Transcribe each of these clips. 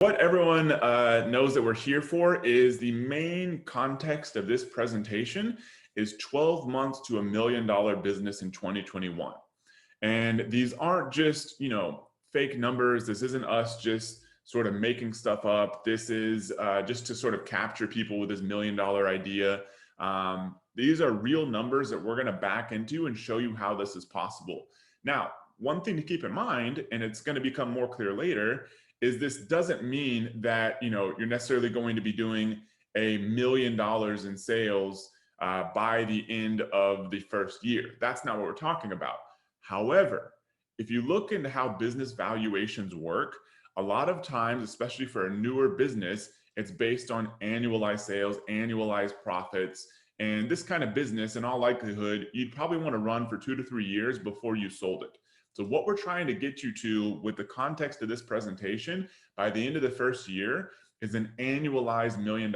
What everyone knows that we're here for is the main context of this presentation is 12 months to $1 million business in 2021. And these aren't just, fake numbers. This isn't us just sort of making stuff up. This is just to sort of capture people with this $1 million idea. These are real numbers that we're going to back into and show you how this is possible. Now, one thing to keep in mind, and it's going to become more clear later, is this doesn't mean that you're necessarily going to be doing $1 million in sales by the end of the first year. That's not what we're talking about. However, if you look into how business valuations work, a lot of times, especially for a newer business, it's based on annualized sales, annualized profits. And this kind of business, in all likelihood, you'd probably want to run for 2 to 3 years before you sold it. So what we're trying to get you to with the context of this presentation by the end of the first year is an annualized $1 million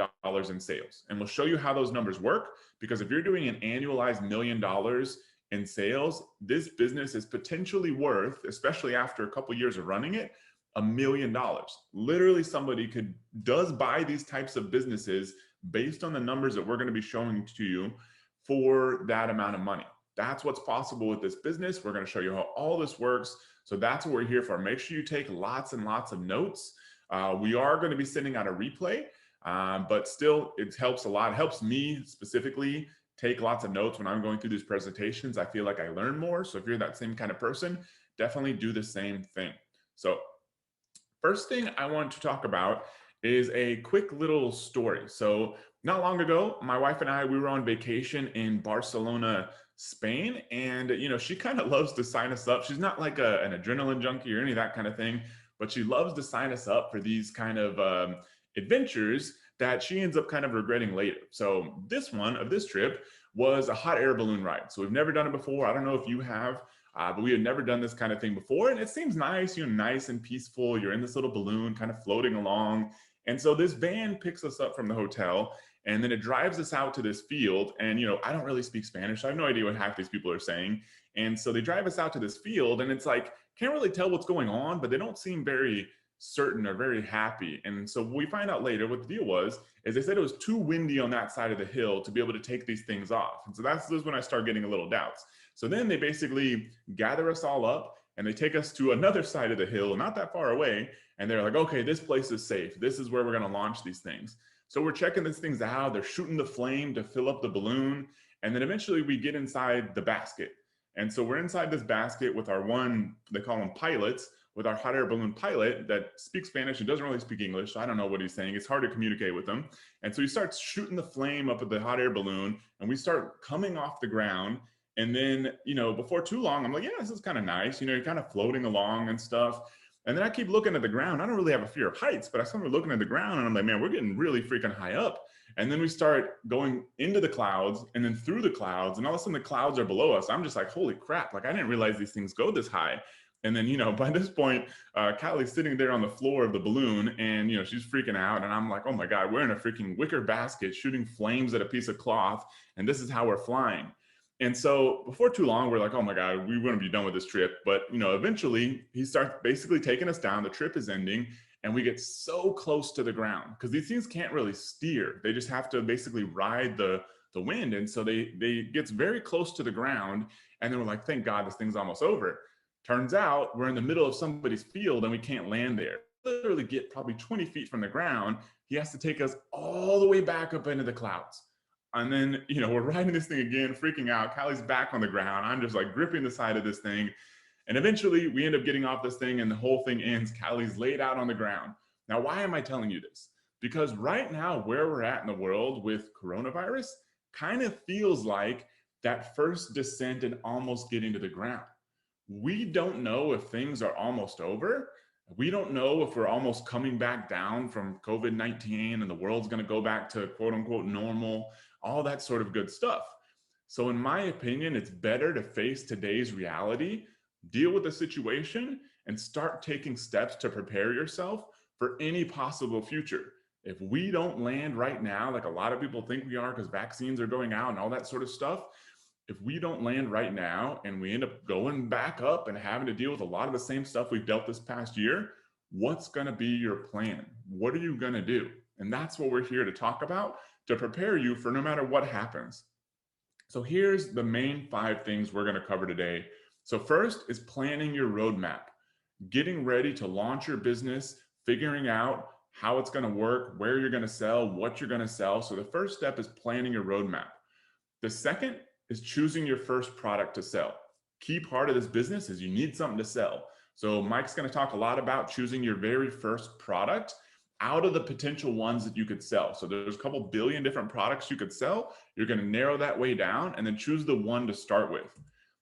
in sales. And we'll show you how those numbers work, because if you're doing an annualized $1 million in sales, this business is potentially worth, especially after a couple of years of running it, $1 million. Literally somebody does buy these types of businesses based on the numbers that we're going to be showing to you for that amount of money. That's what's possible with this business. We're going to show you how all this works. So that's what we're here for. Make sure you take lots and lots of notes. We are going to be sending out a replay, but still it helps a lot. It helps me specifically take lots of notes when I'm going through these presentations. I feel like I learn more. So if you're that same kind of person, definitely do the same thing. So first thing I want to talk about is a quick little story. So not long ago, my wife and I, we were on vacation in Barcelona, Spain. And, she kind of loves to sign us up. She's not like an adrenaline junkie or any of that kind of thing, but she loves to sign us up for these kind of adventures that she ends up kind of regretting later. So this one of this trip was a hot air balloon ride. So we've never done it before. I don't know if you have, but we had never done this kind of thing before. And it seems nice, nice and peaceful. You're in this little balloon kind of floating along. And so this van picks us up from the hotel, and then it drives us out to this field. And, I don't really speak Spanish, so I have no idea what half these people are saying. And so they drive us out to this field, and it's like, can't really tell what's going on, but they don't seem very certain or very happy. And so we find out later what the deal was, is they said it was too windy on that side of the hill to be able to take these things off. And so this is when I start getting a little doubts. So then they basically gather us all up and they take us to another side of the hill, not that far away. And they're like, okay, this place is safe. This is where we're going to launch these things. So we're checking these things out. They're shooting the flame to fill up the balloon. And then eventually we get inside the basket. And so we're inside this basket with our they call them pilots, with our hot air balloon pilot that speaks Spanish and doesn't really speak English. So I don't know what he's saying. It's hard to communicate with him. And so he starts shooting the flame up at the hot air balloon, and we start coming off the ground. And then, before too long, I'm like, yeah, this is kind of nice. You're kind of floating along and stuff. And then I keep looking at the ground. I don't really have a fear of heights, but I started looking at the ground and I'm like, man, we're getting really freaking high up. And then we start going into the clouds and then through the clouds, and all of a sudden the clouds are below us. I'm just like, holy crap. Like, I didn't realize these things go this high. And then, by this point, Callie's sitting there on the floor of the balloon and, she's freaking out. And I'm like, oh my God, we're in a freaking wicker basket shooting flames at a piece of cloth. And this is how we're flying. And so before too long, we're like, oh my God, we want to be done with this trip. But, eventually he starts basically taking us down. The trip is ending and we get so close to the ground because these things can't really steer. They just have to basically ride the wind. And so they gets very close to the ground. And then we're like, thank God this thing's almost over. Turns out we're in the middle of somebody's field and we can't land there. Literally get probably 20 feet from the ground. He has to take us all the way back up into the clouds. And then, we're riding this thing again, freaking out. Callie's back on the ground. I'm just like gripping the side of this thing. And eventually we end up getting off this thing and the whole thing ends. Callie's laid out on the ground. Now, why am I telling you this? Because right now, where we're at in the world with coronavirus kind of feels like that first descent and almost getting to the ground. We don't know if things are almost over. We don't know if we're almost coming back down from COVID-19 and the world's going to go back to quote unquote normal, all that sort of good stuff. So in my opinion, it's better to face today's reality, deal with the situation, and start taking steps to prepare yourself for any possible future. If we don't land right now, like a lot of people think we are because vaccines are going out and all that sort of stuff, if we don't land right now and we end up going back up and having to deal with a lot of the same stuff we've dealt this past year, What's going to be your plan? What are you going to do? And that's what we're here to talk about, to prepare you for no matter what happens. So here's the main 5 things we're going to cover today. So first is planning your roadmap, getting ready to launch your business, figuring out how it's going to work, where you're going to sell, what you're going to sell. So the first step is planning your roadmap. The second is choosing your first product to sell. Key part of this business is you need something to sell. So Mike's going to talk a lot about choosing your very first product out of the potential ones that you could sell. So there's a couple billion different products you could sell. You're going to narrow that way down and then choose the one to start with.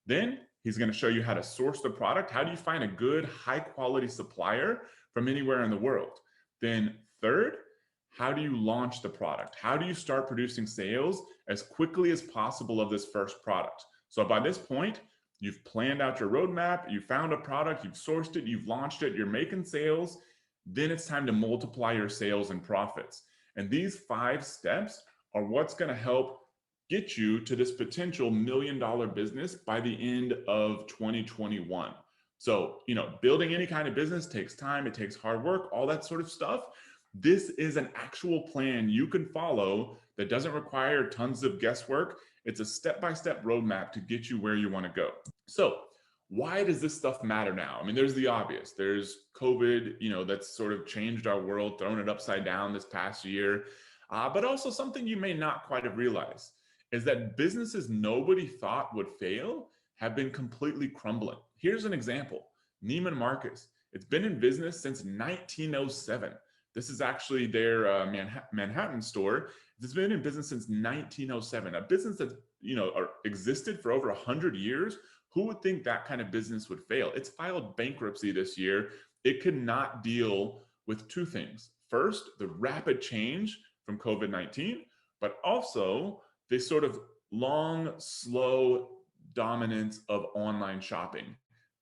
Then he's going to show you how to source the product. How do you find a good, high quality supplier from anywhere in the world? Then third, how do you launch the product? How do you start producing sales as quickly as possible of this first product? So by this point, you've planned out your roadmap, you found a product, you've sourced it, you've launched it, you're making sales. Then it's time to multiply your sales and profits. And these 5 steps are what's going to help get you to this potential $1 million business by the end of 2021. So, building any kind of business takes time, it takes hard work, all that sort of stuff. This is an actual plan you can follow that doesn't require tons of guesswork. It's a step-by-step roadmap to get you where you want to go. So why does this stuff matter now? I mean, there's the obvious. There's COVID, that's sort of changed our world, thrown it upside down this past year. But also something you may not quite have realized is that businesses nobody thought would fail have been completely crumbling. Here's an example. Neiman Marcus. It's been in business since 1907. This is actually their Manhattan store. It's been in business since 1907. A business that's existed for over 100 years. Who would think that kind of business would fail? It's filed bankruptcy this year. It could not deal with 2 things. First, the rapid change from COVID-19, but also this sort of long, slow dominance of online shopping.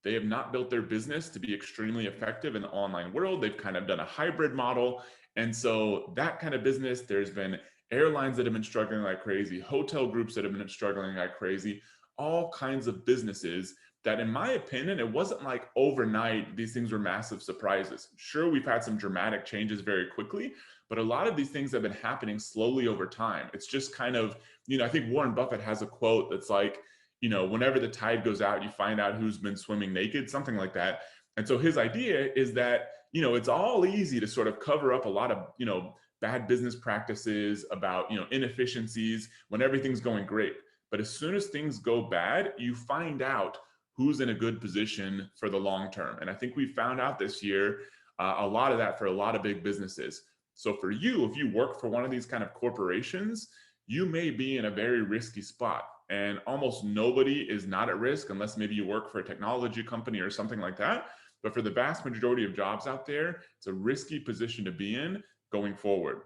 They have not built their business to be extremely effective in the online world. They've kind of done a hybrid model. And so that kind of business, there's been airlines that have been struggling like crazy, hotel groups that have been struggling like crazy, all kinds of businesses that, in my opinion, it wasn't like overnight these things were massive surprises. Sure, we've had some dramatic changes very quickly, but a lot of these things have been happening slowly over time. It's just kind of, I think Warren Buffett has a quote that's like, whenever the tide goes out, you find out who's been swimming naked, something like that. And so his idea is that, it's all easy to sort of cover up a lot of, bad business practices, about, inefficiencies when everything's going great. But as soon as things go bad, you find out who's in a good position for the long term. And I think we found out this year a lot of that for a lot of big businesses. So for you, if you work for one of these kind of corporations, you may be in a very risky spot. And almost nobody is not at risk unless maybe you work for a technology company or something like that. But for the vast majority of jobs out there, it's a risky position to be in going forward.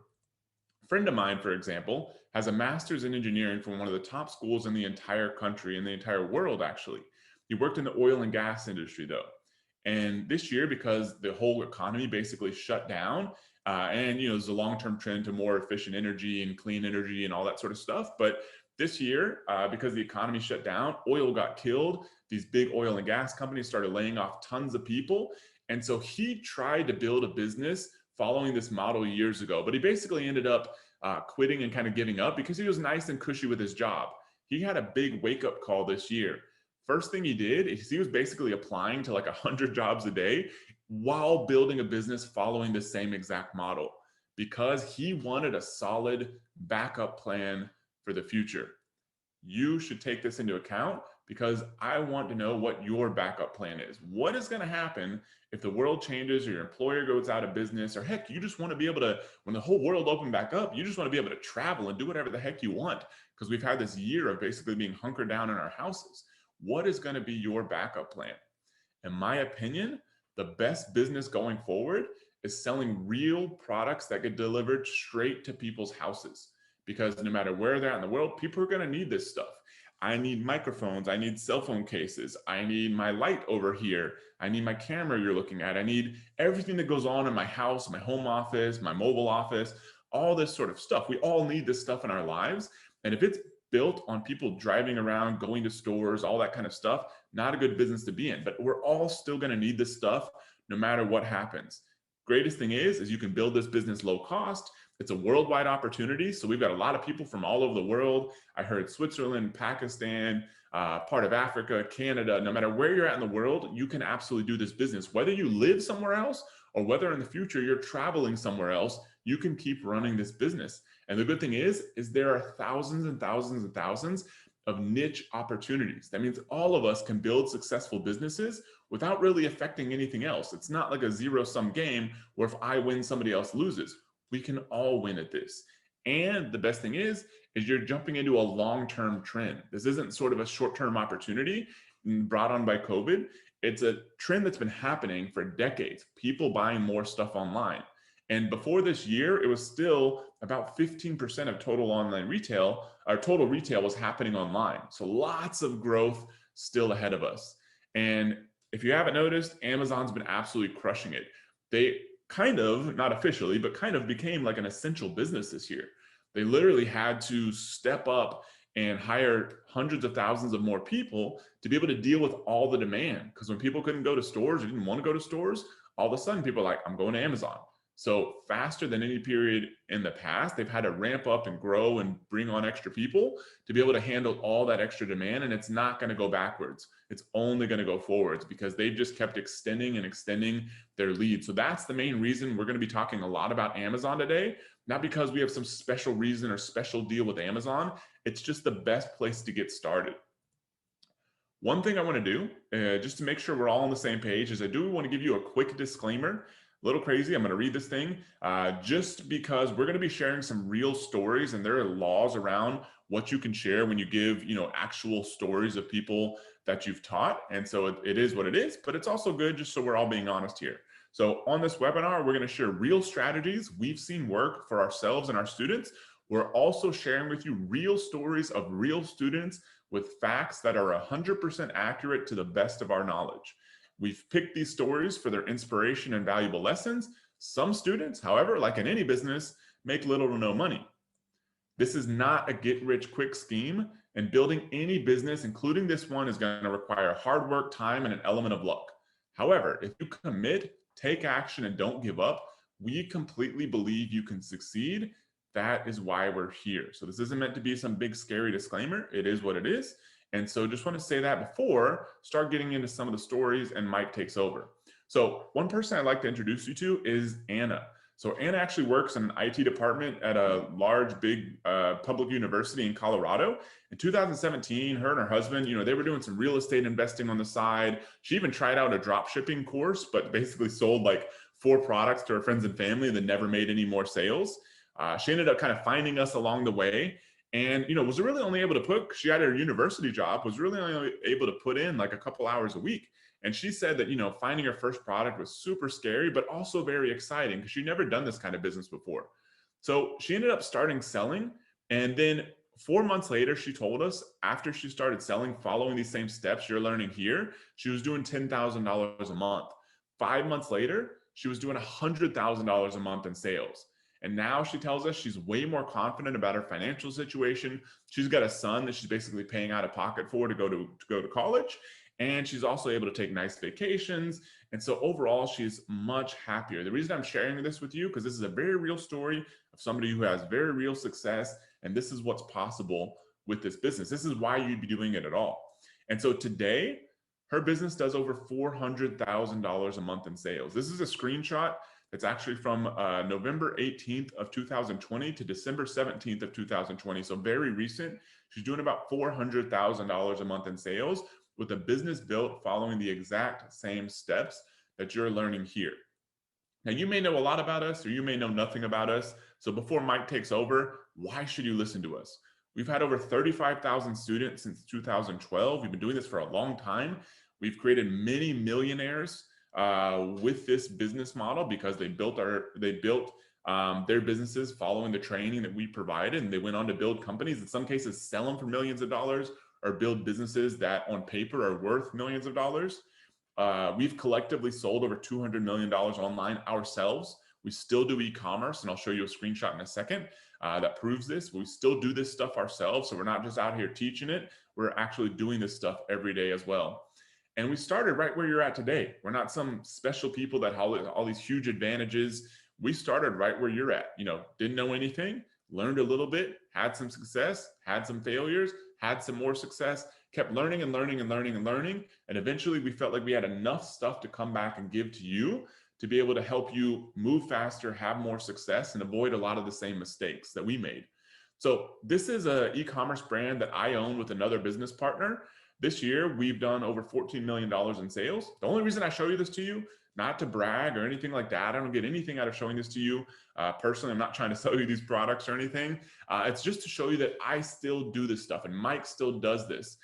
A friend of mine, for example, has a master's in engineering from one of the top schools in the entire country, in the entire world, actually. He worked in the oil and gas industry, though. And this year, because the whole economy basically shut down, and there's a long-term trend to more efficient energy and clean energy and all that sort of stuff. But this year, because the economy shut down, oil got killed. These big oil and gas companies started laying off tons of people. And so he tried to build a business following this model years ago, but he basically ended up quitting and kind of giving up because he was nice and cushy with his job. He had a big wake-up call this year. First thing he did is he was basically applying to like 100 jobs a day while building a business following the same exact model, because he wanted a solid backup plan for the future. You should take this into account, because I want to know what your backup plan is. What is going to happen if the world changes or your employer goes out of business, or heck, you just want to be able to, when the whole world opened back up, you just want to be able to travel and do whatever the heck you want, because we've had this year of basically being hunkered down in our houses. What is going to be your backup plan? In my opinion, the best business going forward is selling real products that get delivered straight to people's houses, because no matter where they're at in the world, people are going to need this stuff. I need microphones. I need cell phone cases. I need my light over here. I need my camera you're looking at. I need everything that goes on in my house, my home office, my mobile office, all this sort of stuff. We all need this stuff in our lives. And if it's built on people driving around, going to stores, all that kind of stuff, not a good business to be in. But we're all still going to need this stuff no matter what happens. Greatest thing is you can build this business low cost. It's a worldwide opportunity. So we've got a lot of people from all over the world. I heard Switzerland, Pakistan, part of Africa, Canada. No matter where you're at in the world, you can absolutely do this business. Whether you live somewhere else or whether in the future you're traveling somewhere else, you can keep running this business. And the good thing is there are thousands and thousands and thousands of niche opportunities. That means all of us can build successful businesses without really affecting anything else. It's not like a zero-sum game where if I win, somebody else loses. We can all win at this. And the best thing is you're jumping into a long-term trend. This isn't sort of a short-term opportunity brought on by COVID. It's a trend that's been happening for decades. People buying more stuff online. And before this year, it was still about 15% of total online retail, or total retail was happening online. So lots of growth still ahead of us. And if you haven't noticed, Amazon's been absolutely crushing it. They kind of, not officially, but kind of became like an essential business this year. They literally had to step up and hire hundreds of thousands of more people to be able to deal with all the demand. Because when people couldn't go to stores or didn't want to go to stores, all of a sudden people are like, I'm going to Amazon. So faster than any period in the past, they've had to ramp up and grow and bring on extra people to be able to handle all that extra demand. And it's not going to go backwards. It's only going to go forwards because they've just kept extending and extending their lead. So that's the main reason we're going to be talking a lot about Amazon today. Not because we have some special reason or special deal with Amazon. It's just the best place to get started. One thing I want to do, just to make sure we're all on the same page, is I do want to give you a quick disclaimer. A little crazy. I'm going to read this thing just because we're going to be sharing some real stories, and there are laws around what you can share when you give, actual stories of people that you've taught. And so it is what it is, but it's also good just so we're all being honest here. So on this webinar, we're going to share real strategies we've seen work for ourselves and our students. We're also sharing with you real stories of real students with facts that are 100% accurate to the best of our knowledge. We've picked these stories for their inspiration and valuable lessons. Some students, however, like in any business, make little to no money. This is not a get-rich-quick scheme, and building any business, including this one, is going to require hard work, time, and an element of luck. However, if you commit, take action, and don't give up, we completely believe you can succeed. That is why we're here. So this isn't meant to be some big scary disclaimer. It is what it is. And so just want to say that before start getting into some of the stories and Mike takes over. So one person I'd like to introduce you to is Anna. So Anna actually works in an IT department at a large, big public university in Colorado. In 2017, her and her husband, they were doing some real estate investing on the side. She even tried out a drop shipping course, but basically sold like 4 products to her friends and family and then never made any more sales. She ended up kind of finding us along the way. And, was really only able to she had her university job, was really only able to put in like a couple hours a week. And she said that, finding her first product was super scary, but also very exciting because she'd never done this kind of business before. So she ended up starting selling. And then 4 months later, she told us after she started selling, following these same steps you're learning here, she was doing $10,000 a month. 5 months later, she was doing $100,000 a month in sales. And now she tells us she's way more confident about her financial situation. She's got a son that she's basically paying out of pocket for to go to college. And she's also able to take nice vacations. And so overall, she's much happier. The reason I'm sharing this with you, because this is a very real story of somebody who has very real success. And this is what's possible with this business. This is why you'd be doing it at all. And so today, her business does over $400,000 a month in sales. This is a screenshot. It's actually from November 18th of 2020 to December 17th of 2020. So very recent. She's doing about $400,000 a month in sales with a business built following the exact same steps that you're learning here. Now, you may know a lot about us or you may know nothing about us. So before Mike takes over, why should you listen to us? We've had over 35,000 students since 2012. We've been doing this for a long time. We've created many millionaires with this business model because they built their businesses following the training that we provided, and they went on to build companies, in some cases sell them for millions of dollars, or build businesses that on paper are worth millions of dollars. We've collectively sold over $200 million online ourselves. We still do e-commerce, and I'll show you a screenshot in a second that proves this. We still do this stuff ourselves, so we're not just out here teaching it. We're actually doing this stuff every day as well. And we started right where you're at today. We're not some special people that have all these huge advantages. We started right where you're at. Didn't know anything, learned a little bit, had some success, had some failures, had some more success, kept learning and learning and learning and learning. And eventually we felt like we had enough stuff to come back and give to you to be able to help you move faster, have more success, and avoid a lot of the same mistakes that we made. So this is an e-commerce brand that I own with another business partner. This year, we've done over $14 million in sales. The only reason I show you this to you, not to brag or anything like that. I don't get anything out of showing this to you. Personally, I'm not trying to sell you these products or anything. It's just to show you that I still do this stuff and Mike still does this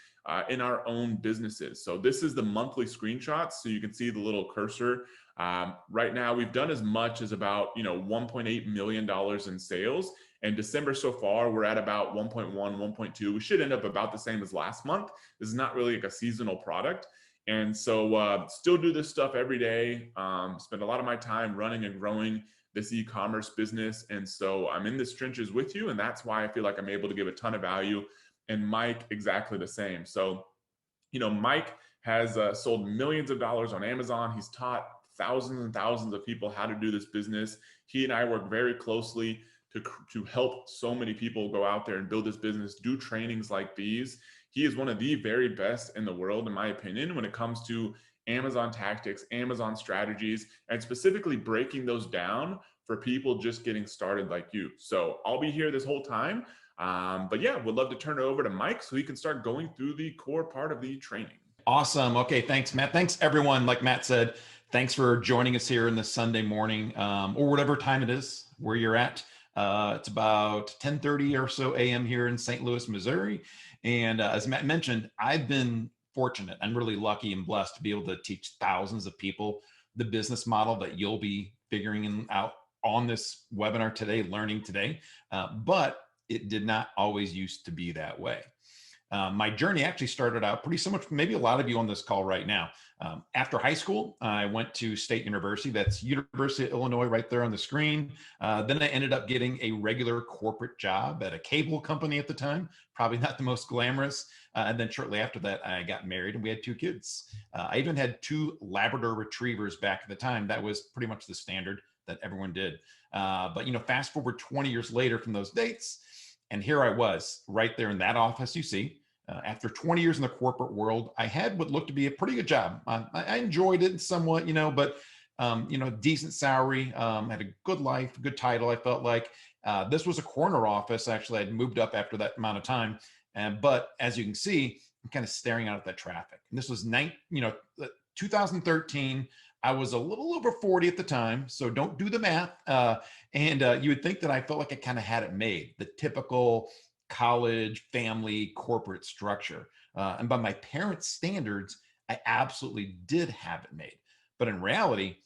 in our own businesses. So this is the monthly screenshots. So you can see the little cursor. Right now, we've done as much as about $1.8 million in sales. And December so far, we're at about 1.1, 1.2. We should end up about the same as last month. This is not really like a seasonal product. And so still do this stuff every day. Spend a lot of my time running and growing this e-commerce business. And so I'm in the trenches with you. And that's why I feel like I'm able to give a ton of value. And Mike, exactly the same. So, Mike has sold millions of dollars on Amazon. He's taught thousands and thousands of people how to do this business. He and I work very closely to help so many people go out there and build this business, do trainings like these. He is one of the very best in the world, in my opinion, when it comes to Amazon tactics, Amazon strategies, and specifically breaking those down for people just getting started like you. So I'll be here this whole time. But yeah, would love to turn it over to Mike so he can start going through the core part of the training. Awesome. Okay. Thanks, Matt. Thanks, everyone. Like Matt said, thanks for joining us here in this Sunday morning or whatever time it is where you're at. It's about 10:30 or so a.m. here in St. Louis, Missouri. And as Matt mentioned, I've been fortunate. I'm really lucky and blessed to be able to teach thousands of people the business model that you'll be figuring out on this webinar today, learning today. But it did not always used to be that way. My journey actually started out pretty similar to maybe a lot of you on this call right now. After high school, I went to State University. That's University of Illinois right there on the screen. Then I ended up getting a regular corporate job at a cable company at the time, probably not the most glamorous. And then shortly after that, I got married and we had 2 kids. I even had 2 Labrador retrievers back at the time. That was pretty much the standard that everyone did. But fast forward 20 years later from those dates, and here I was right there in that office you see. After 20 years in the corporate world, I had what looked to be a pretty good job. I enjoyed it somewhat, but decent salary, had a good life, good title. I felt like this was a corner office. Actually, I'd moved up after that amount of time. But as you can see, I'm kind of staring out at that traffic. And this was 2013. I was a little over 40 at the time, so don't do the math. And you would think that I felt like I kind of had it made, the typical college, family, corporate structure. And by my parents' standards, I absolutely did have it made. But in reality,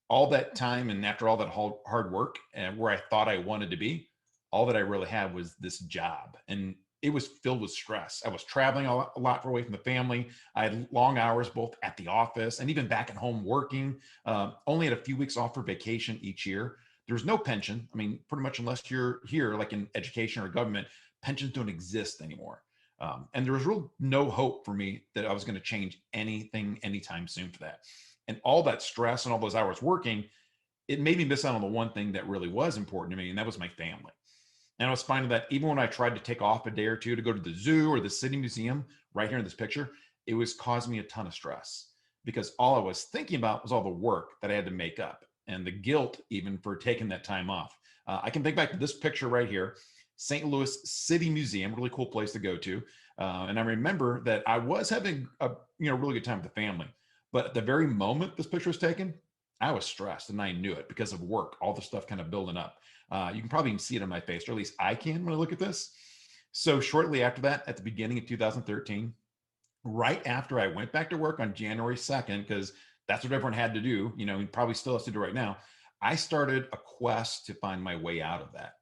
all that time and after all that hard work and where I thought I wanted to be, all that I really had was this job. And it was filled with stress. I was traveling a lot away from the family. I had long hours both at the office and even back at home working. Only had a few weeks off for vacation each year. There was no pension. I mean, pretty much unless you're here, like in education or government, pensions don't exist anymore. And there was real no hope for me that I was going to change anything anytime soon for that. And all that stress and all those hours working, it made me miss out on the one thing that really was important to me, and that was my family. And I was finding that even when I tried to take off a day or two to go to the zoo or the city museum, right here in this picture, it was causing me a ton of stress because all I was thinking about was all the work that I had to make up and the guilt even for taking that time off. I can think back to this picture right here, St. Louis City Museum, really cool place to go to. And I remember that I was having a really good time with the family. But at the very moment this picture was taken, I was stressed and I knew it because of work, all the stuff kind of building up. You can probably even see it on my face, or at least I can when I look at this. So shortly after that, at the beginning of 2013, right after I went back to work on January 2nd, because that's what everyone had to do, and probably still has to do right now, I started a quest to find my way out of that.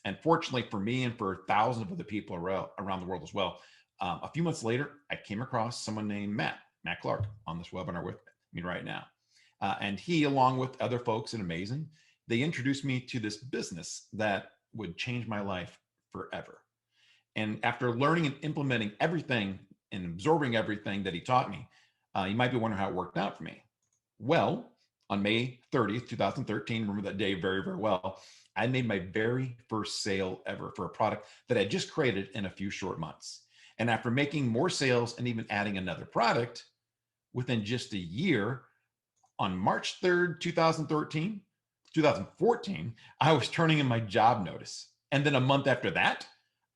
And fortunately for me and for thousands of other people around the world as well, a few months later, I came across someone named Matt Clark on this webinar with me right now. And he, along with other folks at Amazing, they introduced me to this business that would change my life forever. And after learning and implementing everything and absorbing everything that he taught me, You might be wondering how it worked out for me. Well, on May 30th, 2013, remember that day very, very well, I made my very first sale ever for a product that I just created in a few short months. And after making more sales and even adding another product within just a year, on March 3rd, 2014, I was turning in my job notice. And then a month after that,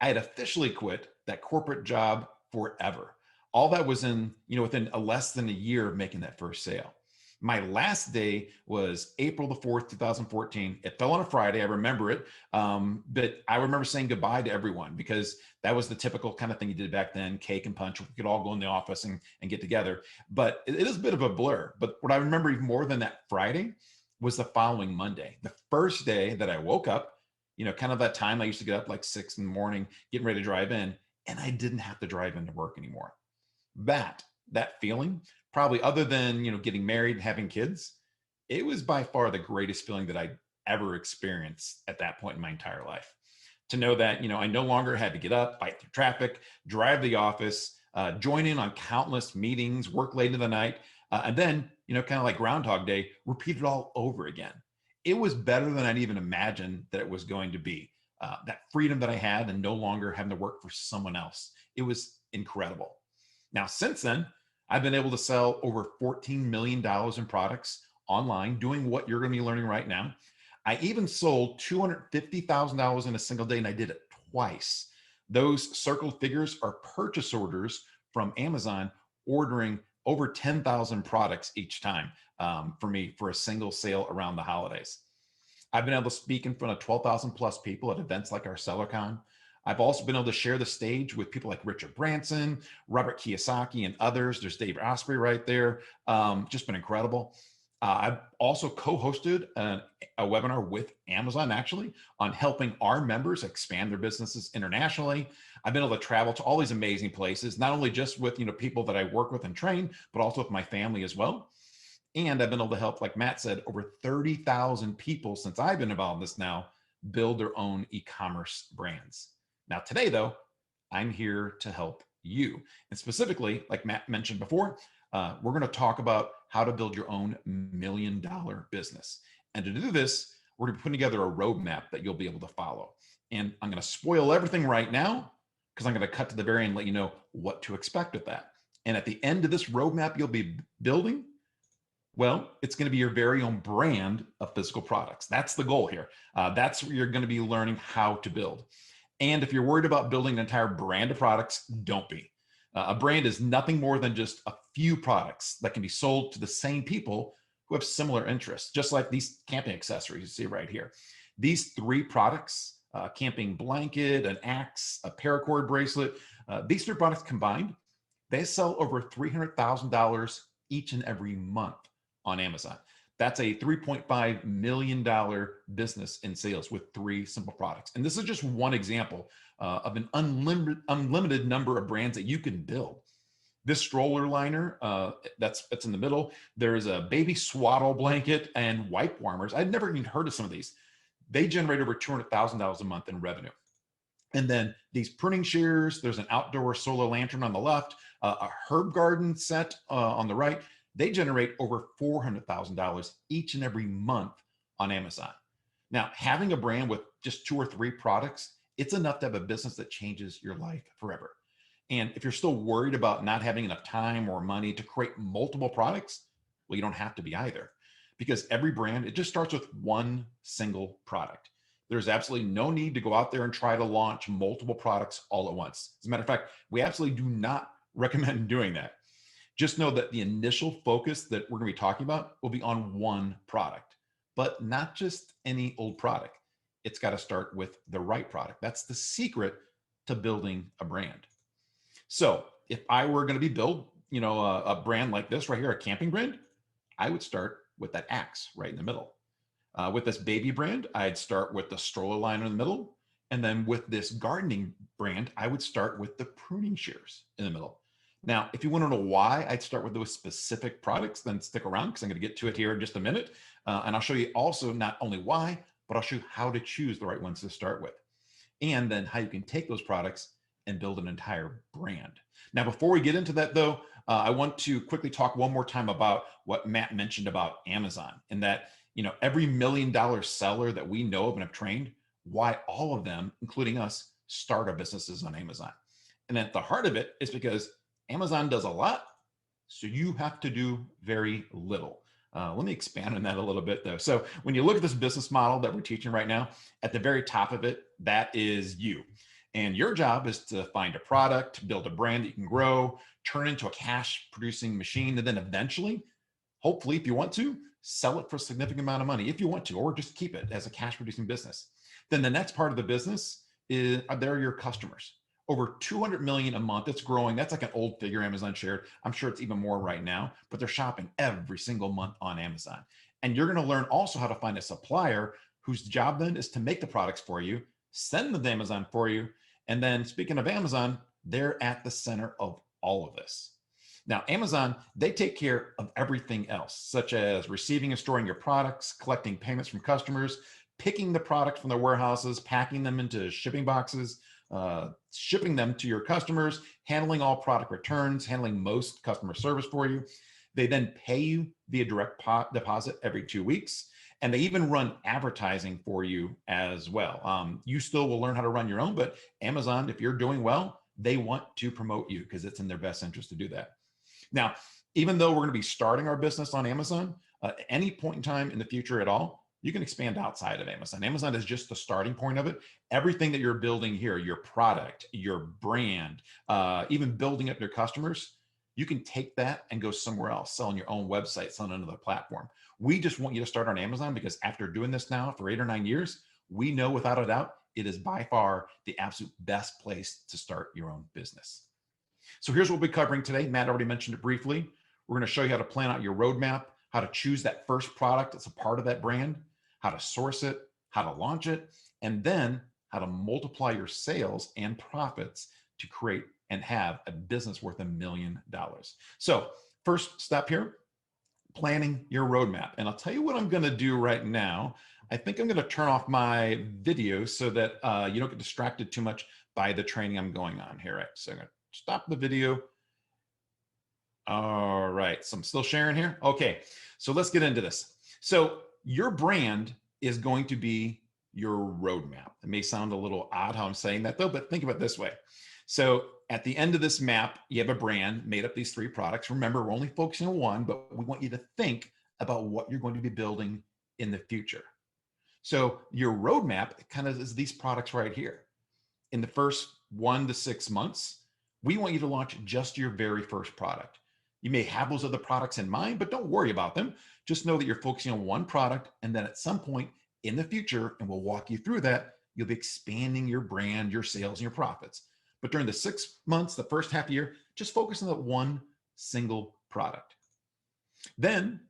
I had officially quit that corporate job forever. All that was within a less than a year of making that first sale. My last day was April 4th, 2014. It fell on a Friday. I remember it. But I remember saying goodbye to everyone because that was the typical kind of thing you did back then, cake and punch. We could all go in the office and get together. But it is a bit of a blur. But what I remember even more than that Friday was the following Monday, the first day that I woke up, kind of that time I used to get up like 6 in the morning, getting ready to drive in, and I didn't have to drive into work anymore. That feeling, probably other than getting married and having kids, it was by far the greatest feeling that I ever experienced at that point in my entire life. To know that I no longer had to get up, fight through traffic, drive to the office, join in on countless meetings, work late into the night, and then kind of like Groundhog Day, repeat it all over again. It was better than I'd even imagined that it was going to be. That freedom that I had and no longer having to work for someone else. It was incredible. Now, since then, I've been able to sell over $14 million in products online, doing what you're going to be learning right now. I even sold $250,000 in a single day, and I did it twice. Those circled figures are purchase orders from Amazon ordering over 10,000 products each time for me for a single sale around the holidays. I've been able to speak in front of 12,000 plus people at events like our SellerCon. I've also been able to share the stage with people like Richard Branson, Robert Kiyosaki, and others. There's Dave Asprey right there. Just been incredible. I've also co-hosted a webinar with Amazon actually on helping our members expand their businesses internationally. I've been able to travel to all these amazing places, not only just with people that I work with and train, but also with my family as well. And I've been able to help, like Matt said, over 30,000 people since I've been involved in this now build their own e-commerce brands. Now, today, though, I'm here to help you. And specifically, like Matt mentioned before, we're going to talk about how to build your own $1 million business. And to do this, we're going to be putting together a roadmap that you'll be able to follow. And I'm going to spoil everything right now because I'm going to cut to the very end and let you know what to expect with that. And at the end of this roadmap you'll be building, well, it's going to be your very own brand of physical products. That's the goal here. That's what you're going to be learning how to build. And if you're worried about building an entire brand of products, don't be. A brand is nothing more than just a few products that can be sold to the same people who have similar interests, just like these camping accessories you see right here. These 3 products, a camping blanket, an axe, a paracord bracelet, these 3 products combined, they sell over $300,000 each and every month on Amazon. That's a $3.5 million business in sales with 3 simple products. And this is just one example of an unlimited number of brands that you can build. This stroller liner that's in the middle, there's a baby swaddle blanket and wipe warmers. I'd never even heard of some of these. They generate over $200,000 a month in revenue. And then these pruning shears, there's an outdoor solar lantern on the left, a herb garden set on the right. They generate over $400,000 each and every month on Amazon. Now, having a brand with just 2 or 3 products, it's enough to have a business that changes your life forever. And if you're still worried about not having enough time or money to create multiple products, well, you don't have to be either. Because every brand, it just starts with one single product. There's absolutely no need to go out there and try to launch multiple products all at once. As a matter of fact, we absolutely do not recommend doing that. Just know that the initial focus that we're going to be talking about will be on one product, but not just any old product. It's got to start with the right product. That's the secret to building a brand. So if I were going to build, a brand like this right here, a camping brand, I would start with that axe right in the middle. With this baby brand, I'd start with the stroller liner in the middle. And then with this gardening brand, I would start with the pruning shears in the middle. Now, if you want to know why I'd start with those specific products, then stick around because I'm going to get to it here in just a minute. And I'll show you also not only why, but I'll show you how to choose the right ones to start with. And then how you can take those products and build an entire brand. Now, before we get into that though, I want to quickly talk one more time about what Matt mentioned about Amazon, and that, every $1 million seller that we know of and have trained, why all of them, including us, start our businesses on Amazon. And at the heart of it is because Amazon does a lot, so you have to do very little. Let me expand on that a little bit though. So when you look at this business model that we're teaching right now, at the very top of it, that is you. And your job is to find a product, build a brand that you can grow, turn into a cash producing machine, and then eventually, hopefully, if you want to, sell it for a significant amount of money if you want to, or just keep it as a cash producing business. Then the next part of the business is they're your customers. Over 200 million a month. It's growing. That's like an old figure Amazon shared. I'm sure it's even more right now, but they're shopping every single month on Amazon. And you're going to learn also how to find a supplier whose job then is to make the products for you, send them to Amazon for you. And then speaking of Amazon, they're at the center of all of this. Now, Amazon, they take care of everything else, such as receiving and storing your products, collecting payments from customers, picking the products from their warehouses, packing them into shipping boxes, shipping them to your customers, handling all product returns, handling most customer service for you. They then pay you via direct deposit every 2 weeks. And they even run advertising for you as well. You still will learn how to run your own, but Amazon, if you're doing well, they want to promote you because it's in their best interest to do that. Now, even though we're going to be starting our business on Amazon, at any point in time in the future at all, you can expand outside of Amazon. Amazon is just the starting point of it. Everything that you're building here, your product, your brand, even building up your customers, you can take that and go somewhere else, selling your own website, selling another platform. We just want you to start on Amazon because after doing this now for 8 or 9 years, we know without a doubt, it is by far the absolute best place to start your own business. So here's what we'll be covering today. Matt already mentioned it briefly. We're going to show you how to plan out your roadmap, how to choose that first product that's a part of that brand, how to source it, how to launch it, and then how to multiply your sales and profits to create and have a business worth $1 million. So first step here, planning your roadmap. And I'll tell you what I'm going to do right now. I think I'm going to turn off my video so that you don't get distracted too much by the training I'm going on here. Right? So I'm going to stop the video. All right. So I'm still sharing here. Okay. So let's get into this. So your brand is going to be your roadmap. It may sound a little odd how I'm saying that though, but think about it this way. So at the end of this map, you have a brand made up these 3 products. Remember, we're only focusing on one, but we want you to think about what you're going to be building in the future. So your roadmap kind of is these products right here. In the first 1 to 6 months, we want you to launch just your very first product. You may have those other products in mind, but don't worry about them. Just know that you're focusing on one product, and then at some point in the future, and we'll walk you through that, you'll be expanding your brand, your sales, and your profits. But during the 6 months, the first half of the year, just focus on that one single product. Then,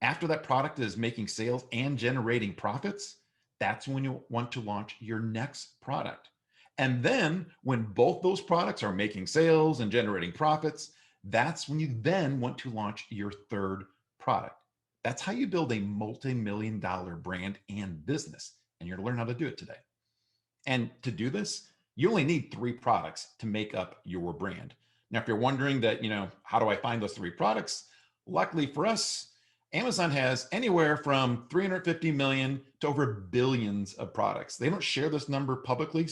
after that product is making sales and generating profits, that's when you want to launch your next product. And then when both those products are making sales and generating profits, that's when you then want to launch your third product. That's how you build a multi-million-dollar brand and business. And you're going to learn how to do it today. And to do this, you only need 3 products to make up your brand. Now, if you're wondering that, how do I find those 3 products? Luckily for us, Amazon has anywhere from 350 million to over billions of products. They don't share this number publicly.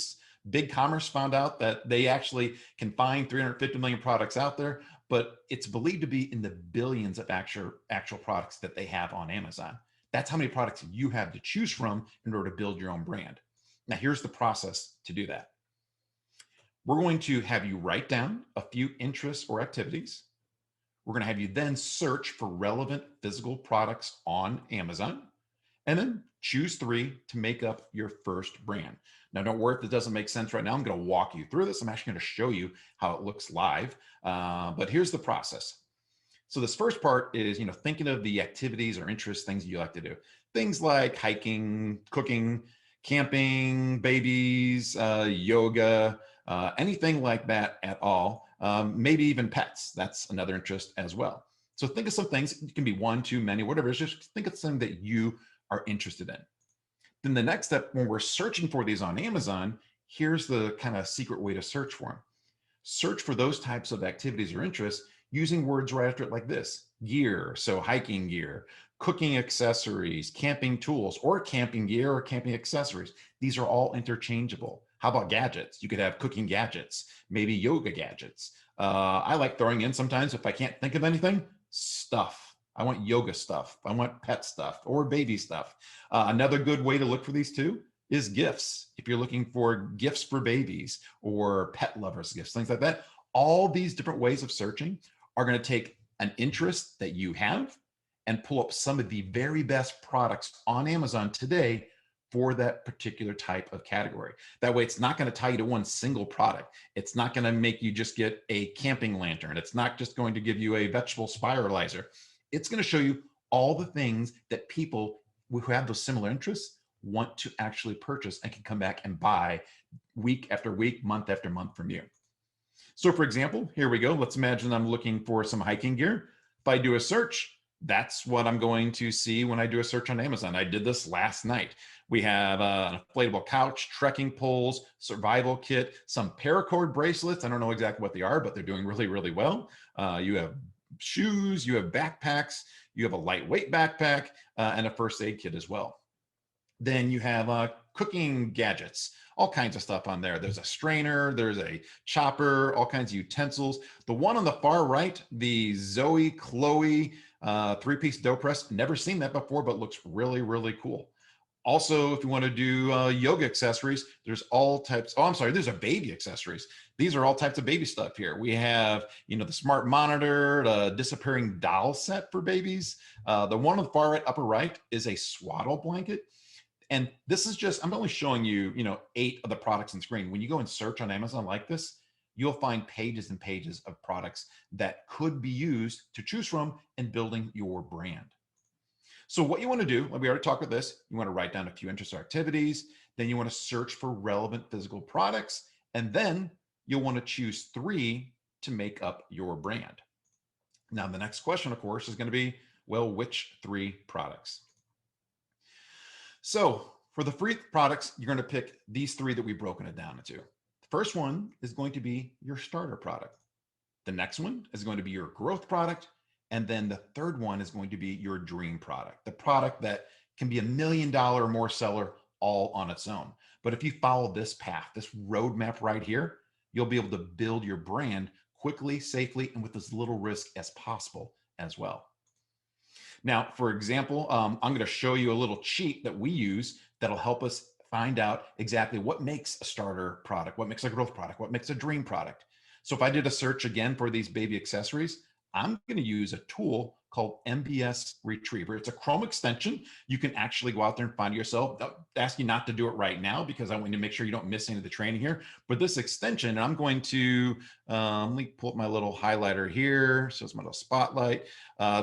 Big Commerce found out that they actually can find 350 million products out there, but it's believed to be in the billions of actual products that they have on Amazon. That's how many products you have to choose from in order to build your own brand. Now, here's the process to do that. We're going to have you write down a few interests or activities. We're going to have you then search for relevant physical products on Amazon, and then choose 3 to make up your first brand. Now, don't worry if it doesn't make sense right now. I'm going to walk you through this. I'm actually going to show you how it looks live. But here's the process. So this first part is, thinking of the activities or interests, things you like to do. Things like hiking, cooking, camping, babies, yoga, anything like that at all. Maybe even pets. That's another interest as well. So think of some things. It can be 1, 2, many, whatever it is. Just think of something that you are interested in. Then the next step, when we're searching for these on Amazon, Here's the kind of secret way to search for them. Search for those types of activities or interests using words right after it like this: gear, so hiking gear, cooking accessories, camping tools, or camping gear or camping accessories. These are all interchangeable. How about gadgets? You could have cooking gadgets, maybe yoga gadgets. I like throwing in sometimes, if I can't think of anything, stuff. I want yoga stuff. I want pet stuff or baby stuff. Another good way to look for these too is gifts. If you're looking for gifts for babies or pet lovers gifts, things like that, all these different ways of searching are going to take an interest that you have and pull up some of the very best products on Amazon today for that particular type of category. That way, it's not going to tie you to one single product. It's not going to make you just get a camping lantern. It's not just going to give you a vegetable spiralizer. It's going to show you all the things that people who have those similar interests want to actually purchase and can come back and buy week after week, month after month from you. So for example, here we go. Let's imagine I'm looking for some hiking gear. If I do a search, that's what I'm going to see when I do a search on Amazon. I did this last night. We have an inflatable couch, trekking poles, survival kit, some paracord bracelets. I don't know exactly what they are, but they're doing really, really well. You have shoes, you have backpacks, you have a lightweight backpack, and a first aid kit as well. Then you have cooking gadgets, all kinds of stuff on there. There's a strainer, there's a chopper, all kinds of utensils. The one on the far right, the Zoe Chloe three-piece dough press, never seen that before, but looks really, really cool. Also, if you want to do yoga accessories, there's all types. Oh, I'm sorry, these are baby accessories. These are all types of baby stuff here. We have, the smart monitor, the disappearing doll set for babies. The one on the far right, upper right, is a swaddle blanket. And this is just, I'm only showing you, 8 of the products on screen. When you go and search on Amazon like this, you'll find pages and pages of products that could be used to choose from in building your brand. So what you want to do, like we already talked about this, you want to write down a few interests or activities, then you want to search for relevant physical products, and then you'll want to choose 3 to make up your brand. Now, the next question, of course, is going to be, well, which 3 products? So for the free products, you're going to pick these 3 that we've broken it down into. The first one is going to be your starter product. The next one is going to be your growth product. And then the third one is going to be your dream product, the product that can be $1 million or more seller all on its own. But if you follow this path, this roadmap right here, you'll be able to build your brand quickly, safely, and with as little risk as possible as well. Now, for example, I'm going to show you a little cheat that we use that'll help us find out exactly what makes a starter product, what makes a growth product, what makes a dream product. So if I did a search again for these baby accessories, I'm going to use a tool called MBS Retriever. It's a Chrome extension. You can actually go out there and find it yourself. I'll ask you not to do it right now because I want you to make sure you don't miss any of the training here. But this extension, and I'm going to, let me pull up my little highlighter here. So it's my little spotlight.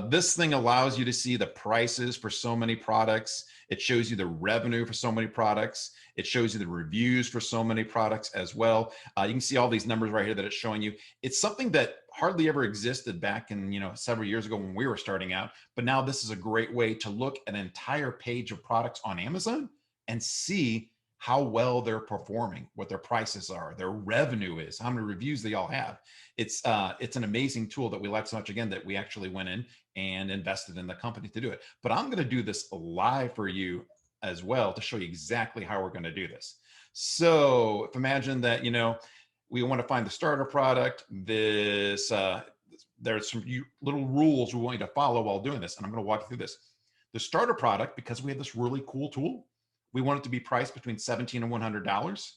This thing allows you to see the prices for so many products. It shows you the revenue for so many products. It shows you the reviews for so many products as well. You can see all these numbers right here that it's showing you. It's something that hardly ever existed back in, several years ago when we were starting out. But now this is a great way to look at an entire page of products on Amazon and see how well they're performing, what their prices are, their revenue is, how many reviews they all have. It's an amazing tool that we like so much, again, that we actually went in and invested in the company to do it. But I'm going to do this live for you as well to show you exactly how we're going to do this. So if imagine that, we want to find the starter product, there's some little rules we want you to follow while doing this. And I'm going to walk you through this. The starter product, because we have this really cool tool, we want it to be priced between $17 and $100.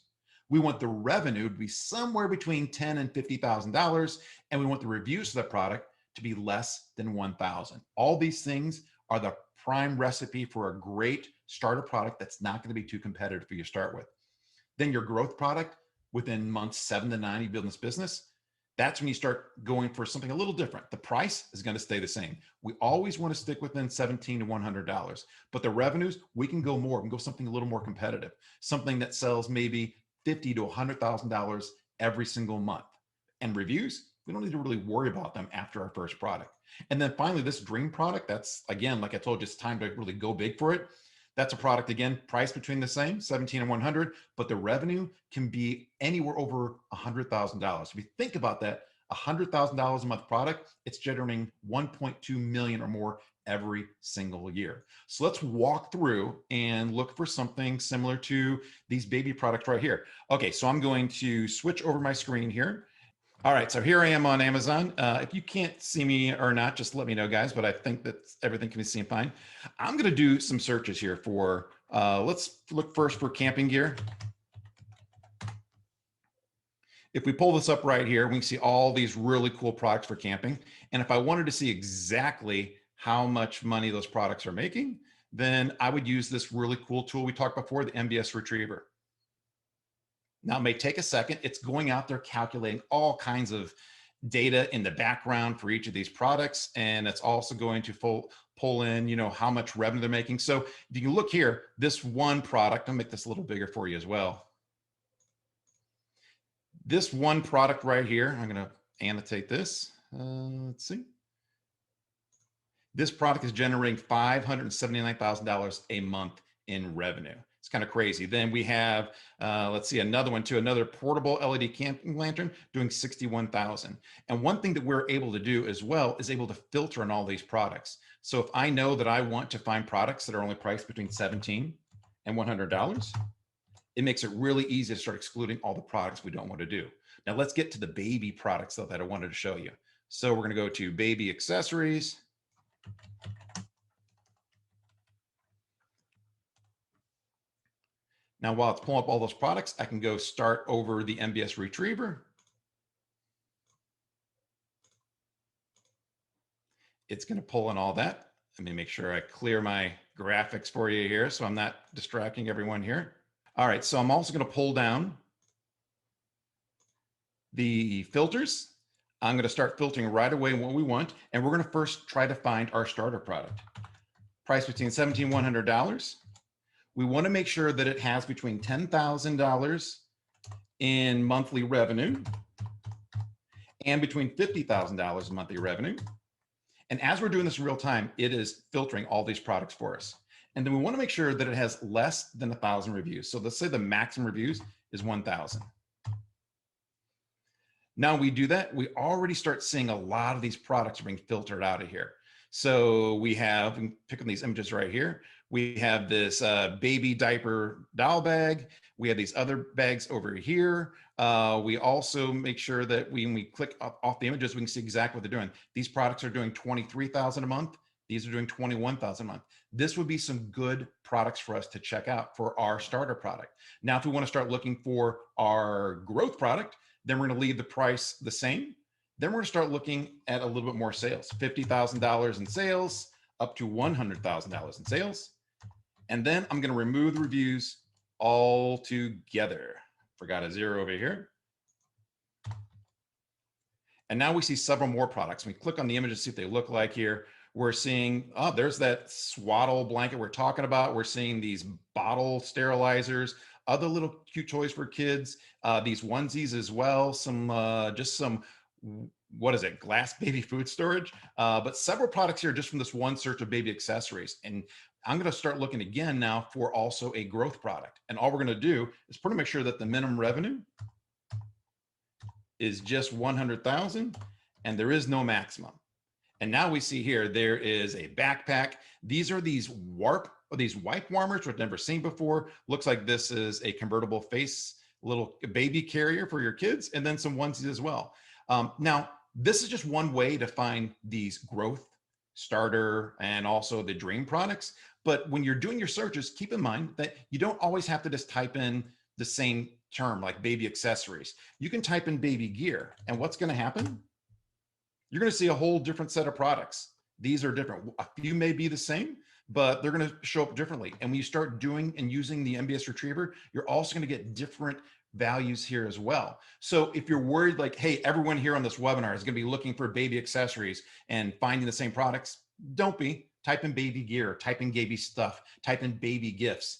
We want the revenue to be somewhere between $10,000 and $50,000. And we want the reviews for the product to be less than 1,000. All these things are the prime recipe for a great starter product that's not going to be too competitive for you to start with. Then your growth product, within months 7 to 9 you build this business, that's when you start going for something a little different. The price is going to stay the same. We always want to stick within $17 to $100, but the revenues, we can go more. We can go something a little more competitive, something that sells maybe $50,000 to $100,000 every single month. And reviews, we don't need to really worry about them after our first product. And then finally, this dream product, that's, again, like I told you, it's time to really go big for it. That's a product, again, price between the same, 17 and 100, but the revenue can be anywhere over $100,000. If you think about that, $100,000 a month product, it's generating 1.2 million or more every single year. So let's walk through and look for something similar to these baby products right here. Okay, so I'm going to switch over my screen here. All right, so here I am on Amazon. If you can't see me or not, just let me know, guys, but I think that everything can be seen fine. I'm gonna do some searches here for, let's look first for camping gear. If we pull this up right here, we can see all these really cool products for camping. And if I wanted to see exactly how much money those products are making, then I would use this really cool tool we talked before, the MBS Retriever. Now, it may take a second. It's going out there calculating all kinds of data in the background for each of these products. And it's also going to pull in, how much revenue they're making. So if you look here, this one product, I'll make this a little bigger for you as well. This one product right here, I'm going to annotate this. Let's see. This product is generating $579,000 a month in revenue. It's kind of crazy. Then we have, let's see, another one too, another portable LED camping lantern doing 61,000. And one thing that we're able to do as well is able to filter on all these products. So if I know that I want to find products that are only priced between $17 and $100, it makes it really easy to start excluding all the products we don't want to do. Now let's get to the baby products though that I wanted to show you. So we're going to go to baby accessories. Now, while it's pulling up all those products, I can go start over the MBS Retriever. It's going to pull in all that. Let me make sure I clear my graphics for you here so I'm not distracting everyone here. All right, so I'm also going to pull down the filters. I'm going to start filtering right away what we want, and we're going to first try to find our starter product. Price between $17 and $100. We want to make sure that it has between $10,000 in monthly revenue and between $50,000 in monthly revenue. And as we're doing this in real time, it is filtering all these products for us. And then we want to make sure that it has less than 1,000 reviews. So let's say the maximum reviews is 1,000. Now we do that, we already start seeing a lot of these products being filtered out of here. So we have, pick on these images right here. We have this baby diaper doll bag. We have these other bags over here. We also make sure that when we click off the images, we can see exactly what they're doing. These products are doing 23,000 a month. These are doing 21,000 a month. This would be some good products for us to check out for our starter product. Now, if we want to start looking for our growth product, then we're going to leave the price the same. Then we're going to start looking at a little bit more sales, $50,000 in sales, up to $100,000 in sales. And then I'm going to remove the reviews all together. Forgot a zero over here. And now we see several more products. We click on the images to see what they look like here. We're seeing, oh, there's that swaddle blanket we're talking about. We're seeing these bottle sterilizers, other little cute toys for kids, these onesies as well, some, just some, what is it, glass baby food storage, but several products here just from this one search of baby accessories. And I'm going to start looking again now for also a growth product. And all we're going to do is pretty make sure that the minimum revenue is just 100,000 and there is no maximum. And now we see here, there is a backpack. These are these wipe warmers, which I've never seen before. Looks like this is a convertible face, little baby carrier for your kids, and then some onesies as well. Now, this is just one way to find these growth, starter, and also the dream products. But when you're doing your searches, keep in mind that you don't always have to just type in the same term like baby accessories. You can type in baby gear, and what's going to happen? You're going to see a whole different set of products. These are different. A few may be the same, but they're going to show up differently. And when you start doing and using the MBS Retriever, you're also going to get different values here as well. So if you're worried like, hey, everyone here on this webinar is going to be looking for baby accessories and finding the same products, don't be. Type in baby gear, type in baby stuff, type in baby gifts.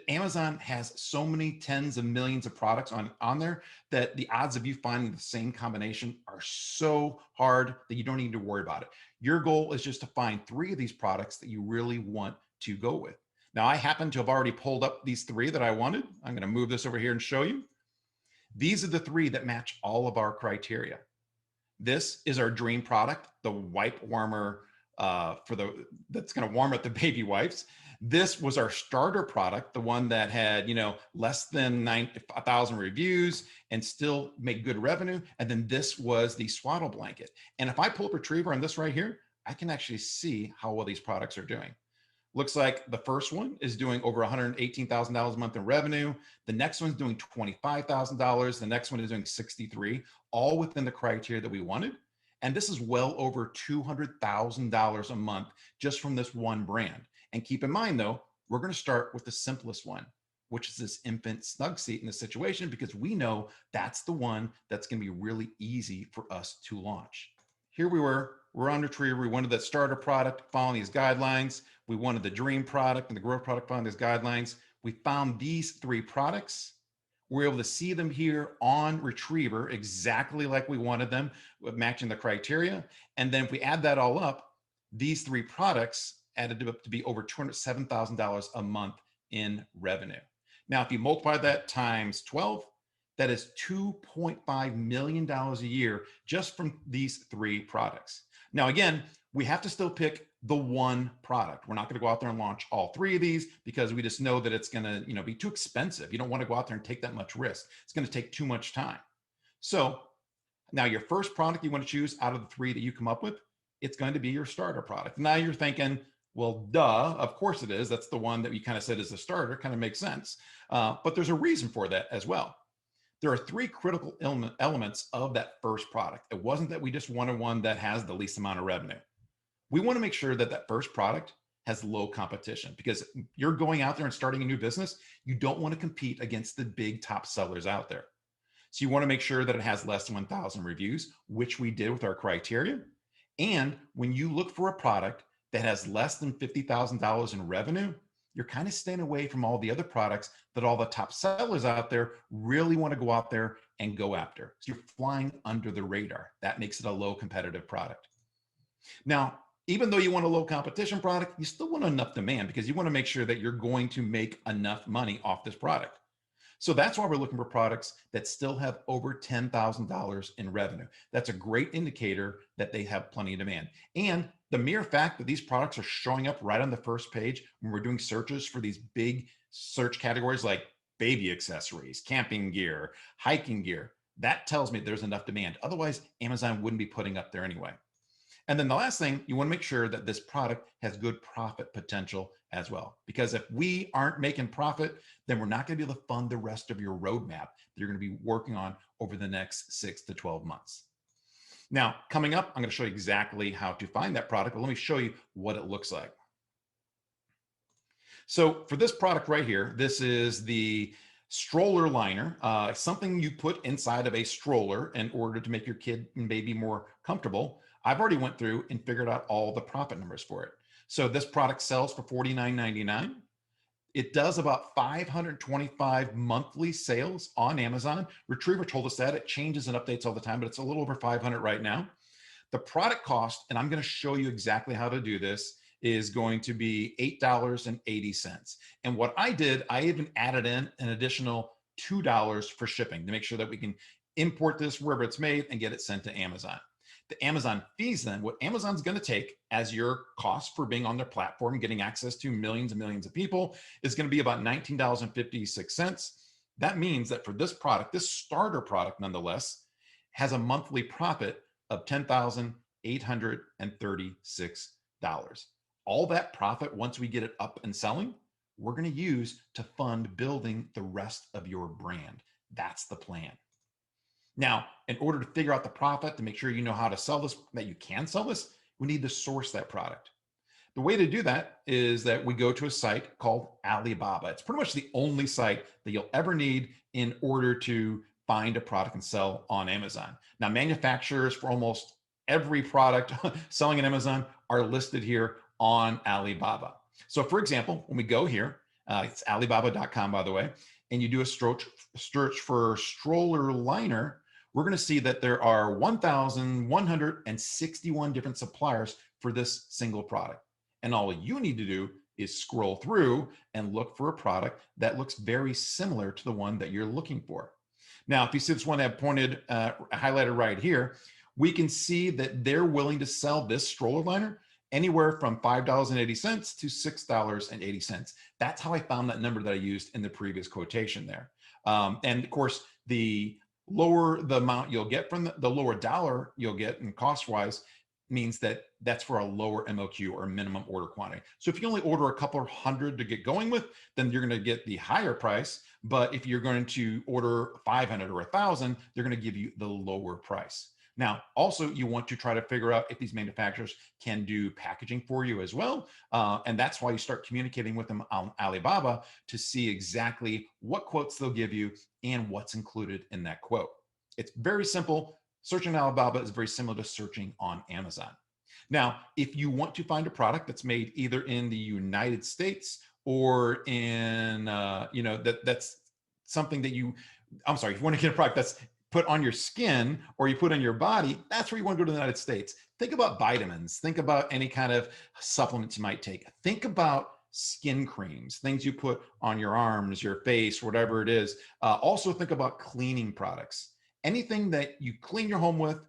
Amazon has so many tens of millions of products on there that the odds of you finding the same combination are so hard that you don't need to worry about it. Your goal is just to find 3 of these products that you really want to go with. Now, I happen to have already pulled up these three that I wanted. I'm going to move this over here and show you. These are the three that match all of our criteria. This is our dream product, the wipe warmer that's going to warm up the baby wipes. This was our starter product, the one that had, less than 1,000 reviews and still make good revenue. And then this was the swaddle blanket. And if I pull up Retriever on this right here, I can actually see how well these products are doing. Looks like the first one is doing over $118,000 a month in revenue. The next one's doing $25,000. The next one is doing 63, all within the criteria that we wanted. And this is well over $200,000 a month just from this one brand. And keep in mind though, we're going to start with the simplest one, which is this infant snug seat in this situation, because we know that's the one that's going to be really easy for us to launch. Here we're on Retriever. We wanted that starter product following these guidelines. We wanted the dream product and the growth product following these guidelines. We found these three products. We're able to see them here on Retriever exactly like we wanted them, matching the criteria. And then if we add that all up, these three products added up to be over $207,000 a month in revenue. Now, if you multiply that times 12, that is $2.5 million a year just from these three products. Now, again, we have to still pick the one product. We're not going to go out there and launch all three of these because we just know that it's going to, be too expensive. You don't want to go out there and take that much risk. It's going to take too much time. So now your first product you want to choose out of the three that you come up with, it's going to be your starter product. Now you're thinking, well, duh, of course it is. That's the one that you kind of said is the starter, kind of makes sense. But there's a reason for that as well. There are three critical elements of that first product. It wasn't that we just wanted one that has the least amount of revenue. We want to make sure that that first product has low competition, because you're going out there and starting a new business. You don't want to compete against the big top sellers out there. So you want to make sure that it has less than 1,000 reviews, which we did with our criteria. And when you look for a product that has less than $50,000 in revenue, you're kind of staying away from all the other products that all the top sellers out there really want to go out there and go after. So you're flying under the radar. That makes it a low competitive product. Now, even though you want a low competition product, you still want enough demand, because you want to make sure that you're going to make enough money off this product. So that's why we're looking for products that still have over $10,000 in revenue. That's a great indicator that they have plenty of demand. And the mere fact that these products are showing up right on the first page when we're doing searches for these big search categories like baby accessories, camping gear, hiking gear, that tells me there's enough demand. Otherwise, Amazon wouldn't be putting up there anyway. And then the last thing, you want to make sure that this product has good profit potential as well. Because if we aren't making profit, then we're not going to be able to fund the rest of your roadmap that you're going to be working on over the next 6 to 12 months. Now, coming up, I'm going to show you exactly how to find that product, but let me show you what it looks like. So for this product right here, this is the stroller liner, something you put inside of a stroller in order to make your kid and baby more comfortable. I've already went through and figured out all the profit numbers for it. So this product sells for $49.99. It does about 525 monthly sales on Amazon. Retriever told us that. It changes and updates all the time, but it's a little over 500 right now. The product cost, and I'm going to show you exactly how to do this, is going to be $8.80. And what I did, I even added in an additional $2 for shipping to make sure that we can import this wherever it's made and get it sent to Amazon. The Amazon fees, then, what Amazon's going to take as your cost for being on their platform, getting access to millions and millions of people, is going to be about $19.56. That means that for this product, this starter product, nonetheless, has a monthly profit of $10,836. All that profit, once we get it up and selling, we're going to use to fund building the rest of your brand. That's the plan. Now, in order to figure out the profit, to make sure you know how to sell this, that you can sell this, we need to source that product. The way to do that is that we go to a site called Alibaba. It's pretty much the only site that you'll ever need in order to find a product and sell on Amazon. Now, manufacturers for almost every product selling on Amazon are listed here on Alibaba. So for example, when we go here, it's alibaba.com, by the way, and you do a search for stroller liner, we're going to see that there are 1,161 different suppliers for this single product. And all you need to do is scroll through and look for a product that looks very similar to the one that you're looking for. Now, if you see this one that pointed, highlighted right here, we can see that they're willing to sell this stroller liner anywhere from $5.80 to $6.80. That's how I found that number that I used in the previous quotation there. And of course, the lower the amount you'll get from the lower dollar you'll get in cost wise means that that's for a lower MOQ or minimum order quantity. So if you only order a couple of hundred to get going with, then you're going to get the higher price. But if you're going to order 500 or 1,000, they're going to give you the lower price. Now, also, you want to try to figure out if these manufacturers can do packaging for you as well. And that's why you start communicating with them on Alibaba to see exactly what quotes they'll give you and what's included in that quote. It's very simple. Searching on Alibaba is very similar to searching on Amazon. Now, if you want to find a product that's made either in the United States or in, that's something that I'm sorry, if you want to get a product that's put on your skin or you put on your body, that's where you want to go to the United States. Think about vitamins. Think about any kind of supplements you might take. Think about skin creams, things you put on your arms, your face, whatever it is. Also think about cleaning products. Anything that you clean your home with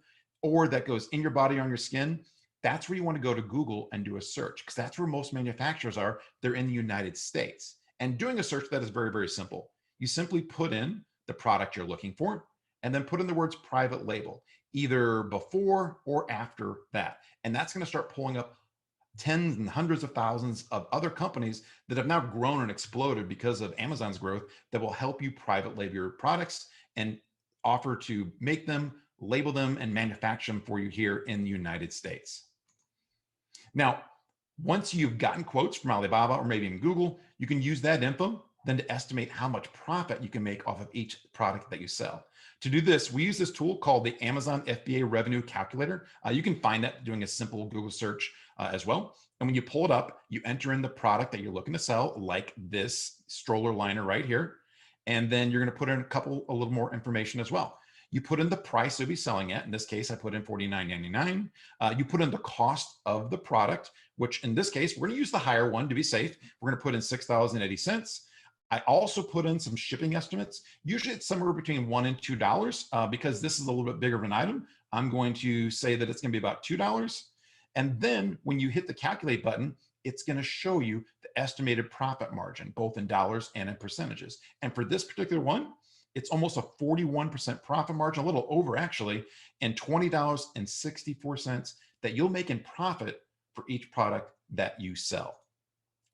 or that goes in your body or on your skin, that's where you want to go to Google and do a search, because that's where most manufacturers are. They're in the United States. And doing a search, that is very, very simple. You simply put in the product you're looking for, and then put in the words private label, either before or after that. And that's going to start pulling up tens and hundreds of thousands of other companies that have now grown and exploded because of Amazon's growth that will help you private label your products and offer to make them, label them, and manufacture them for you here in the United States. Now, once you've gotten quotes from Alibaba or maybe in Google, you can use that info then to estimate how much profit you can make off of each product that you sell. To do this, we use this tool called the Amazon FBA Revenue Calculator. You can find that doing a simple Google search as well. And when you pull it up, you enter in the product that you're looking to sell, like this stroller liner right here. And then you're going to put in a little more information as well. You put in the price you'll be selling at. In this case, I put in $49.99. You put in the cost of the product, which in this case, we're going to use the higher one to be safe. We're going to put in $6.80. I also put in some shipping estimates. Usually it's somewhere between $1 and $2 because this is a little bit bigger of an item. I'm going to say that it's going to be about $2. And then when you hit the calculate button, it's going to show you the estimated profit margin, both in dollars and in percentages. And for this particular one, it's almost a 41% profit margin, a little over actually, and $20.64 that you'll make in profit for each product that you sell.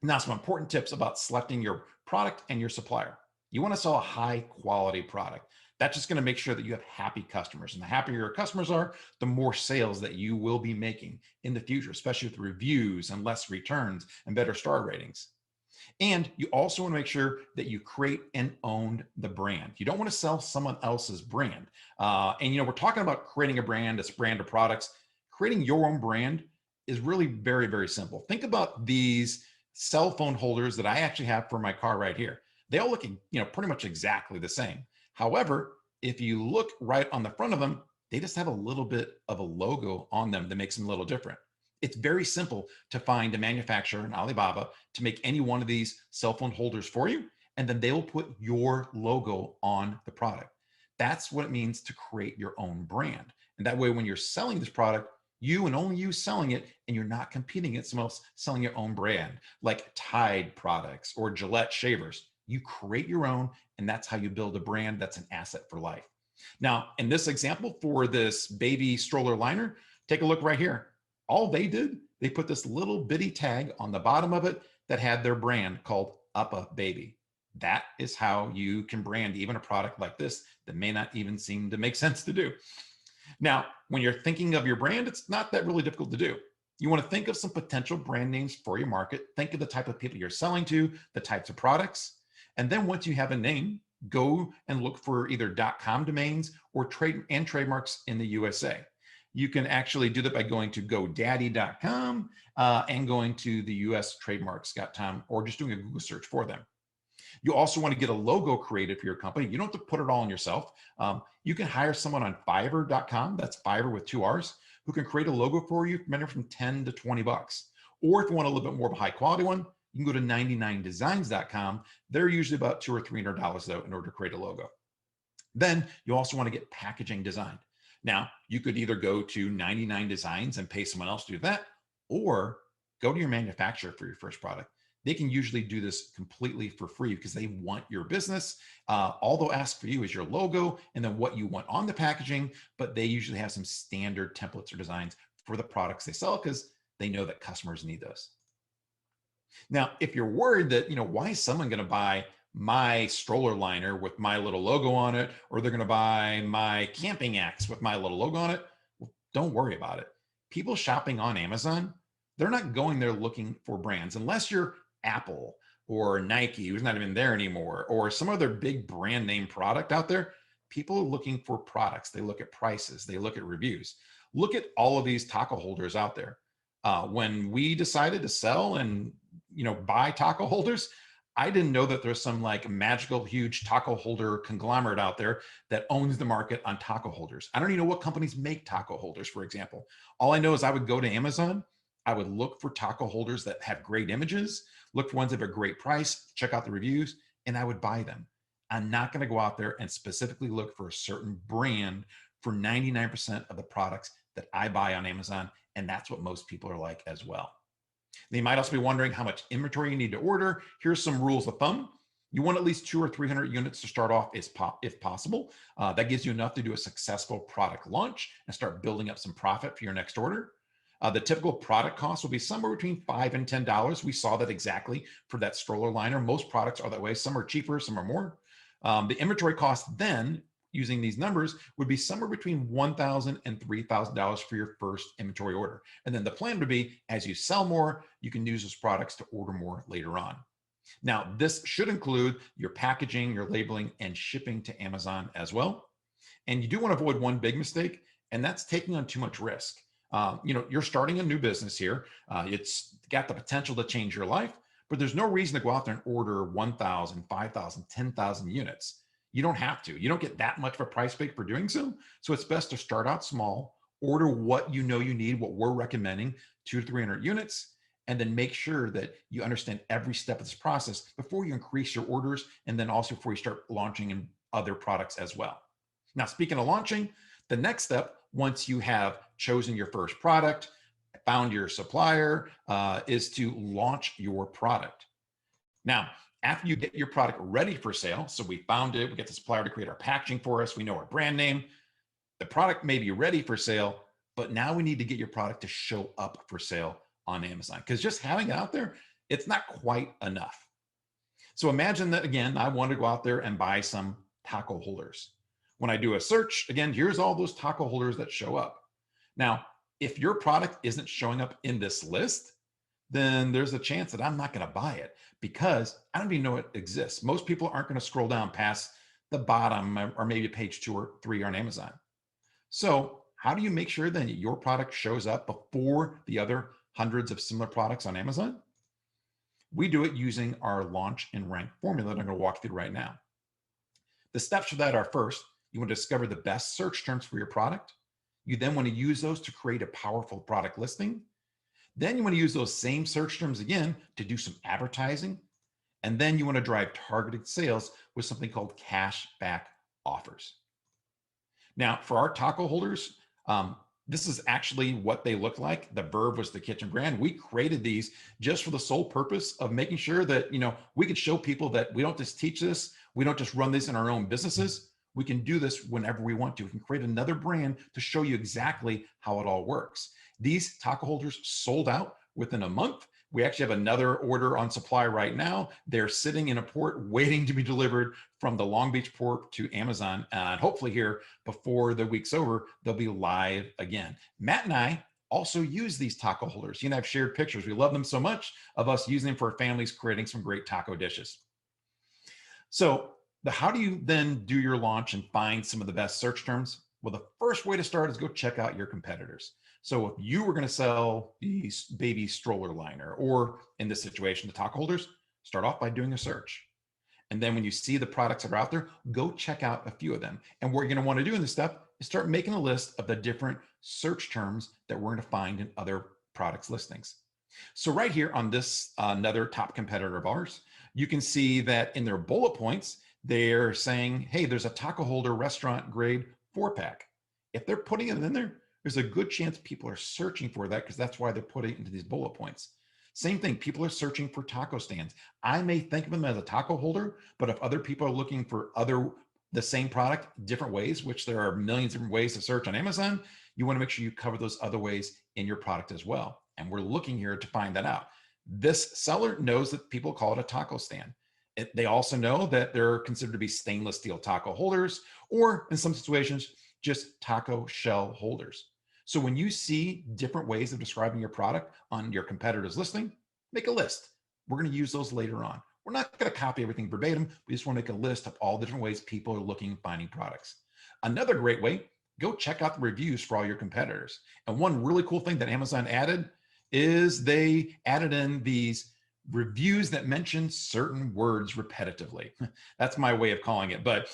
Now, some important tips about selecting your product and your supplier. You want to sell a high quality product. That's just going to make sure that you have happy customers. And the happier your customers are, the more sales that you will be making in the future, especially with reviews and less returns and better star ratings. And you also want to make sure that you create and own the brand. You don't want to sell someone else's brand. We're talking about creating a brand, a brand of products. Creating your own brand is really very, very simple. Think about these cell phone holders that I actually have for my car right here. They all look, pretty much exactly the same. However, if you look right on the front of them, they just have a little bit of a logo on them that makes them a little different. It's very simple to find a manufacturer in Alibaba to make any one of these cell phone holders for you, and then they will put your logo on the product. That's what it means to create your own brand. And that way, when you're selling this product, you and only you selling it, and you're not competing against someone else selling your own brand, like Tide products or Gillette shavers. You create your own, and that's how you build a brand that's an asset for life. Now, in this example for this baby stroller liner, take a look right here. All they did, they put this little bitty tag on the bottom of it that had their brand called Uppa Baby. That is how you can brand even a product like this that may not even seem to make sense to do. Now, when you're thinking of your brand, it's not that really difficult to do. You want to think of some potential brand names for your market. Think of the type of people you're selling to, the types of products. And then once you have a name, go and look for either .com domains or trademarks in the USA. You can actually do that by going to GoDaddy.com and going to the US trademarks.com or just doing a Google search for them. You also want to get a logo created for your company. You don't have to put it all on yourself. You can hire someone on Fiverr.com, that's Fiverr with 2 R's, who can create a logo for you, anywhere from $10 to $20. Or if you want a little bit more of a high quality one, You can go to 99designs.com. They're usually about $200 or $300 though in order to create a logo. Then you also want to get packaging designed. Now, you could either go to 99 Designs and pay someone else to do that, or go to your manufacturer for your first product. They can usually do this completely for free because they want your business. All they'll ask for you is your logo and then what you want on the packaging, but they usually have some standard templates or designs for the products they sell because they know that customers need those. Now, if you're worried that, why is someone going to buy my stroller liner with my little logo on it, or they're going to buy my camping axe with my little logo on it, well, don't worry about it. People shopping on Amazon, they're not going there looking for brands unless you're Apple or Nike, who's not even there anymore, or some other big brand name product out there. People are looking for products. They look at prices. They look at reviews. Look at all of these taco holders out there. When we decided to sell and buy taco holders, I didn't know that there's some like magical huge taco holder conglomerate out there that owns the market on taco holders. I don't even know what companies make taco holders, for example. All I know is I would go to Amazon, I would look for taco holders that have great images, look for ones that have a great price, check out the reviews, and I would buy them. I'm not going to go out there and specifically look for a certain brand for 99% of the products that I buy on Amazon. And that's what most people are like as well. They might also be wondering how much inventory you need to order. Here's some rules of thumb. You want at least 200 or 300 units to start off if possible. That gives you enough to do a successful product launch and start building up some profit for your next order. The typical product cost will be somewhere between $5 and $10. We saw that exactly for that stroller liner. Most products are that way. Some are cheaper, some are more. The inventory cost then, using these numbers, would be somewhere between $1,000 and $3,000 for your first inventory order. And then the plan would be, as you sell more, you can use those products to order more later on. Now, this should include your packaging, your labeling, and shipping to Amazon as well. And you do want to avoid one big mistake, and that's taking on too much risk. You're starting a new business here. It's got the potential to change your life, but there's no reason to go out there and order 1,000, 5,000, 10,000 units. You don't have to. You don't get that much of a price break for doing so. So it's best to start out small, order what you need, what we're recommending, 200 to 300 units, and then make sure that you understand every step of this process before you increase your orders, and then also before you start launching in other products as well. Now, speaking of launching, the next step, once you have chosen your first product, found your supplier, is to launch your product. Now, after you get your product ready for sale, so we found it, we get the supplier to create our packaging for us, we know our brand name, the product may be ready for sale, but now we need to get your product to show up for sale on Amazon, because just having it out there, it's not quite enough. So imagine that, again, I want to go out there and buy some taco holders. When I do a search, again, here's all those taco holders that show up. Now, if your product isn't showing up in this list, then there's a chance that I'm not going to buy it because I don't even know it exists. Most people aren't going to scroll down past the bottom or maybe page 2 or 3 on Amazon. So how do you make sure then your product shows up before the other hundreds of similar products on Amazon? We do it using our launch and rank formula that I'm going to walk through right now. The steps for that are: first, you want to discover the best search terms for your product. You then want to use those to create a powerful product listing. Then you want to use those same search terms again to do some advertising. And then you want to drive targeted sales with something called cash back offers. Now, for our taco holders, this is actually what they look like. The Verve was the kitchen brand. We created these just for the sole purpose of making sure that, we could show people that we don't just teach this. We don't just run this in our own businesses. We can do this whenever we want to. We can create another brand to show you exactly how it all works. These taco holders sold out within a month. We actually have another order on supply right now. They're sitting in a port waiting to be delivered from the Long Beach port to Amazon. And hopefully here before the week's over, they'll be live again. Matt and I also use these taco holders. I've shared pictures. We love them so much of us using them for our families, creating some great taco dishes. So how do you then do your launch and find some of the best search terms? Well, the first way to start is go check out your competitors. So if you were going to sell the baby stroller liner, or in this situation, the taco holders, start off by doing a search. And then when you see the products that are out there, go check out a few of them. And what you're going to want to do in this step is start making a list of the different search terms that we're going to find in other products listings. So right here on this another top competitor of ours, you can see that in their bullet points, they're saying, hey, there's a taco holder restaurant grade 4-pack. If they're putting it in there, there's a good chance people are searching for that because that's why they're putting it into these bullet points. Same thing, people are searching for taco stands. I may think of them as a taco holder, but if other people are looking for the same product different ways, which there are millions of different ways to search on Amazon, you want to make sure you cover those other ways in your product as well. And we're looking here to find that out. This seller knows that people call it a taco stand. They also know that they're considered to be stainless steel taco holders, or in some situations, just taco shell holders. So when you see different ways of describing your product on your competitor's listing, make a list. We're going to use those later on. We're not going to copy everything verbatim. We just want to make a list of all the different ways people are looking and finding products. Another great way, go check out the reviews for all your competitors. And one really cool thing that Amazon added is they added in these reviews that mention certain words repetitively. That's my way of calling it. But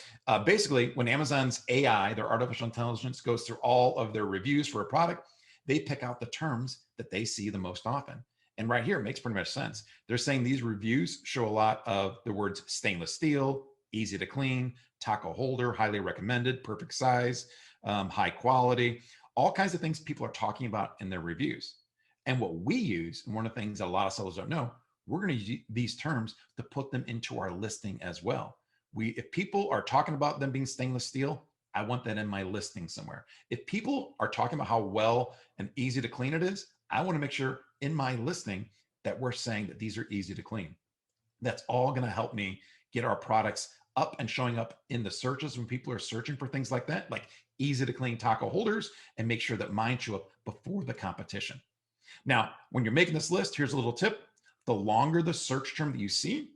basically, when Amazon's AI, their artificial intelligence, goes through all of their reviews for a product, they pick out the terms that they see the most often. And right here, it makes pretty much sense. They're saying these reviews show a lot of the words stainless steel, easy to clean, taco holder, highly recommended, perfect size, high quality, all kinds of things people are talking about in their reviews. And what we use, and one of the things that a lot of sellers don't know, we're going to use these terms to put them into our listing as well. If people are talking about them being stainless steel, I want that in my listing somewhere. If people are talking about how well and easy to clean it is, I want to make sure in my listing that we're saying that these are easy to clean. That's all going to help me get our products up and showing up in the searches when people are searching for things like that, like easy to clean taco holders, and make sure that mine show up before the competition. Now, when you're making this list, here's a little tip. The longer the search term that you see,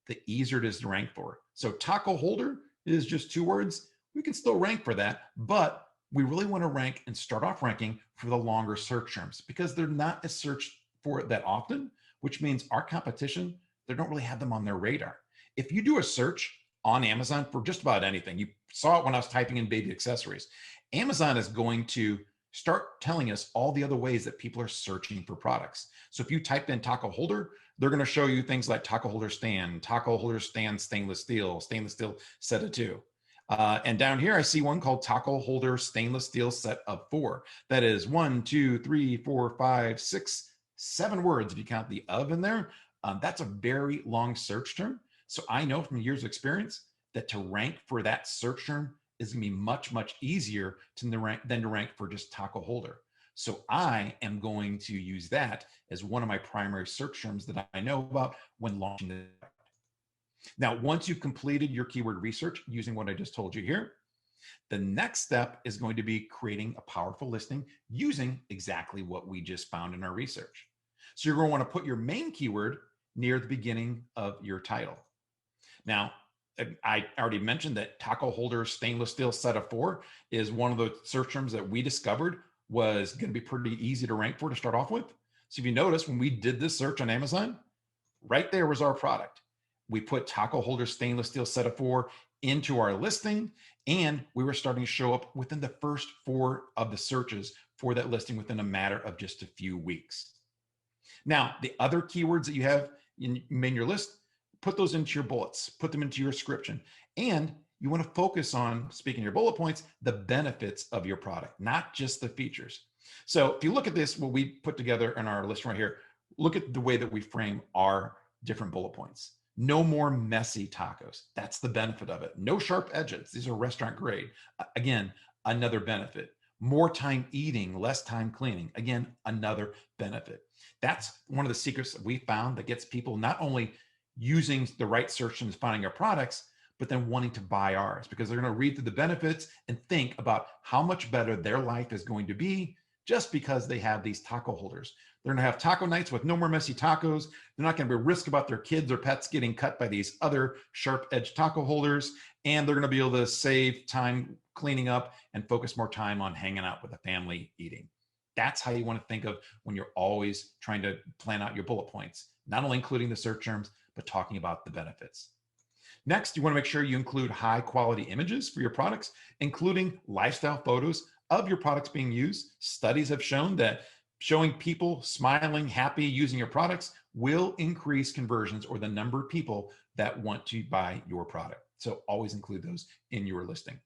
the easier it is to rank for. So taco holder is just 2 words. We can still rank for that, but we really want to rank and start off ranking for the longer search terms because they're not as searched for that often, which means our competition, they don't really have them on their radar. If you do a search on Amazon for just about anything, you saw it when I was typing in baby accessories, Amazon is going to start telling us all the other ways that people are searching for products. So if you typed in taco holder, they're going to show you things like taco holder stand stainless steel set of 2. And down here, I see one called taco holder stainless steel set of 4. That is 1, 2, 3, 4, 5, 6, 7 words if you count the of in there. That's a very long search term. So I know from years of experience that to rank for that search term is going to be much, much easier than to rank for just taco holder. So I am going to use that as one of my primary search terms that I know about when launching the product. Now, once you've completed your keyword research using what I just told you here, the next step is going to be creating a powerful listing using exactly what we just found in our research. So you're going to want to put your main keyword near the beginning of your title. Now, I already mentioned that taco holder stainless steel set of 4 is one of the search terms that we discovered was going to be pretty easy to rank for to start off with. So if you notice, when we did this search on Amazon, right there was our product. We put taco holder stainless steel set of 4 into our listing, and we were starting to show up within the first 4 of the searches for that listing within a matter of just a few weeks. Now, the other keywords that you have in your list, put those into your bullets, put them into your description. And you want to focus on, speaking of your bullet points, the benefits of your product, not just the features. So if you look at this, what we put together in our list right here, look at the way that we frame our different bullet points. No more messy tacos. That's the benefit of it. No sharp edges. These are restaurant grade. Again, another benefit. More time eating, less time cleaning. Again, another benefit. That's one of the secrets that we found that gets people not only using the right search terms, finding our products, but then wanting to buy ours because they're going to read through the benefits and think about how much better their life is going to be just because they have these taco holders. They're going to have taco nights with no more messy tacos. They're not going to be risk about their kids or pets getting cut by these other sharp edge taco holders. And they're going to be able to save time cleaning up and focus more time on hanging out with the family eating. That's how you want to think of when you're always trying to plan out your bullet points, not only including the search terms, but talking about the benefits. Next, you want to make sure you include high quality images for your products, including lifestyle photos of your products being used. Studies have shown that Showing people smiling, happy, using your products will increase conversions or the number of people that want to buy your product. So always include those in your listing.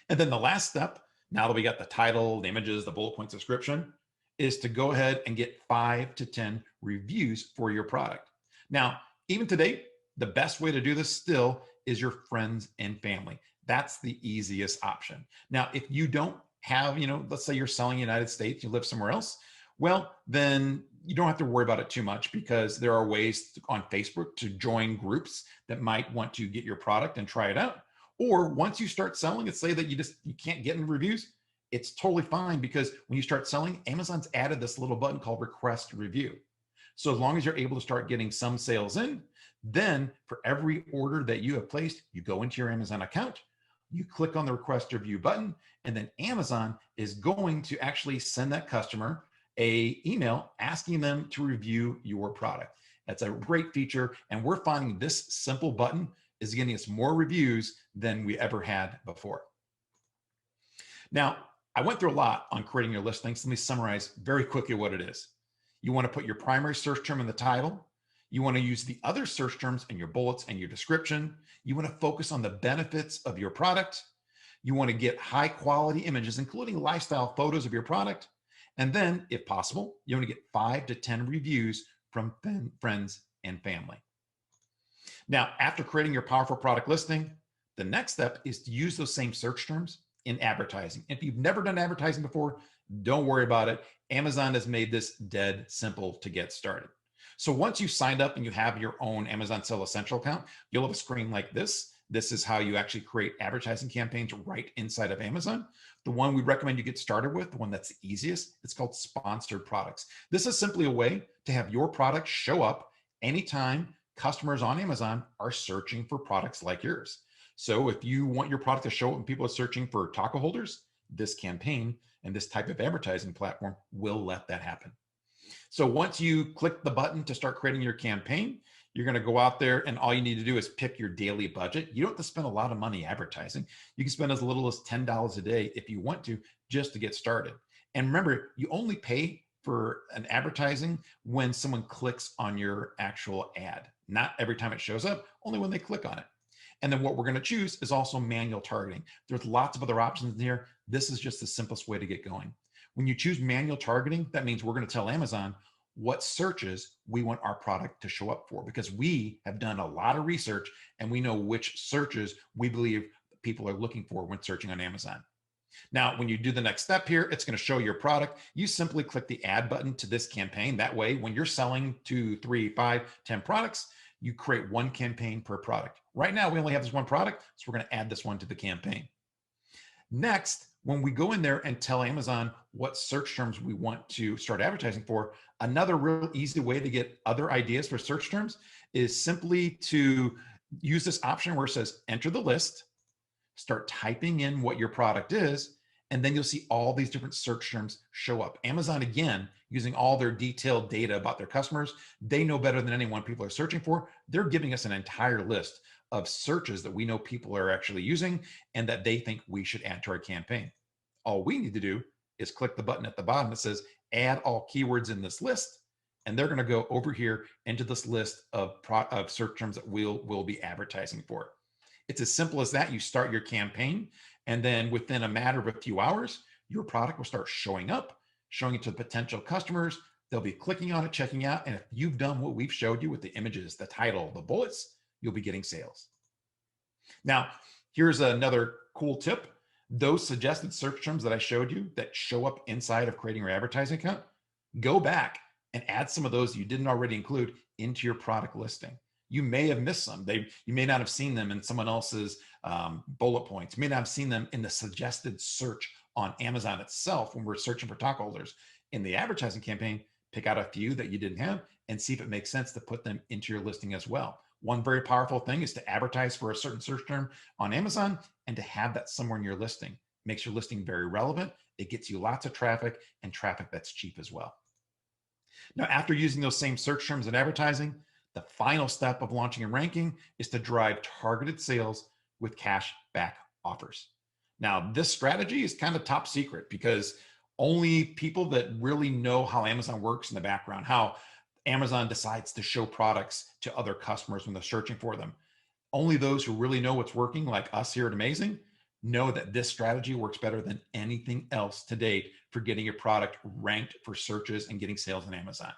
And then the last step, now that we got the title, the images, the bullet point description, is to go ahead and get 5 to 10 reviews for your product. Now, even today, the best way to do this still is your friends and family. That's the easiest option. Now, if you don't have, let's say you're selling in the United States, you live somewhere else, well, then you don't have to worry about it too much, because there are ways on Facebook to join groups that might want to get your product and try it out. Or once you start selling, let's say that you can't get any reviews, it's totally fine, because when you start selling, Amazon's added this little button called request review. So as long as you're able to start getting some sales in, then for every order that you have placed, you go into your Amazon account, you click on the request review button, and then Amazon is going to actually send that customer a email asking them to review your product. That's a great feature. And we're finding this simple button is getting us more reviews than we ever had before. Now, I went through a lot on creating your listings. Let me summarize very quickly what it is. You want to put your primary search term in the title. You want to use the other search terms in your bullets and your description. You want to focus on the benefits of your product. You want to get high quality images, including lifestyle photos of your product. And then, if possible, you want to get 5 to 10 reviews from friends and family. Now, after creating your powerful product listing, the next step is to use those same search terms in advertising. If you've never done advertising before, don't worry about it. Amazon has made this dead simple to get started. So once you've signed up and you have your own Amazon Sell Essential account, you'll have a screen like this. This is how you actually create advertising campaigns right inside of Amazon. The one we recommend you get started with, the one that's the easiest, it's called sponsored products. This is simply a way to have your product show up anytime customers on Amazon are searching for products like yours. So if you want your product to show up when people are searching for taco holders, this campaign and this type of advertising platform will let that happen. So once you click the button to start creating your campaign, you're going to go out there, and all you need to do is pick your daily budget. You don't have to spend a lot of money advertising. You can spend as little as $10 a day if you want to, just to get started. And remember, you only pay for an advertising when someone clicks on your actual ad, not every time it shows up, only when they click on it. And then what we're going to choose is also manual targeting. There's lots of other options in here. This is just the simplest way to get going. When you choose manual targeting, that means we're going to tell Amazon what searches we want our product to show up for, because we have done a lot of research and we know which searches we believe people are looking for when searching on Amazon. Now, when you do the next step here, it's going to show your product. You simply click the add button to this campaign. That way, when you're selling 2, 3, 5, 10 products, you create one campaign per product. Right now, we only have this one product, so we're going to add this one to the campaign. Next, when we go in there and tell Amazon what search terms we want to start advertising for, another real easy way to get other ideas for search terms is simply to use this option where it says enter the list, start typing in what your product is, and then you'll see all these different search terms show up. Amazon, again, using all their detailed data about their customers, they know better than anyone people are searching for. They're giving us an entire list of searches that we know people are actually using and that they think we should add to our campaign. All we need to do is click the button at the bottom that says add all keywords in this list, and they're going to go over here into this list of search terms that we'll be advertising for. It's as simple as that. You start your campaign, and then within a matter of a few hours, your product will start showing up, showing it to the potential customers. They'll be clicking on it, checking out, and if you've done what we've showed you with the images, the title, the bullets, you'll be getting sales. Now, here's another cool tip. Those suggested search terms that I showed you that show up inside of creating your advertising account, go back and add some of those you didn't already include into your product listing. You may have missed some. You may not have seen them in someone else's bullet points. You may not have seen them in the suggested search on Amazon itself when we're searching for taco holders. In the advertising campaign, pick out a few that you didn't have and see if it makes sense to put them into your listing as well. One very powerful thing is to advertise for a certain search term on Amazon and to have that somewhere in your listing. Makes your listing very relevant. It gets you lots of traffic, and traffic that's cheap as well. Now, after using those same search terms in advertising, the final step of launching and ranking is to drive targeted sales with cash back offers. Now, this strategy is kind of top secret because Only people that really know how Amazon works in the background, how Amazon decides to show products to other customers when they're searching for them. Only those who really know what's working, like us here at Amazing, know that this strategy works better than anything else to date for getting your product ranked for searches and getting sales on Amazon.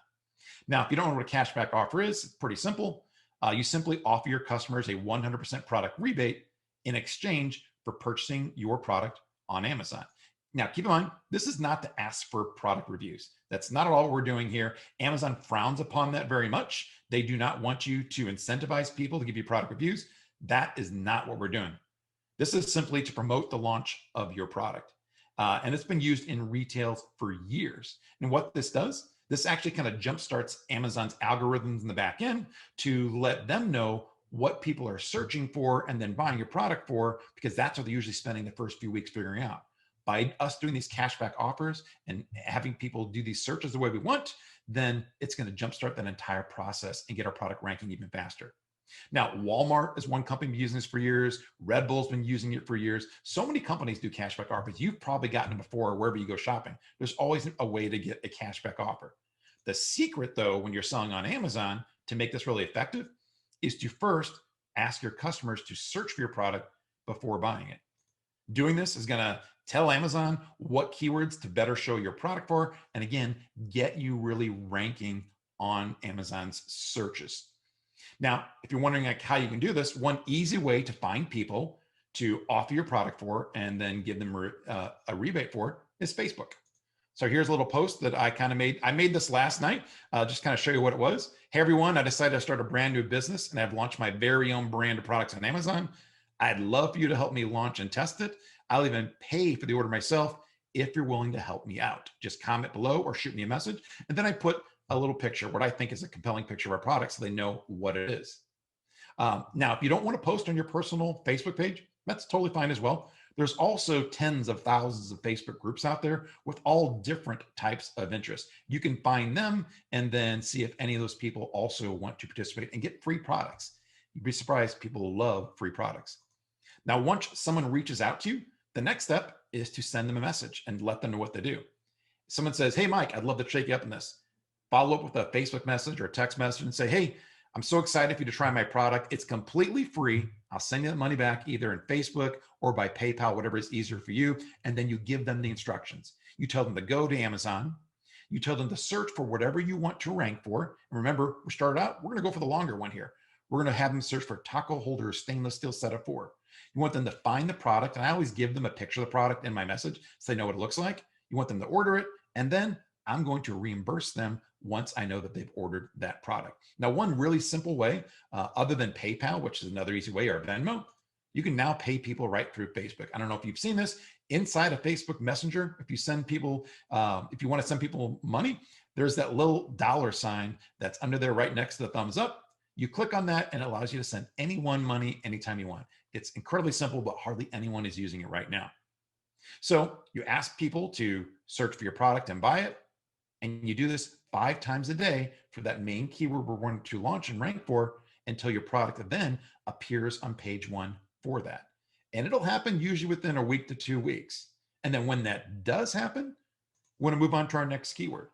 Now, if you don't know what a cashback offer is, it's pretty simple. You simply offer your customers a 100% product rebate in exchange for purchasing your product on Amazon. Now, keep in mind, this is not to ask for product reviews. That's not at all what we're doing here. Amazon frowns upon that very much. They do not want you to incentivize people to give you product reviews. That is not what we're doing. This is simply to promote the launch of your product. And it's been used in retail for years. And what this does, this actually kind of jumpstarts Amazon's algorithms in the back end to let them know what people are searching for and then buying your product for, because that's what they're usually spending the first few weeks figuring out. By us doing these cashback offers and having people do these searches the way we want, then it's going to jumpstart that entire process and get our product ranking even faster. Now, Walmart is one company using this for years. Red Bull's been using it for years. So many companies do cashback offers. You've probably gotten it before wherever you go shopping. There's always a way to get a cashback offer. The secret, though, when you're selling on Amazon to make this really effective is to first ask your customers to search for your product before buying it. Doing this is going to tell Amazon what keywords to better show your product for, and again, get you really ranking on Amazon's searches. Now, if you're wondering like how you can do this, one easy way to find people to offer your product for and then give them a rebate for is Facebook. So here's a little post that I kind of made. I made this last night, just kind of show you what it was. Hey, everyone, I decided to start a brand new business and I've launched my very own brand of products on Amazon. I'd love for you to help me launch and test it. I'll even pay for the order myself if you're willing to help me out. Just comment below or shoot me a message. And then I put a little picture, what I think is a compelling picture of our product so they know what it is. Now, if you don't want to post on your personal Facebook page, that's totally fine as well. There's also tens of thousands of Facebook groups out there with all different types of interests. You can find them and then see if any of those people also want to participate and get free products. You'd be surprised, people love free products. Now, once someone reaches out to you, the next step is to send them a message and let them know what to do. Someone says, hey, Mike, I'd love to shake you up in this. Follow up with a Facebook message or a text message and say, hey, I'm so excited for you to try my product. It's completely free. I'll send you the money back either in Facebook or by PayPal, whatever is easier for you. And then you give them the instructions. You tell them to go to Amazon. You tell them to search for whatever you want to rank for. And remember, we started out, we're going to go for the longer one here. We're going to have them search for taco holder stainless steel set of 4. You want them to find the product. And I always give them a picture of the product in my message so they know what it looks like. You want them to order it. And then I'm going to reimburse them once I know that they've ordered that product. Now, one really simple way, other than PayPal, which is another easy way, or Venmo, you can now pay people right through Facebook. I don't know if you've seen this inside of Facebook Messenger. If you send people, if you want to send people money, there's that little $ that's under there right next to the thumbs up. You click on that and it allows you to send anyone money anytime you want. It's incredibly simple, but hardly anyone is using it right now. So you ask people to search for your product and buy it. And you do this 5 times a day for that main keyword we're going to launch and rank for until your product then appears on page 1 for that. And it'll happen usually within a week to 2 weeks. And then when that does happen, we're going to move on to our next keyword.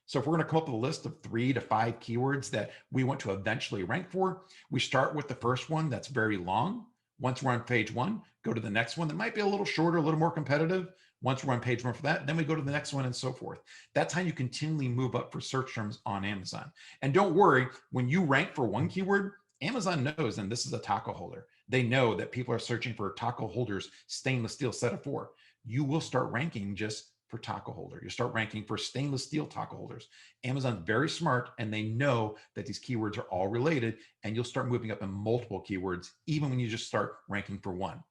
So if we're going to come up with a list of 3 to 5 keywords that we want to eventually rank for, we start with the first one that's very long. Once we're on page 1, go to the next one that might be a little shorter, a little more competitive. Once we're on page 1 for that, then we go to the next one and so forth. That's how you continually move up for search terms on Amazon. And don't worry, when you rank for one keyword, Amazon knows, and this is a taco holder. They know that people are searching for taco holders, stainless steel set of 4. You will start ranking just for taco holder. You start ranking for stainless steel taco holders. Amazon's very smart and they know that these keywords are all related, and you'll start moving up in multiple keywords, even when you just start ranking for one.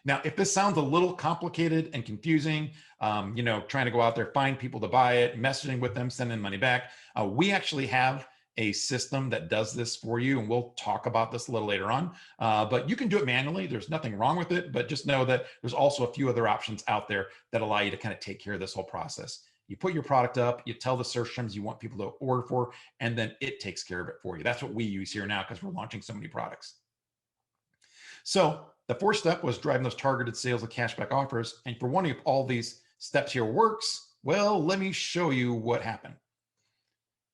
Now, if this sounds a little complicated and confusing, trying to go out there, find people to buy it, messaging with them, sending money back, we actually have a system that does this for you. And we'll talk about this a little later on, but you can do it manually. There's nothing wrong with it, but just know that there's also a few other options out there that allow you to kind of take care of this whole process. You put your product up, you tell the search terms you want people to order for, and then it takes care of it for you. That's what we use here now because we're launching so many products. So the 4th step was driving those targeted sales of cashback offers. And if you're wondering if all these steps here works, Well, let me show you what happened.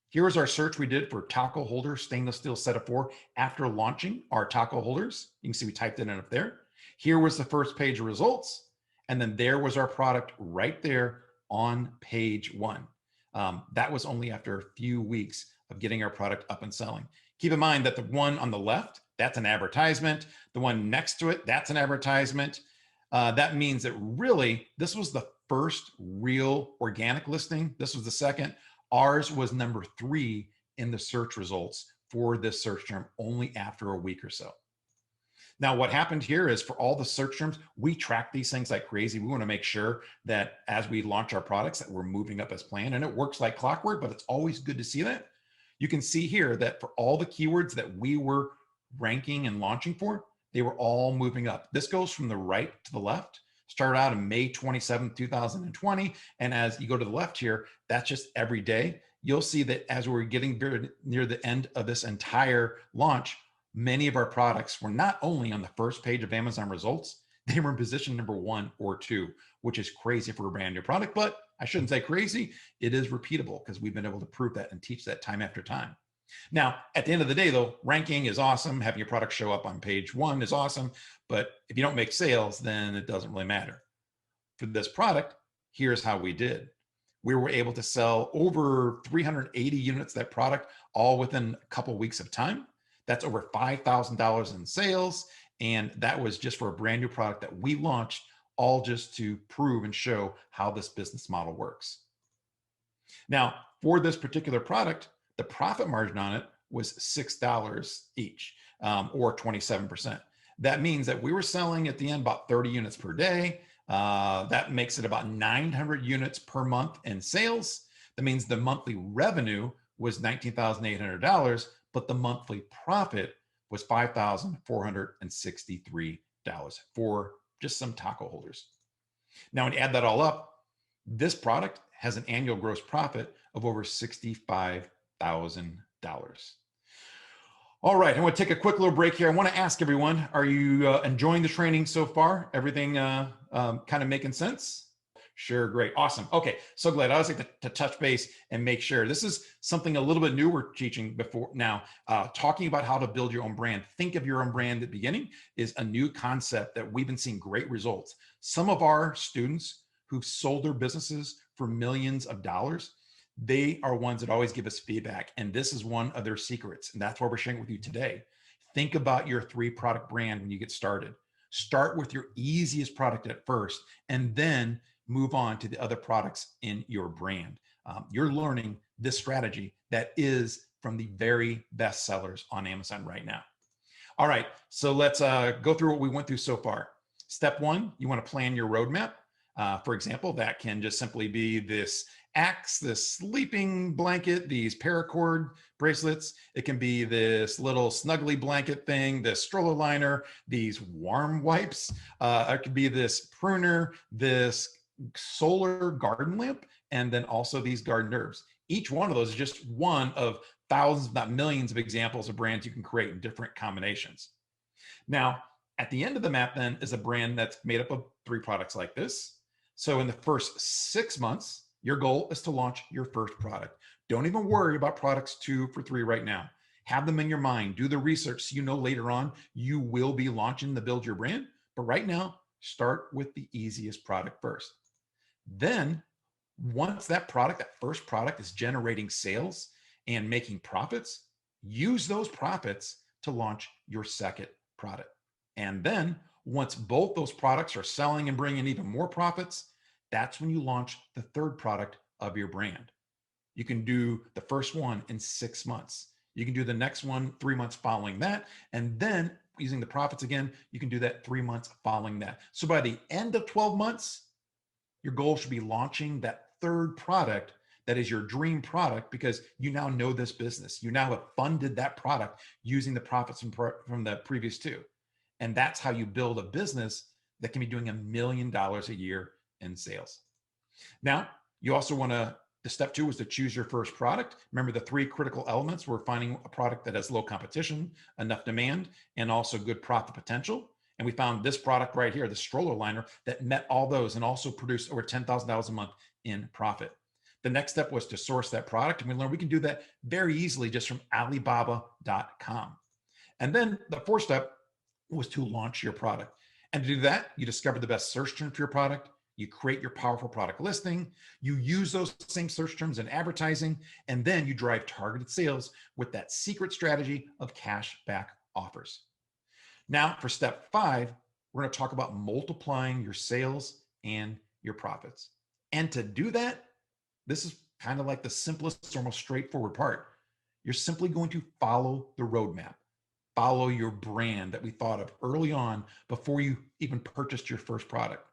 Here is our search we did for taco holder stainless steel set of 4 after launching our taco holders. You can see we typed it in up there. Here was the first page of results. And then there was our product right there on page 1. That was only after a few weeks of getting our product up and selling. Keep in mind that the one on the left, that's an advertisement. The one next to it, that's an advertisement. That means that really this was the first real organic listing. This was the second. Ours was number 3 in the search results for this search term only after a week or so. Now, what happened here is for all the search terms, we track these things like crazy. We want to make sure that as we launch our products that we're moving up as planned, and it works like clockwork, but it's always good to see that. You can see here that for all the keywords that we were ranking and launching for, they were all moving up. This goes from the right to the left. Started out in May 27th, 2020. And as you go to the left here, that's just every day. You'll see that as we're getting near the end of this entire launch, many of our products were not only on the first page of Amazon results, they were in position number 1 or 2, which is crazy for a brand new product. But I shouldn't say crazy. It is repeatable because we've been able to prove that and teach that time after time. Now, at the end of the day, though, ranking is awesome. Having your product show up on page 1 is awesome. But if you don't make sales, then it doesn't really matter. For this product, here's how we did. We were able to sell over 380 units of that product all within a couple weeks of time. That's over $5,000 in sales. And that was just for a brand new product that we launched, all just to prove and show how this business model works. Now, for this particular product, the profit margin on it was $6 each, or 27%. That means that we were selling at the end about 30 units per day. That makes it about 900 units per month in sales. That means the monthly revenue was $19,800, but the monthly profit was $5,463 for just some taco holders. Now, when you add that all up, this product has an annual gross profit of over $65,000. All right, I want to take a quick little break here. I want to ask everyone, are you enjoying the training so far? Everything kind of making sense? Sure, great, awesome. Okay, so glad. I always like to touch base and make sure. This is something a little bit new we're teaching before now. Talking about how to build your own brand. Think of your own brand at the beginning is a new concept that we've been seeing great results. Some of our students who've sold their businesses for millions of dollars, they are ones that always give us feedback. And this is one of their secrets. And that's why we're sharing with you today. Think about your 3-product brand when you get started. Start with your easiest product at first, and then move on to the other products in your brand. You're learning this strategy that is from the very best sellers on Amazon right now. All right, so let's go through what we went through so far. Step 1, you want to plan your roadmap. For example, that can just simply be this axe, this sleeping blanket, these paracord bracelets. It can be this little snuggly blanket thing, this stroller liner, these warm wipes. It could be this pruner, this solar garden lamp, and then also these garden herbs. Each one of those is just one of thousands, if not millions of examples of brands you can create in different combinations. Now, at the end of the map then is a brand that's made up of 3 products like this. So in the first 6 months, your goal is to launch your first product. Don't even worry about products 2 for 3 right now. Have them in your mind. Do the research so you know later on you will be launching the build your brand. But right now, start with the easiest product first. Then, once that product, that first product is generating sales and making profits, use those profits to launch your second product. And then, once both those products are selling and bringing even more profits, that's when you launch the 3rd product of your brand. You can do the first one in 6 months. You can do the next one 3 months following that. And then using the profits again, you can do that 3 months following that. So by the end of 12 months, your goal should be launching that 3rd product that is your dream product, because you now know this business. You now have funded that product using the profits from the previous 2. And that's how you build a business that can be doing $1 million a year in sales. Now, you also want to, the step 2 was to choose your first product. Remember the 3 critical elements were finding a product that has low competition, enough demand, and also good profit potential. And we found this product right here, the stroller liner, that met all those and also produced over $10,000 a month in profit. The next step was to source that product. And we learned we can do that very easily just from Alibaba.com. And then the fourth step was to launch your product. And to do that, you discover the best search term for your product. You create your powerful product listing. You use those same search terms in advertising, and then you drive targeted sales with that secret strategy of cash back offers. Now, for step 5, we're going to talk about multiplying your sales and your profits. And to do that, this is kind of like the simplest or most straightforward part. You're simply going to follow the roadmap. Follow your brand that we thought of early on before you even purchased your first product.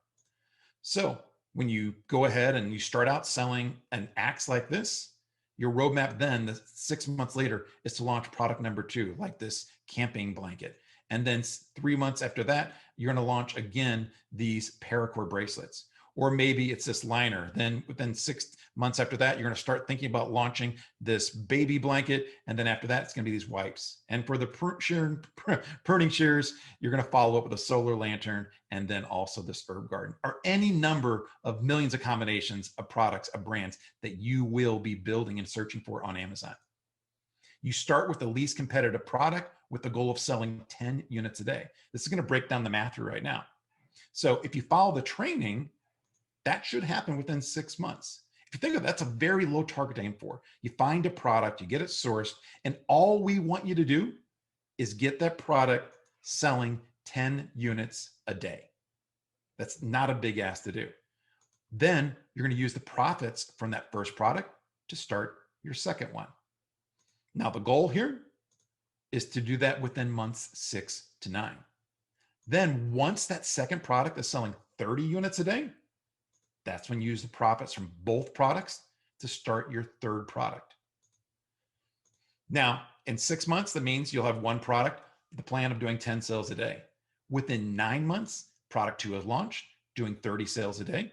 So when you go ahead and you start out selling an axe like this, your roadmap then, 6 months later, is to launch product number 2, like this camping blanket. And then 3 months after that, you're going to launch again these paracord bracelets. Or maybe it's this liner. Then within 6 months after that, you're going to start thinking about launching this baby blanket. And then after that, it's going to be these wipes. And for the pruning shears, you're going to follow up with a solar lantern and then also this herb garden, or any number of millions of combinations of products, of brands that you will be building and searching for on Amazon. You start with the least competitive product with the goal of selling 10 units a day. This is going to break down the math right now. So if you follow the training, that should happen within 6 months. If you think of it, that's a very low target to aim for. You find a product, you get it sourced, and all we want you to do is get that product selling 10 units a day. That's not a big ask to do. Then you're going to use the profits from that first product to start your second one. Now, the goal here is to do that within months 6 to 9. Then once that second product is selling 30 units a day, that's when you use the profits from both products to start your third product. Now, in 6 months, that means you'll have one product with the plan of doing 10 sales a day. Within 9 months, product 2 is launched, doing 30 sales a day.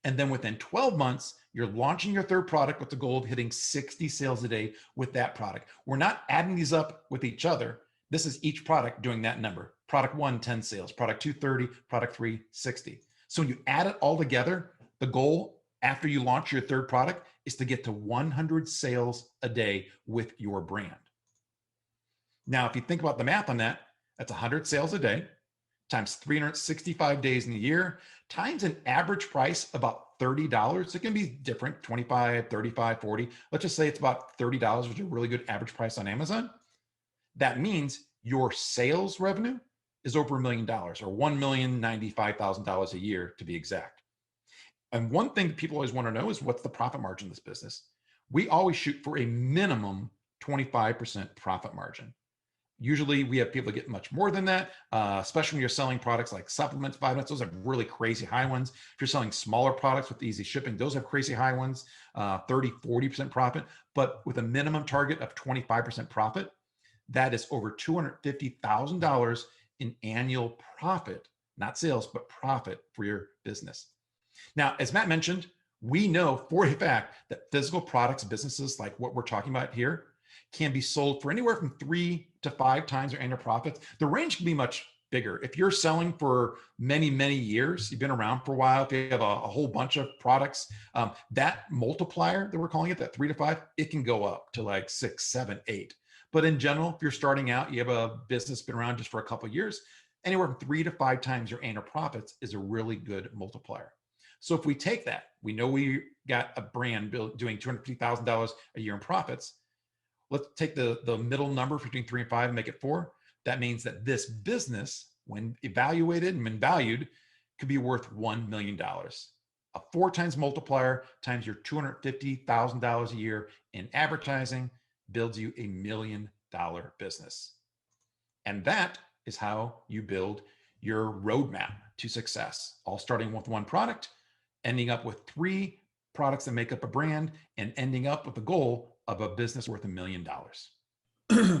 And then within 12 months, you're launching your third product with the goal of hitting 60 sales a day with that product. We're not adding these up with each other. This is each product doing that number. Product 1, 10 sales. Product 2, 30. Product 3, 60. So when you add it all together, the goal after you launch your third product is to get to 100 sales a day with your brand. Now, if you think about the math on that, that's 100 sales a day times 365 days in a year times an average price about $30. It can be different, 25, 35, 40. Let's just say it's about $30, which is a really good average price on Amazon. That means your sales revenue is over $1 million, or $1,095,000 a year to be exact. And one thing people always want to know is, what's the profit margin of this business? We always shoot for a minimum 25% profit margin. Usually we have people get much more than that, especially when you're selling products like supplements, vitamins. Those have really crazy high ones. If you're selling smaller products with easy shipping, those have crazy high ones, 30, 40% profit. But with a minimum target of 25% profit, that is over $250,000 in annual profit, not sales, but profit for your business. Now, as Matt mentioned, we know for a fact that physical products businesses like what we're talking about here can be sold for anywhere from 3 to 5 times their annual profits. The range can be much bigger. If you're selling for many, many years, you've been around for a while, if you have a whole bunch of products, that multiplier that we're calling it, that 3 to 5, it can go up to like 6, 7, 8. But in general, if you're starting out, you have a business been around just for a couple of years, anywhere from 3 to 5 times your annual profits is a really good multiplier. So if we take that, we know we got a brand doing $250,000 a year in profits. Let's take the middle number between 3 and 5 and make it 4. That means that this business, when evaluated and when valued, could be worth $1 million. A 4 times multiplier times your $250,000 a year in advertising builds you $1 million business. And that is how you build your roadmap to success, all starting with one product, ending up with 3 products that make up a brand, and ending up with the goal of a business worth $1 million.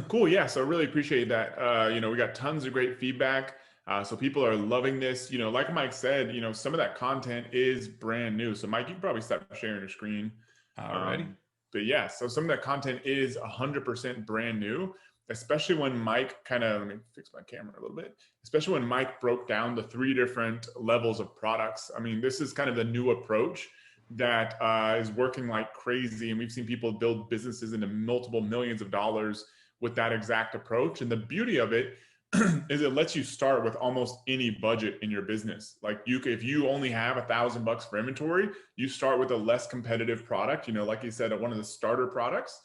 Cool. Yeah. So I really appreciate that. We got tons of great feedback. So people are loving this. Like Mike said, some of that content is brand new. So Mike, you can probably stop sharing your screen. Alrighty. But yeah, so some of that content is 100% brand new, especially when Mike let me fix my camera a little bit, especially when Mike broke down the 3 different levels of products. I mean, this is kind of the new approach that is working like crazy. And we've seen people build businesses into multiple millions of dollars with that exact approach. And the beauty of it is it lets you start with almost any budget in your business. Like if you only have $1,000 for inventory, you start with a less competitive product. Like you said, one of the starter products.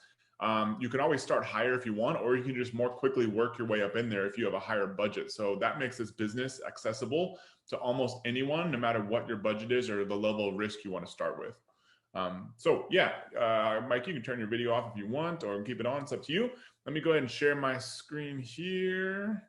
You can always start higher if you want, or you can just more quickly work your way up in there if you have a higher budget. So that makes this business accessible to almost anyone, no matter what your budget is or the level of risk you want to start with. So yeah, Mike, you can turn your video off if you want, or keep it on. It's up to you. Let me go ahead and share my screen here.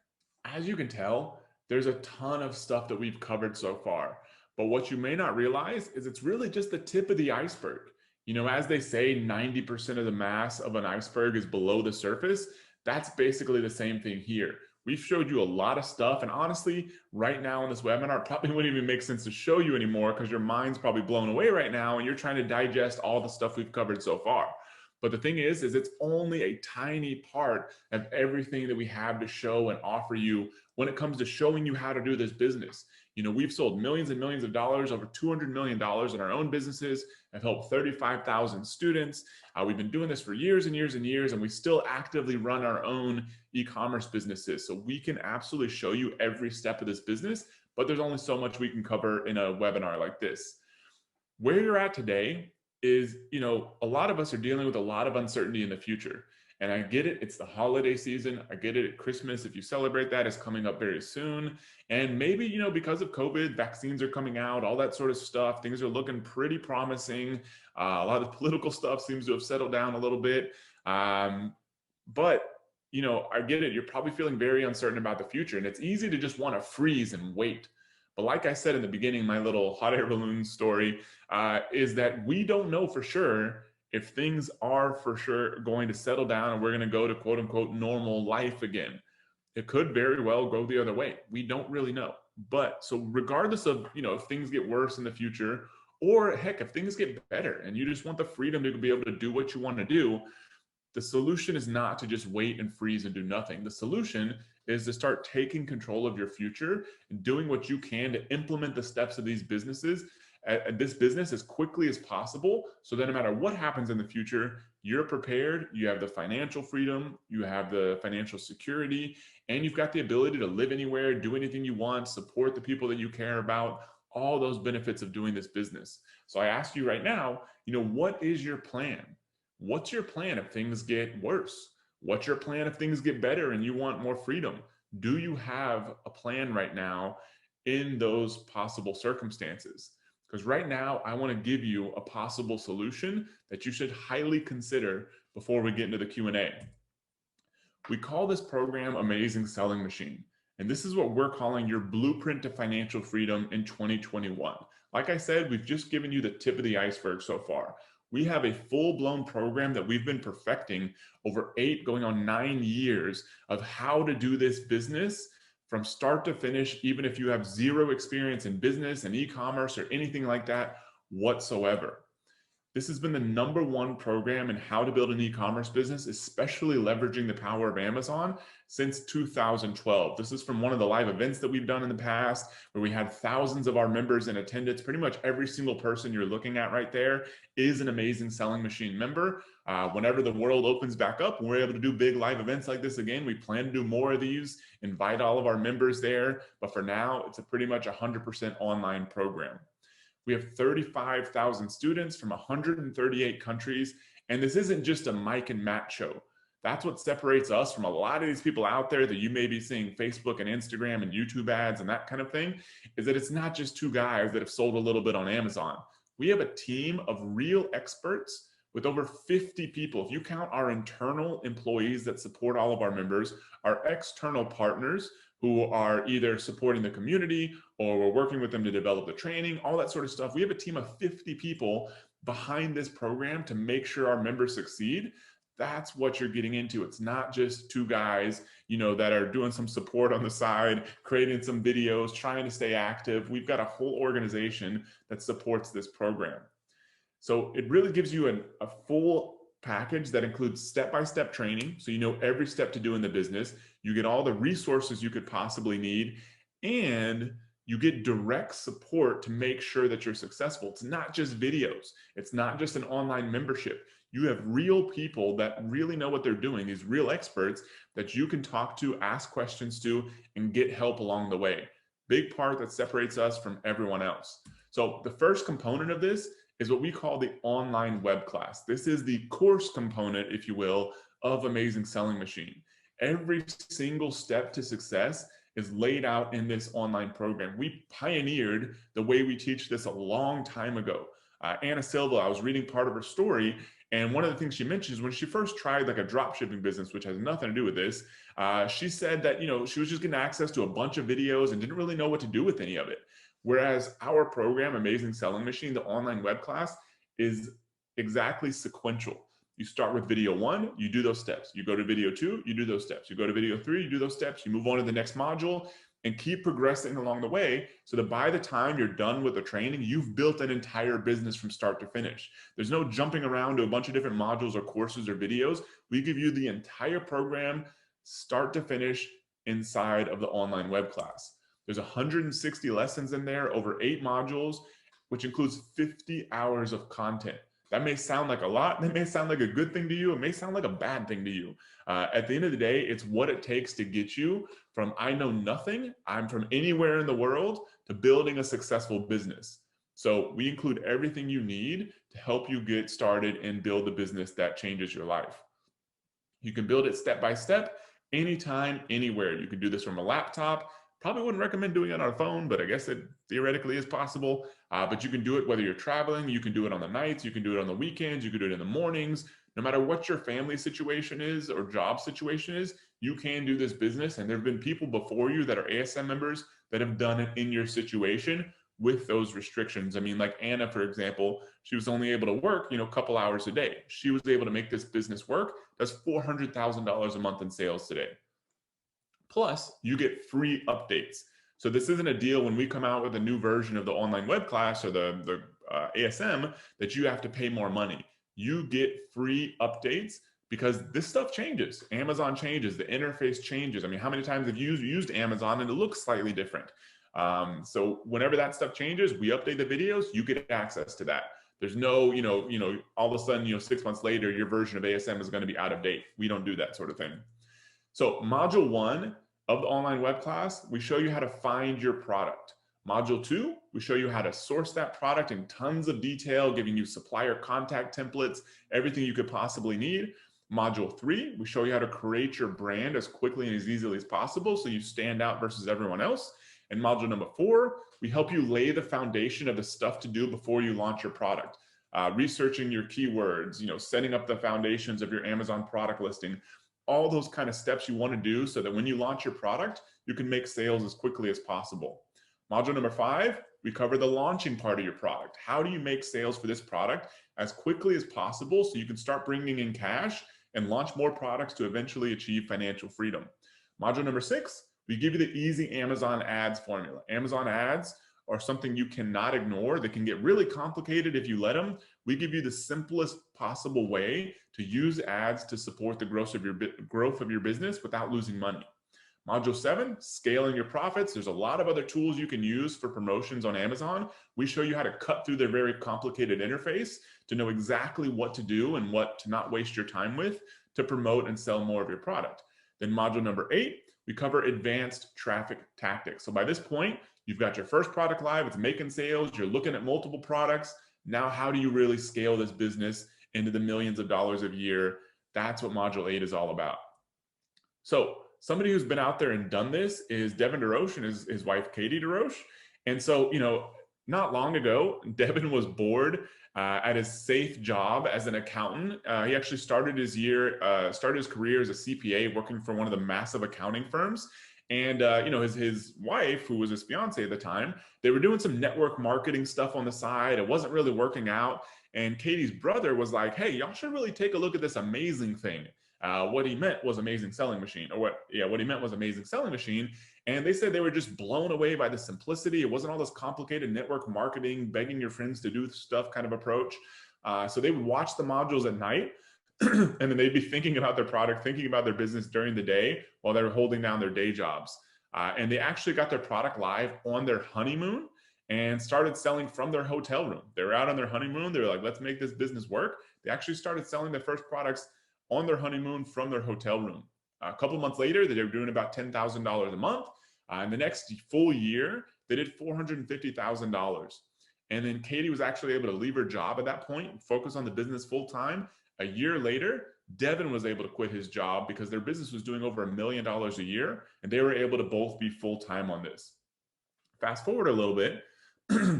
As you can tell, there's a ton of stuff that we've covered so far. But what you may not realize is it's really just the tip of the iceberg. As they say, 90% of the mass of an iceberg is below the surface. That's basically the same thing here. We've showed you a lot of stuff. And honestly, right now in this webinar, it probably wouldn't even make sense to show you anymore because your mind's probably blown away right now and you're trying to digest all the stuff we've covered so far. But the thing is it's only a tiny part of everything that we have to show and offer you when it comes to showing you how to do this business. We've sold millions and millions of dollars, over $200 million in our own businesses. I've helped 35,000 students. We've been doing this for years and years and years, and we still actively run our own e-commerce businesses. So we can absolutely show you every step of this business, but there's only so much we can cover in a webinar like this. Where you're at today is, a lot of us are dealing with a lot of uncertainty in the future. And I get it. It's the holiday season. I get it. Christmas, if you celebrate that, is coming up very soon. And maybe, because of COVID, vaccines are coming out, all that sort of stuff. Things are looking pretty promising. A lot of the political stuff seems to have settled down a little bit. But, I get it. You're probably feeling very uncertain about the future. And it's easy to just want to freeze and wait. But like I said in the beginning, my little hot air balloon story is that we don't know for sure if things are for sure going to settle down and we're going to go to quote unquote normal life again. It could very well go the other way. We don't really know. But so regardless of, if things get worse in the future, or heck, if things get better and you just want the freedom to be able to do what you want to do, the solution is not to just wait and freeze and do nothing. The solution is to start taking control of your future and doing what you can to implement the steps of these businesses at this business as quickly as possible, so that no matter what happens in the future, you're prepared, you have the financial freedom, you have the financial security, and you've got the ability to live anywhere, do anything you want, support the people that you care about, all those benefits of doing this business. So I ask you right now, what is your plan? What's your plan if things get worse? What's your plan if things get better and you want more freedom? Do you have a plan right now in those possible circumstances? Because right now, I want to give you a possible solution that you should highly consider before we get into the Q&A. We call this program Amazing Selling Machine. And this is what we're calling your blueprint to financial freedom in 2021. Like I said, we've just given you the tip of the iceberg so far. We have a full-blown program that we've been perfecting over 8 going on 9 years of how to do this business from start to finish, even if you have zero experience in business and e-commerce or anything like that whatsoever. This has been the #1 program in how to build an e-commerce business, especially leveraging the power of Amazon, since 2012. This is from one of the live events that we've done in the past, where we had thousands of our members in attendance. Pretty much every single person you're looking at right there is an Amazing Selling Machine member. Whenever the world opens back up, we're able to do big live events like this again. We plan to do more of these, invite all of our members there. But for now, it's a pretty much 100% online program. We have 35,000 students from 138 countries. And this isn't just a Mike and Matt show. That's what separates us from a lot of these people out there that you may be seeing Facebook and Instagram and YouTube ads and that kind of thing, is that it's not just 2 guys that have sold a little bit on Amazon. We have a team of real experts with over 50 people. If you count our internal employees that support all of our members, our external partners who are either supporting the community or we're working with them to develop the training, all that sort of stuff. We have a team of 50 people behind this program to make sure our members succeed. That's what you're getting into. It's not just 2 guys, that are doing some support on the side, creating some videos, trying to stay active. We've got a whole organization that supports this program. So it really gives you a full package that includes step-by-step training. So you know every step to do in the business. You get all the resources you could possibly need, and You get direct support to make sure that you're successful. It's not just videos. It's not just an online membership. You have real people that really know what they're doing, these real experts that you can talk to, ask questions to, and get help along the way. Big part that separates us from everyone else. So the first component of this is what we call the online web class. This is the course component, if you will, of Amazing Selling Machine. Every single step to success is laid out in this online program. We pioneered the way we teach this a long time ago. Anna Silva, I was reading part of her story, and one of the things she mentions when she first tried like a drop shipping business, which has nothing to do with this, she said that she was just getting access to a bunch of videos and didn't really know what to do with any of it. Whereas our program, Amazing Selling Machine, the online web class, is exactly sequential. You start with video 1, you do those steps. You go to video 2, you do those steps. You go to video 3, you do those steps. You move on to the next module and keep progressing along the way so that by the time you're done with the training, you've built an entire business from start to finish. There's no jumping around to a bunch of different modules or courses or videos. We give you the entire program, start to finish, inside of the online web class. There's 160 lessons in there, over 8 modules, which includes 50 hours of content. That may sound like a lot. That may sound like a good thing to you. It may sound like a bad thing to you. At the end of the day, it's what it takes to get you from I know nothing, I'm from anywhere in the world, to building a successful business. So we include everything you need to help you get started and build a business that changes your life. You can build it step by step, anytime, anywhere. You can do this from a laptop. Probably wouldn't recommend doing it on a phone, but I guess it theoretically is possible. But you can do it whether you're traveling, you can do it on the nights, you can do it on the weekends, you can do it in the mornings. No matter what your family situation is or job situation is, you can do this business. And there have been people before you that are ASM members that have done it in your situation with those restrictions. I mean, like Anna, for example, she was only able to work, a couple hours a day. She was able to make this business work. That's $400,000 a month in sales today. Plus, you get free updates. So this isn't a deal when we come out with a new version of the online web class or the ASM that you have to pay more money. You get free updates because this stuff changes. Amazon changes, the interface changes. I mean, how many times have you used Amazon and it looks slightly different? So whenever that stuff changes, we update the videos, you get access to that. There's no, all of a sudden, 6 months later, your version of ASM is going to be out of date. We don't do that sort of thing. So module 1 of the online web class, we show you how to find your product. Module 2, we show you how to source that product in tons of detail, giving you supplier contact templates, everything you could possibly need. Module 3, we show you how to create your brand as quickly and as easily as possible so you stand out versus everyone else. And module number 4, we help you lay the foundation of the stuff to do before you launch your product. Researching your keywords, setting up the foundations of your Amazon product listing, all those kind of steps you want to do so that when you launch your product, you can make sales as quickly as possible. Module number 5, we cover the launching part of your product. How do you make sales for this product as quickly as possible so you can start bringing in cash and launch more products to eventually achieve financial freedom? Module number 6, we give you the easy Amazon ads formula. Amazon ads are something you cannot ignore. They can get really complicated if you let them. We give you the simplest possible way to use ads to support the growth of your business without losing money. Module 7, scaling your profits. There's a lot of other tools you can use for promotions on Amazon. We show you how to cut through their very complicated interface to know exactly what to do and what to not waste your time with to promote and sell more of your product. Then module number 8, we cover advanced traffic tactics. So by this point, you've got your first product live, it's making sales, you're looking at multiple products. Now, how do you really scale this business into the millions of dollars a year? That's what module 8 is all about. So somebody who's been out there and done this is Devin DeRoche and his wife, Katie DeRoche. And so, not long ago, Devin was bored at his safe job as an accountant. He actually started his career as a CPA working for one of the massive accounting firms. And, his wife, who was his fiance at the time, they were doing some network marketing stuff on the side. It wasn't really working out. And Katie's brother was like, hey, y'all should really take a look at this amazing thing. What he meant was Amazing Selling Machine, what he meant was Amazing Selling Machine. And they said they were just blown away by the simplicity. It wasn't all this complicated network marketing, begging your friends to do stuff kind of approach. So they would watch the modules at night and then they'd be thinking about their product, thinking about their business during the day while they were holding down their day jobs. And they actually got their product live on their honeymoon and started selling from their hotel room. They were out on their honeymoon. They were like, let's make this business work. They actually started selling their first products on their honeymoon from their hotel room. A couple months later, they were doing about $10,000 a month. And the next full year, they did $450,000. And then Katie was actually able to leave her job at that point, focus on the business full time. A year later, Devin was able to quit his job because their business was doing over $1 million a year, and they were able to both be full time on this. Fast forward a little bit,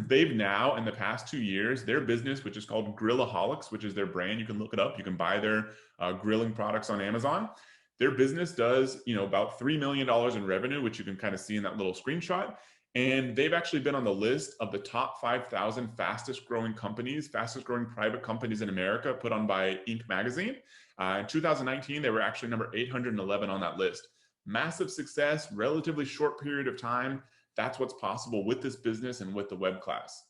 they've now, in the past 2 years, their business, which is called Grillaholics, which is their brand, you can look it up. You can buy their grilling products on Amazon. Their business does, about $3 million in revenue, which you can kind of see in that little screenshot. And they've actually been on the list of the top 5,000 fastest growing companies, fastest growing private companies in America, put on by Inc. magazine. In 2019, they were actually number 811 on that list. Massive success, relatively short period of time. That's what's possible with this business and with the web class.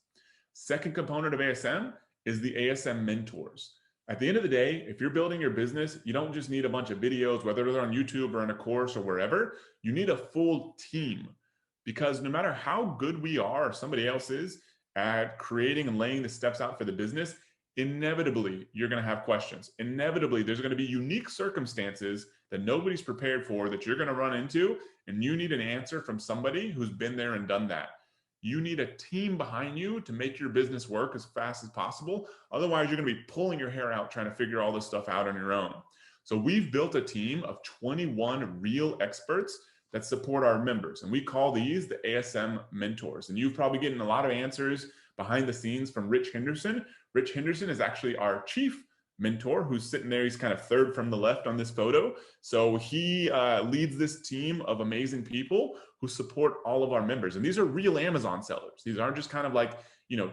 Second component of ASM is the ASM mentors. At the end of the day, if you're building your business, you don't just need a bunch of videos, whether they're on YouTube or in a course or wherever. You need a full team, because no matter how good we are or somebody else is at creating and laying the steps out for the business, inevitably you're going to have questions. Inevitably, there's going to be unique circumstances that nobody's prepared for that you're going to run into, and you need an answer from somebody who's been there and done that. You need a team behind you to make your business work as fast as possible. Otherwise, you're going to be pulling your hair out trying to figure all this stuff out on your own. So we've built a team of 21 real experts that support our members, and we call these the ASM mentors. And you've probably gotten a lot of answers behind the scenes from Rich Henderson. Rich Henderson is actually our chief mentor, who's sitting there. He's kind of third from the left on this photo. So he leads this team of amazing people who support all of our members. And these are real Amazon sellers. These aren't just kind of like,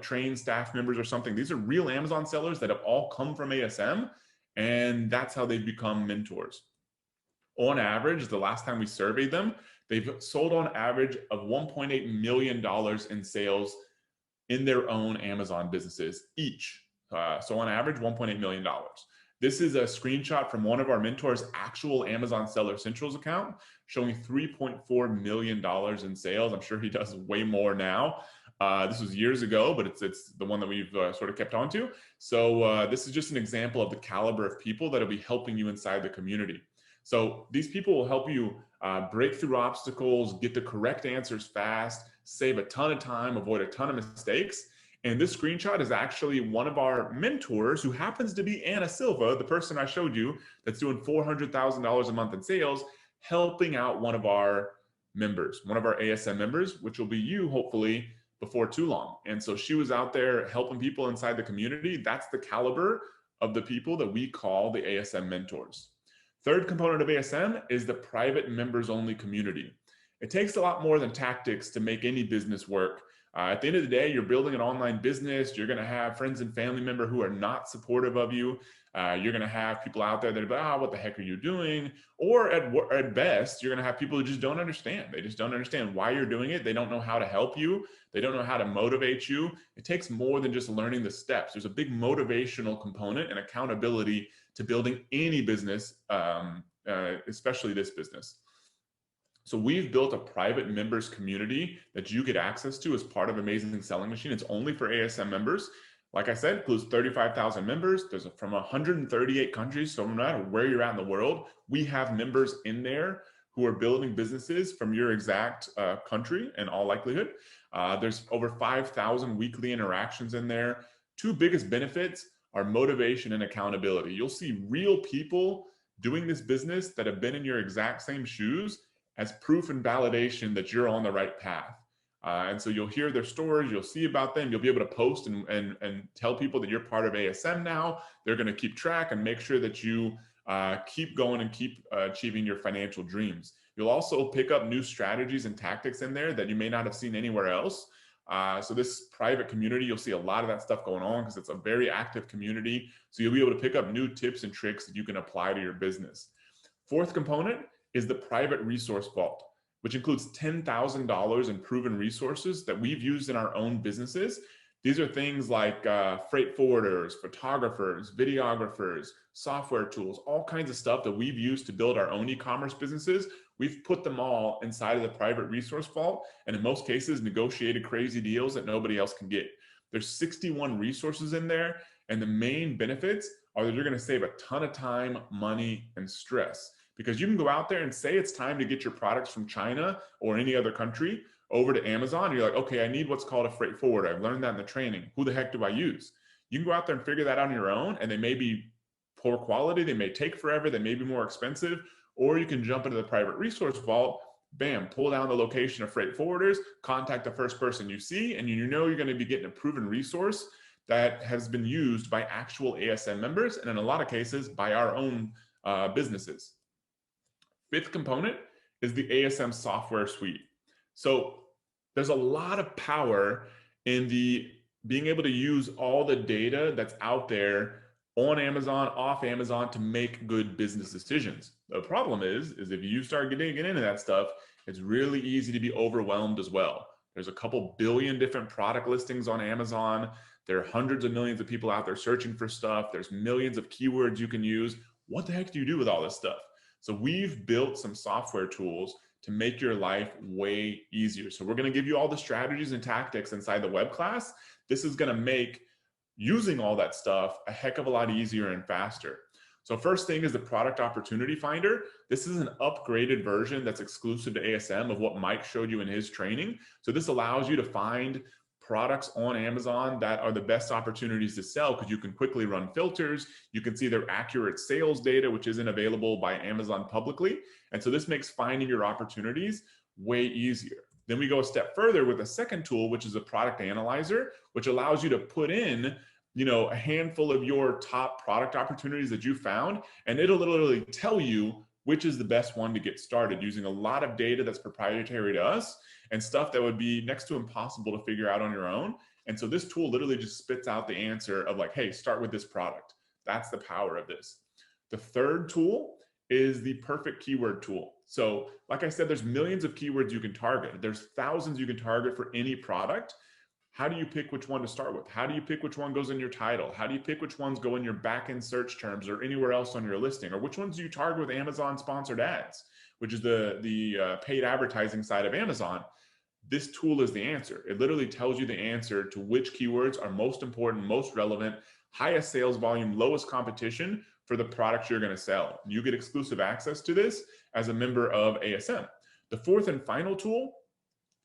trained staff members or something. These are real Amazon sellers that have all come from ASM, and that's how they've become mentors. On average, the last time we surveyed them, they've sold on average of $1.8 million in sales in their own Amazon businesses each. So on average, $1.8 million. This is a screenshot from one of our mentors' actual Amazon Seller Centrals account showing $3.4 million in sales. I'm sure he does way more now. This was years ago, but it's the one that we've sort of kept on to. So this is just an example of the caliber of people that will be helping you inside the community. So these people will help you break through obstacles, get the correct answers fast, save a ton of time, avoid a ton of mistakes. And this screenshot is actually one of our mentors, who happens to be Anna Silva, the person I showed you that's doing $400,000 a month in sales, helping out one of our members, one of our ASM members, which will be you hopefully before too long. And so she was out there helping people inside the community. That's the caliber of the people that we call the ASM mentors. Third component of ASM is the private members only community. It takes a lot more than tactics to make any business work. At the end of the day, you're building an online business. You're going to have friends and family members who are not supportive of you. You're going to have people out there that are like, what the heck are you doing? Or at best, you're going to have people who just don't understand. They just don't understand why you're doing it. They don't know how to help you. They don't know how to motivate you. It takes more than just learning the steps. There's a big motivational component and accountability to building any business, especially this business. So we've built a private members community that you get access to as part of Amazing Selling Machine. It's only for ASM members. Like I said, includes 35,000 members. There's from 138 countries. So no matter where you're at in the world, we have members in there who are building businesses from your exact country in all likelihood. There's over 5,000 weekly interactions in there. Two biggest benefits are motivation and accountability. You'll see real people doing this business that have been in your exact same shoes as proof and validation that you're on the right path. And so you'll hear their stories, you'll see about them, you'll be able to post and tell people that you're part of ASM now. They're going to keep track and make sure that you keep going and keep achieving your financial dreams. You'll also pick up new strategies and tactics in there that you may not have seen anywhere else. So this private community, you'll see a lot of that stuff going on because it's a very active community. So you'll be able to pick up new tips and tricks that you can apply to your business. Fourth component is the private resource vault, which includes $10,000 in proven resources that we've used in our own businesses. These are things like freight forwarders, photographers, videographers, software tools, all kinds of stuff that we've used to build our own e-commerce businesses. we've put them all inside of the private resource vault, and in most cases, negotiated crazy deals that nobody else can get. There's 61 resources in there, and the main benefits are that you're going to save a ton of time, money, and stress. Because you can go out there and say it's time to get your products from China or any other country over to Amazon. You're like, okay, I need what's called a freight forwarder. I've learned that in the training. Who the heck do I use? You can go out there and figure that out on your own, and they may be poor quality, they may take forever, they may be more expensive, or you can jump into the private resource vault, bam, pull down the location of freight forwarders, contact the first person you see, and you know you're going to be getting a proven resource that has been used by actual ASM members, and in a lot of cases by our own businesses. Fifth component is the ASM software suite. So there's a lot of power in the being able to use all the data that's out there on Amazon, off Amazon, to make good business decisions. The problem is if you start getting into that stuff, it's really easy to be overwhelmed as well. There's a couple billion different product listings on Amazon. There are hundreds of millions of people out there searching for stuff. There's millions of keywords you can use. What the heck do you do with all this stuff? So we've built some software tools to make your life way easier. So we're going to give you all the strategies and tactics inside the web class. This is going to make using all that stuff a heck of a lot easier and faster. So first thing is the product opportunity finder. This is an upgraded version that's exclusive to ASM of what Mike showed you in his training. So this allows you to find products on Amazon that are the best opportunities to sell, because you can quickly run filters. You can see their accurate sales data, which isn't available by Amazon publicly. And so this makes finding your opportunities way easier. Then we go a step further with a second tool, which is a product analyzer, which allows you to put in, a handful of your top product opportunities that you found, and it'll literally tell you which is the best one to get started, using a lot of data that's proprietary to us and stuff that would be next to impossible to figure out on your own. And so this tool literally just spits out the answer of like, hey, start with this product. That's the power of this. The third tool is the perfect keyword tool. So like I said, there's millions of keywords you can target. There's thousands you can target for any product. How do you pick which one to start with? How do you pick which one goes in your title? How do you pick which ones go in your back-end search terms or anywhere else on your listing? Or which ones do you target with Amazon sponsored ads, which is the paid advertising side of Amazon? This tool is the answer. It literally tells you the answer to which keywords are most important, most relevant, highest sales volume, lowest competition for the products you're going to sell. You get exclusive access to this as a member of ASM. The fourth and final tool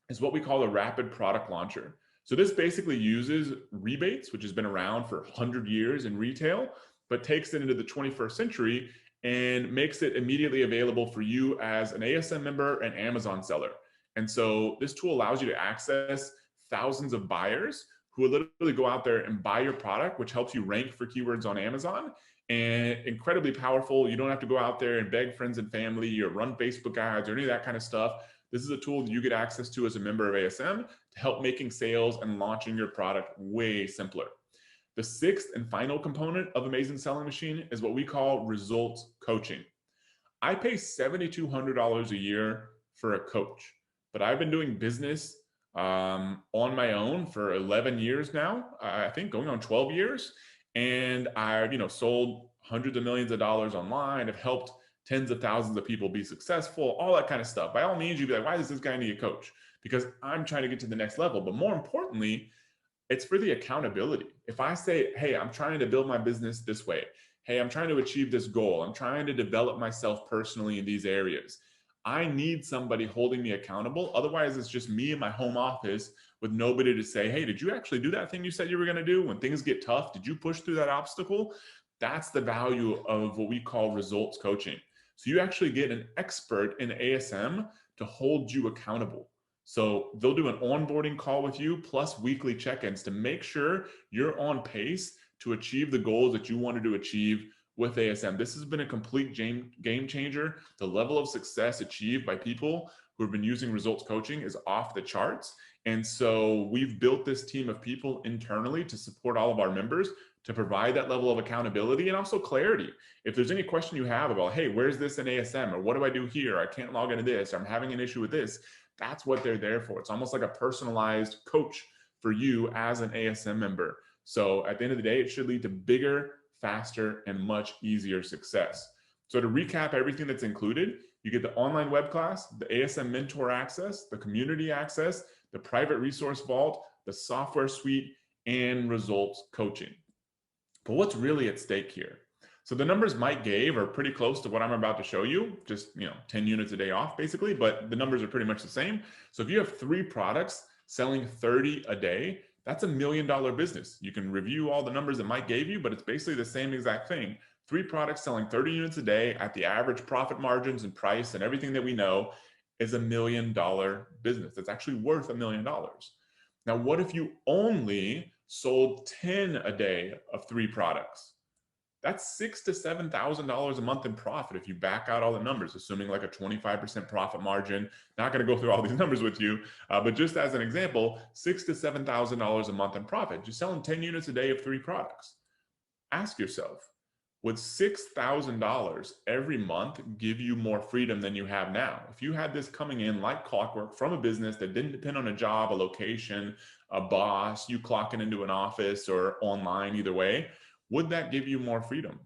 is what we call a rapid product launcher. So this basically uses rebates, which has been around for 100 years in retail, but takes it into the 21st century and makes it immediately available for you as an ASM member and Amazon seller. And so this tool allows you to access thousands of buyers who will literally go out there and buy your product, which helps you rank for keywords on Amazon. And incredibly powerful. You don't have to go out there and beg friends and family or run Facebook ads or any of that kind of stuff. This is a tool that you get access to as a member of ASM to help making sales and launching your product way simpler. The sixth and final component of Amazing Selling Machine is what we call results coaching. I pay $7,200 a year for a coach, but I've been doing business on my own for 11 years now, I think going on 12 years. And I've, sold hundreds of millions of dollars online. I've helped tens of thousands of people be successful, all that kind of stuff. By all means, you'd be like, why does this guy need a coach? Because I'm trying to get to the next level. But more importantly, it's for the accountability. If I say, hey, I'm trying to build my business this way. Hey, I'm trying to achieve this goal. I'm trying to develop myself personally in these areas. I need somebody holding me accountable. Otherwise, it's just me in my home office with nobody to say, hey, did you actually do that thing you said you were going to do? When things get tough, did you push through that obstacle? That's the value of what we call results coaching. So you actually get an expert in ASM to hold you accountable. So they'll do an onboarding call with you plus weekly check-ins to make sure you're on pace to achieve the goals that you wanted to achieve with ASM. This has been a complete game changer. The level of success achieved by people who have been using results coaching is off the charts. And so we've built this team of people internally to support all of our members to provide that level of accountability and also clarity. If there's any question you have about, hey, where's this in ASM? Or what do I do here? I can't log into this. Or I'm having an issue with this. That's what they're there for. It's almost like a personalized coach for you as an ASM member. So at the end of the day, it should lead to bigger, faster, and much easier success. So to recap everything that's included, You get the online web class, the ASM mentor access, the community access, the private resource vault, the software suite, and results coaching. But what's really at stake here? So the numbers Mike gave are pretty close to what I'm about to show you, just 10 units a day off basically, but the numbers are pretty much the same. So if you have 3 products selling 30 a day, that's $1 million business. You can review all the numbers that Mike gave you, but it's basically the same exact thing. 3 products selling 30 units a day at the average profit margins and price and everything that we know is $1 million business. That's actually worth $1 million. Now, what if you only sold 10 a day of 3 products? That's $6,000 to $7,000 a month in profit if you back out all the numbers, assuming like a 25% profit margin. Not going to go through all these numbers with you, but just as an example, $6,000 to $7,000 a month in profit, just selling 10 units a day of 3 products. Ask yourself, would $6,000 every month give you more freedom than you have now? If you had this coming in like clockwork from a business that didn't depend on a job, a location, a boss, you clocking into an office or online, either way, would that give you more freedom?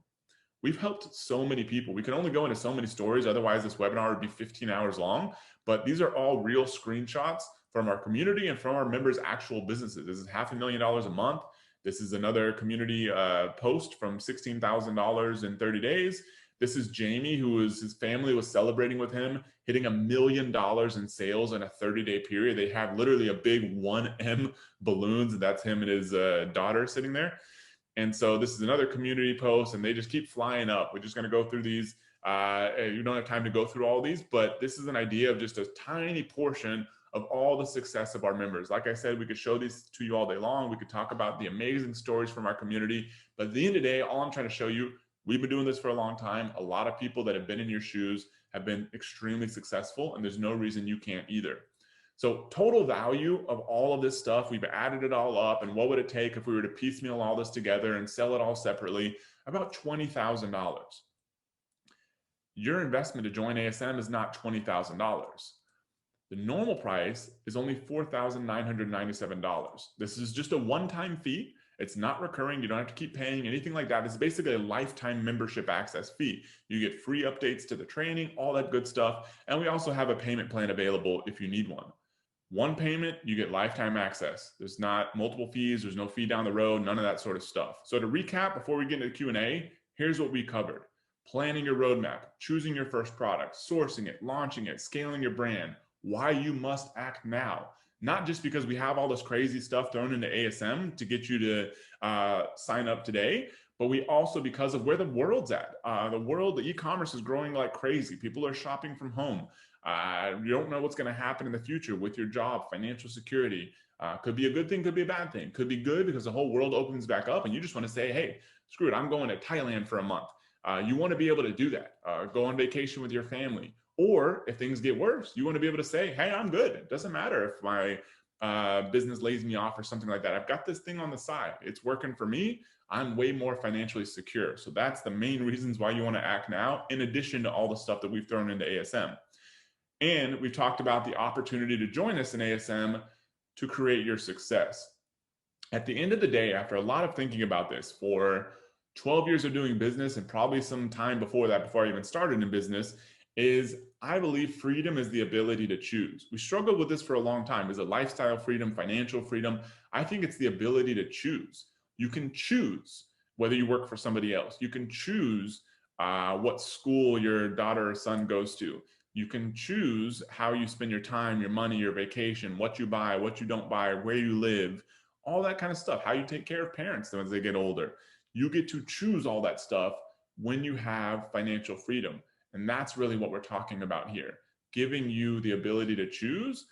We've helped so many people. We can only go into so many stories. Otherwise, this webinar would be 15 hours long. But these are all real screenshots from our community and from our members' actual businesses. This is $500,000 a month. This is another community post from $16,000 in 30 days. This is Jamie, his family was celebrating with him, hitting $1 million in sales in a 30-day period. They have literally a big 1M balloons, and that's him and his daughter sitting there. And so this is another community post, and they just keep flying up. We're just going to go through these. You don't have time to go through all these, but this is an idea of just a tiny portion of all the success of our members. Like I said, we could show these to you all day long. We could talk about the amazing stories from our community. But at the end of the day, all I'm trying to show you, we've been doing this for a long time. A lot of people that have been in your shoes have been extremely successful, and there's no reason you can't either. So total value of all of this stuff, we've added it all up, and what would it take if we were to piecemeal all this together and sell it all separately? About $20,000. Your investment to join ASM is not $20,000. The normal price is only $4,997. This is just a one-time fee. It's not recurring. You don't have to keep paying anything like that. It's basically a lifetime membership access fee. You get free updates to the training, all that good stuff. And we also have a payment plan available if you need one. One payment, you get lifetime access. There's not multiple fees. There's no fee down the road, none of that sort of stuff. So to recap, before we get into the Q&A, here's what we covered. Planning your roadmap, choosing your first product, sourcing it, launching it, scaling your brand, why you must act now. Not just because we have all this crazy stuff thrown into ASM to get you to sign up today, but we also, because of where the world's at. The e-commerce is growing like crazy. People are shopping from home. You don't know what's going to happen in the future with your job, financial security. Could be a good thing, could be a bad thing. Could be good because the whole world opens back up and you just want to say, hey, screw it, I'm going to Thailand for a month. You want to be able to do that. Go on vacation with your family. Or if things get worse, you want to be able to say, hey, I'm good. It doesn't matter if my business lays me off or something like that. I've got this thing on the side. It's working for me. I'm way more financially secure. So that's the main reasons why you want to act now, in addition to all the stuff that we've thrown into ASM. And we've talked about the opportunity to join us in ASM to create your success. At the end of the day, after a lot of thinking about this for 12 years of doing business and probably some time before that, before I even started in business, is I believe freedom is the ability to choose. We struggled with this for a long time. Is it lifestyle freedom, financial freedom? I think it's the ability to choose. You can choose whether you work for somebody else. You can choose what school your daughter or son goes to. You can choose how you spend your time, your money, your vacation, what you buy, what you don't buy, where you live, all that kind of stuff, how you take care of parents as they get older. You get to choose all that stuff when you have financial freedom. And that's really what we're talking about here, giving you the ability to choose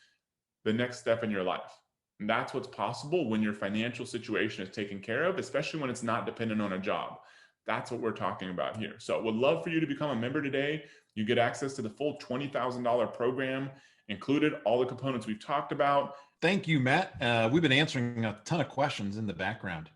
the next step in your life. And that's what's possible when your financial situation is taken care of, especially when it's not dependent on a job. That's what we're talking about here. So would love for you to become a member today. You get access to the full $20,000 program, included all the components we've talked about. Thank you, Matt. We've been answering a ton of questions in the background.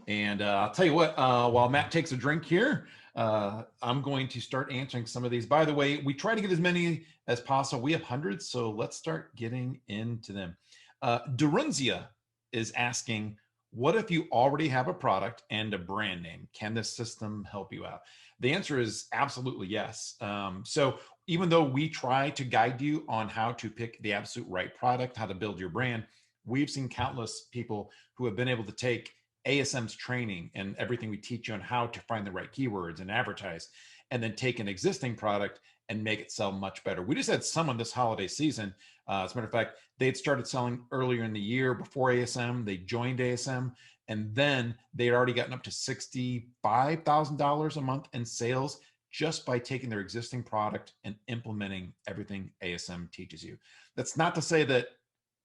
And I'll tell you what, while Matt takes a drink here, I'm going to start answering some of these. By the way, we try to get as many as possible. We have hundreds, so let's start getting into them. Durunzia is asking, what if you already have a product and a brand name? Can this system help you out? The answer is absolutely yes. So even though we try to guide you on how to pick the absolute right product, how to build your brand, we've seen countless people who have been able to take ASM's training and everything we teach you on how to find the right keywords and advertise, and then take an existing product and make it sell much better. We just had someone this holiday season, as a matter of fact, they had started selling earlier in the year before ASM. They joined ASM, and then they had already gotten up to $65,000 a month in sales just by taking their existing product and implementing everything ASM teaches you. That's not to say that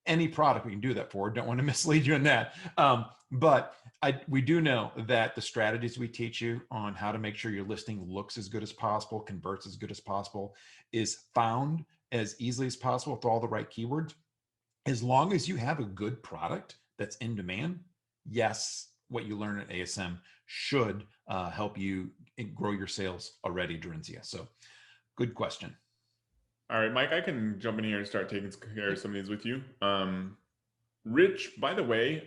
any product we can do that for. Don't want to mislead you in that. But we do know that the strategies we teach you on how to make sure your listing looks as good as possible, converts as good as possible, is found as easily as possible with all the right keywords. As long as you have a good product that's in demand, yes, what you learn at ASM should help you grow your sales already, Dorinzia. So good question. All right, Mike, I can jump in here and start taking care of some of these with you. Rich, by the way,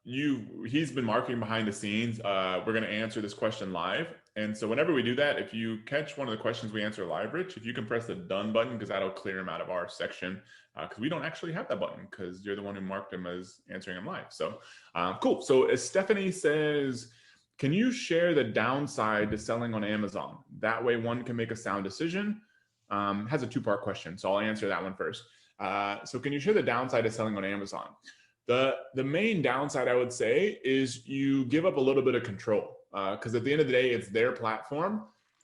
he's been marketing behind the scenes. We're going to answer this question live. And so whenever we do that, if you catch one of the questions we answer live, Rich, if you can press the done button, because that'll clear him out of our section, because we don't actually have that button because you're the one who marked him as answering him live. So cool. So as Stephanie says, can you share the downside to selling on Amazon? That way one can make a sound decision. Has a two-part question, so I'll answer that one first. So can you share the downside of selling on Amazon? The main downside, I would say, is you give up a little bit of control, because at the end of the day, it's their platform.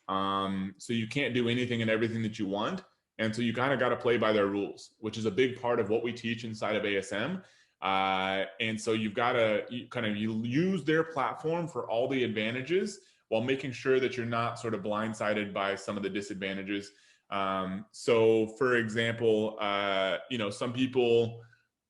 So you can't do anything and everything that you want. And so you kind of got to play by their rules, which is a big part of what we teach inside of ASM. And so you've got to you use their platform for all the advantages while making sure that you're not sort of blindsided by some of the disadvantages. So for example, some people,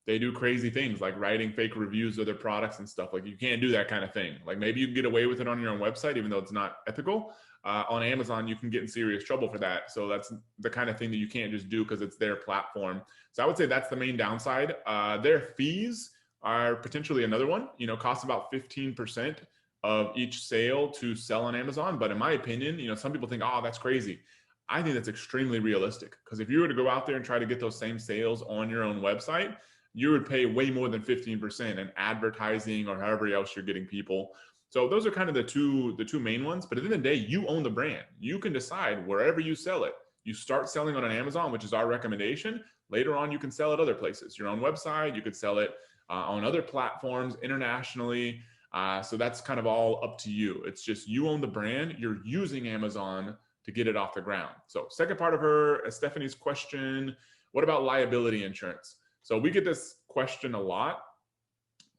they do crazy things like writing fake reviews of their products and stuff. Like, you can't do that kind of thing. Like, maybe you can get away with it on your own website, even though it's not ethical. On Amazon, you can get in serious trouble for that. So that's the kind of thing that you can't just do because it's their platform. So I would say that's the main downside. Their fees are potentially another one. Costs about 15% of each sale to sell on Amazon. But in my opinion, some people think, oh, that's crazy. I think that's extremely realistic, because if you were to go out there and try to get those same sales on your own website, you would pay way more than 15% in advertising or however else you're getting people. So those are kind of the two main ones. But at the end of the day, you own the brand. You can decide wherever you sell it. You start selling on an Amazon, which is our recommendation. Later on, you can sell it other places. Your own website, you could sell it on other platforms internationally. So that's kind of all up to you. It's just you own the brand. You're using Amazon to get it off the ground. So second part of Stephanie's question, what about liability insurance? So we get this question a lot.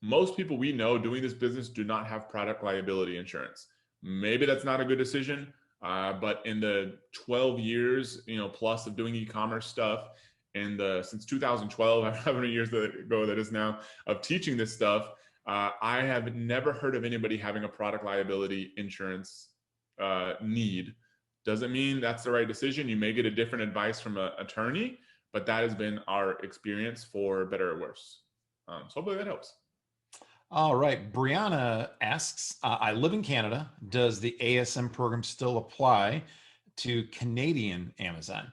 Most people we know doing this business do not have product liability insurance. Maybe that's not a good decision, but in the 12 years, plus of doing e-commerce stuff, and since 2012, how many years ago that is now, of teaching this stuff, I have never heard of anybody having a product liability insurance need. Doesn't mean that's the right decision. You may get a different advice from an attorney, but that has been our experience, for better or worse. So hopefully that helps. All right. Brianna asks, I live in Canada. Does the ASM program still apply to Canadian Amazon?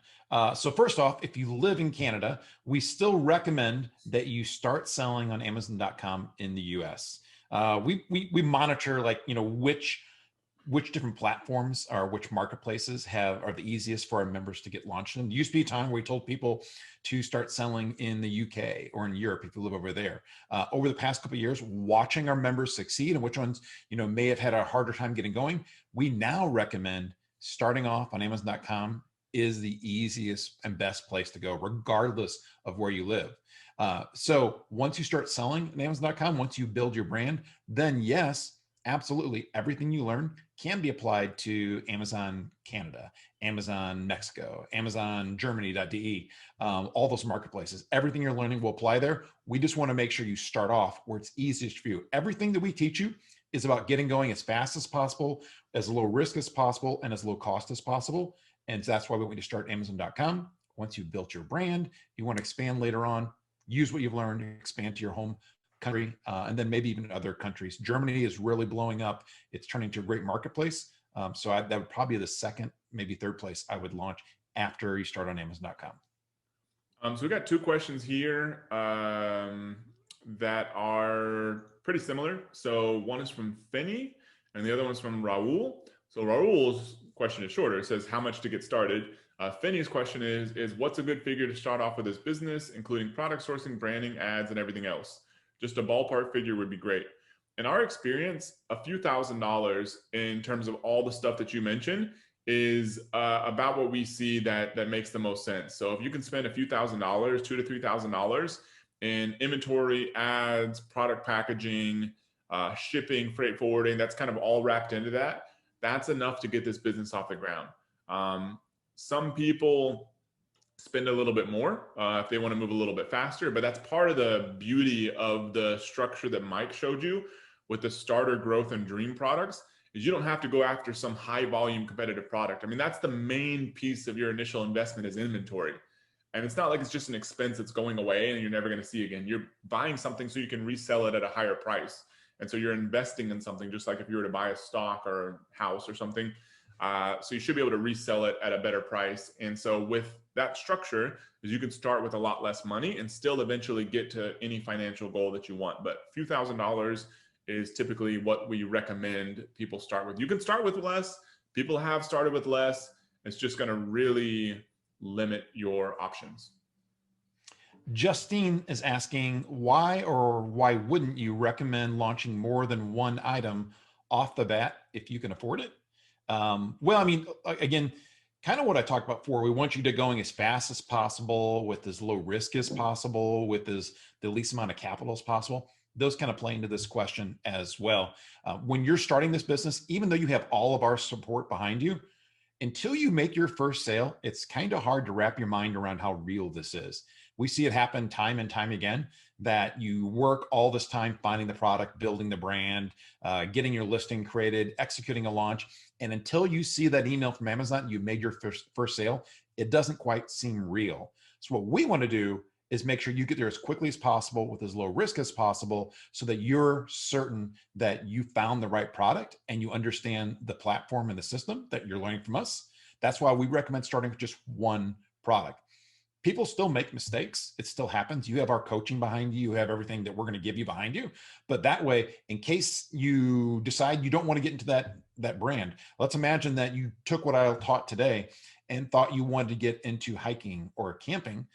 So first off, if you live in Canada, we still recommend that you start selling on Amazon.com in the US. We monitor which different platforms or which marketplaces are the easiest for our members to get launched in. There used to be a time where we told people to start selling in the UK or in Europe if you live over there. Over the past couple of years, watching our members succeed and which ones may have had a harder time getting going, we now recommend starting off on Amazon.com is the easiest and best place to go, regardless of where you live. So once you start selling on Amazon.com, once you build your brand, then yes, absolutely, everything you learn can be applied to Amazon Canada, Amazon Mexico, Amazon Germany.de, all those marketplaces. Everything you're learning will apply there. We just want to make sure you start off where it's easiest for you. Everything that we teach you is about getting going as fast as possible, as low risk as possible, and as low cost as possible. And that's why we want you to start Amazon.com. Once you've built your brand, you want to expand later on, use what you've learned, expand to your home country, and then maybe even other countries. Germany is really blowing up. It's turning into a great marketplace. So that would probably be the second, maybe third place I would launch after you start on Amazon.com? So we got two questions here that are pretty similar. So one is from Finney and the other one's from Raul. So Raul's question is shorter. It says, how much to get started? Finney's question is what's a good figure to start off with this business, including product sourcing, branding, ads, and everything else? Just a ballpark figure would be great. In our experience, a few $1,000s in terms of all the stuff that you mentioned is about what we see that makes the most sense. So if you can spend a few $1,000s, $2,000 to $3,000 in inventory, ads, product packaging, shipping, freight forwarding, that's kind of all wrapped into that. That's enough to get this business off the ground. Some people spend a little bit more if they want to move a little bit faster, but that's part of the beauty of the structure that Mike showed you with the starter, growth, and dream products. Is you don't have to go after some high volume competitive product. I mean, that's the main piece of your initial investment is inventory. And it's not like it's just an expense that's going away and you're never going to see again. You're buying something so you can resell it at a higher price. And so you're investing in something just like if you were to buy a stock or a house or something. So you should be able to resell it at a better price. And so with that structure is you can start with a lot less money and still eventually get to any financial goal that you want. But a few $1,000s is typically what we recommend people start with. You can start with less. People have started with less. It's just going to really limit your options. Justine is asking why or why wouldn't you recommend launching more than one item off the bat if you can afford it? Well, I mean, again, kind of what I talked about before. We want you to going as fast as possible with as low risk as possible, with the least amount of capital as possible. Those kind of play into this question as well. When you're starting this business, even though you have all of our support behind you, until you make your first sale, it's kind of hard to wrap your mind around how real this is. We see it happen time and time again that you work all this time finding the product, building the brand, getting your listing created, executing a launch. And until you see that email from Amazon, you made your first sale, it doesn't quite seem real. So what we want to do is make sure you get there as quickly as possible with as low risk as possible so that you're certain that you found the right product and you understand the platform and the system that you're learning from us. That's why we recommend starting with just one product. People still make mistakes. It still happens. You have our coaching behind you. You have everything that we're going to give you behind you. But that way, in case you decide you don't want to get into that brand, let's imagine that you took what I taught today and thought you wanted to get into hiking or camping.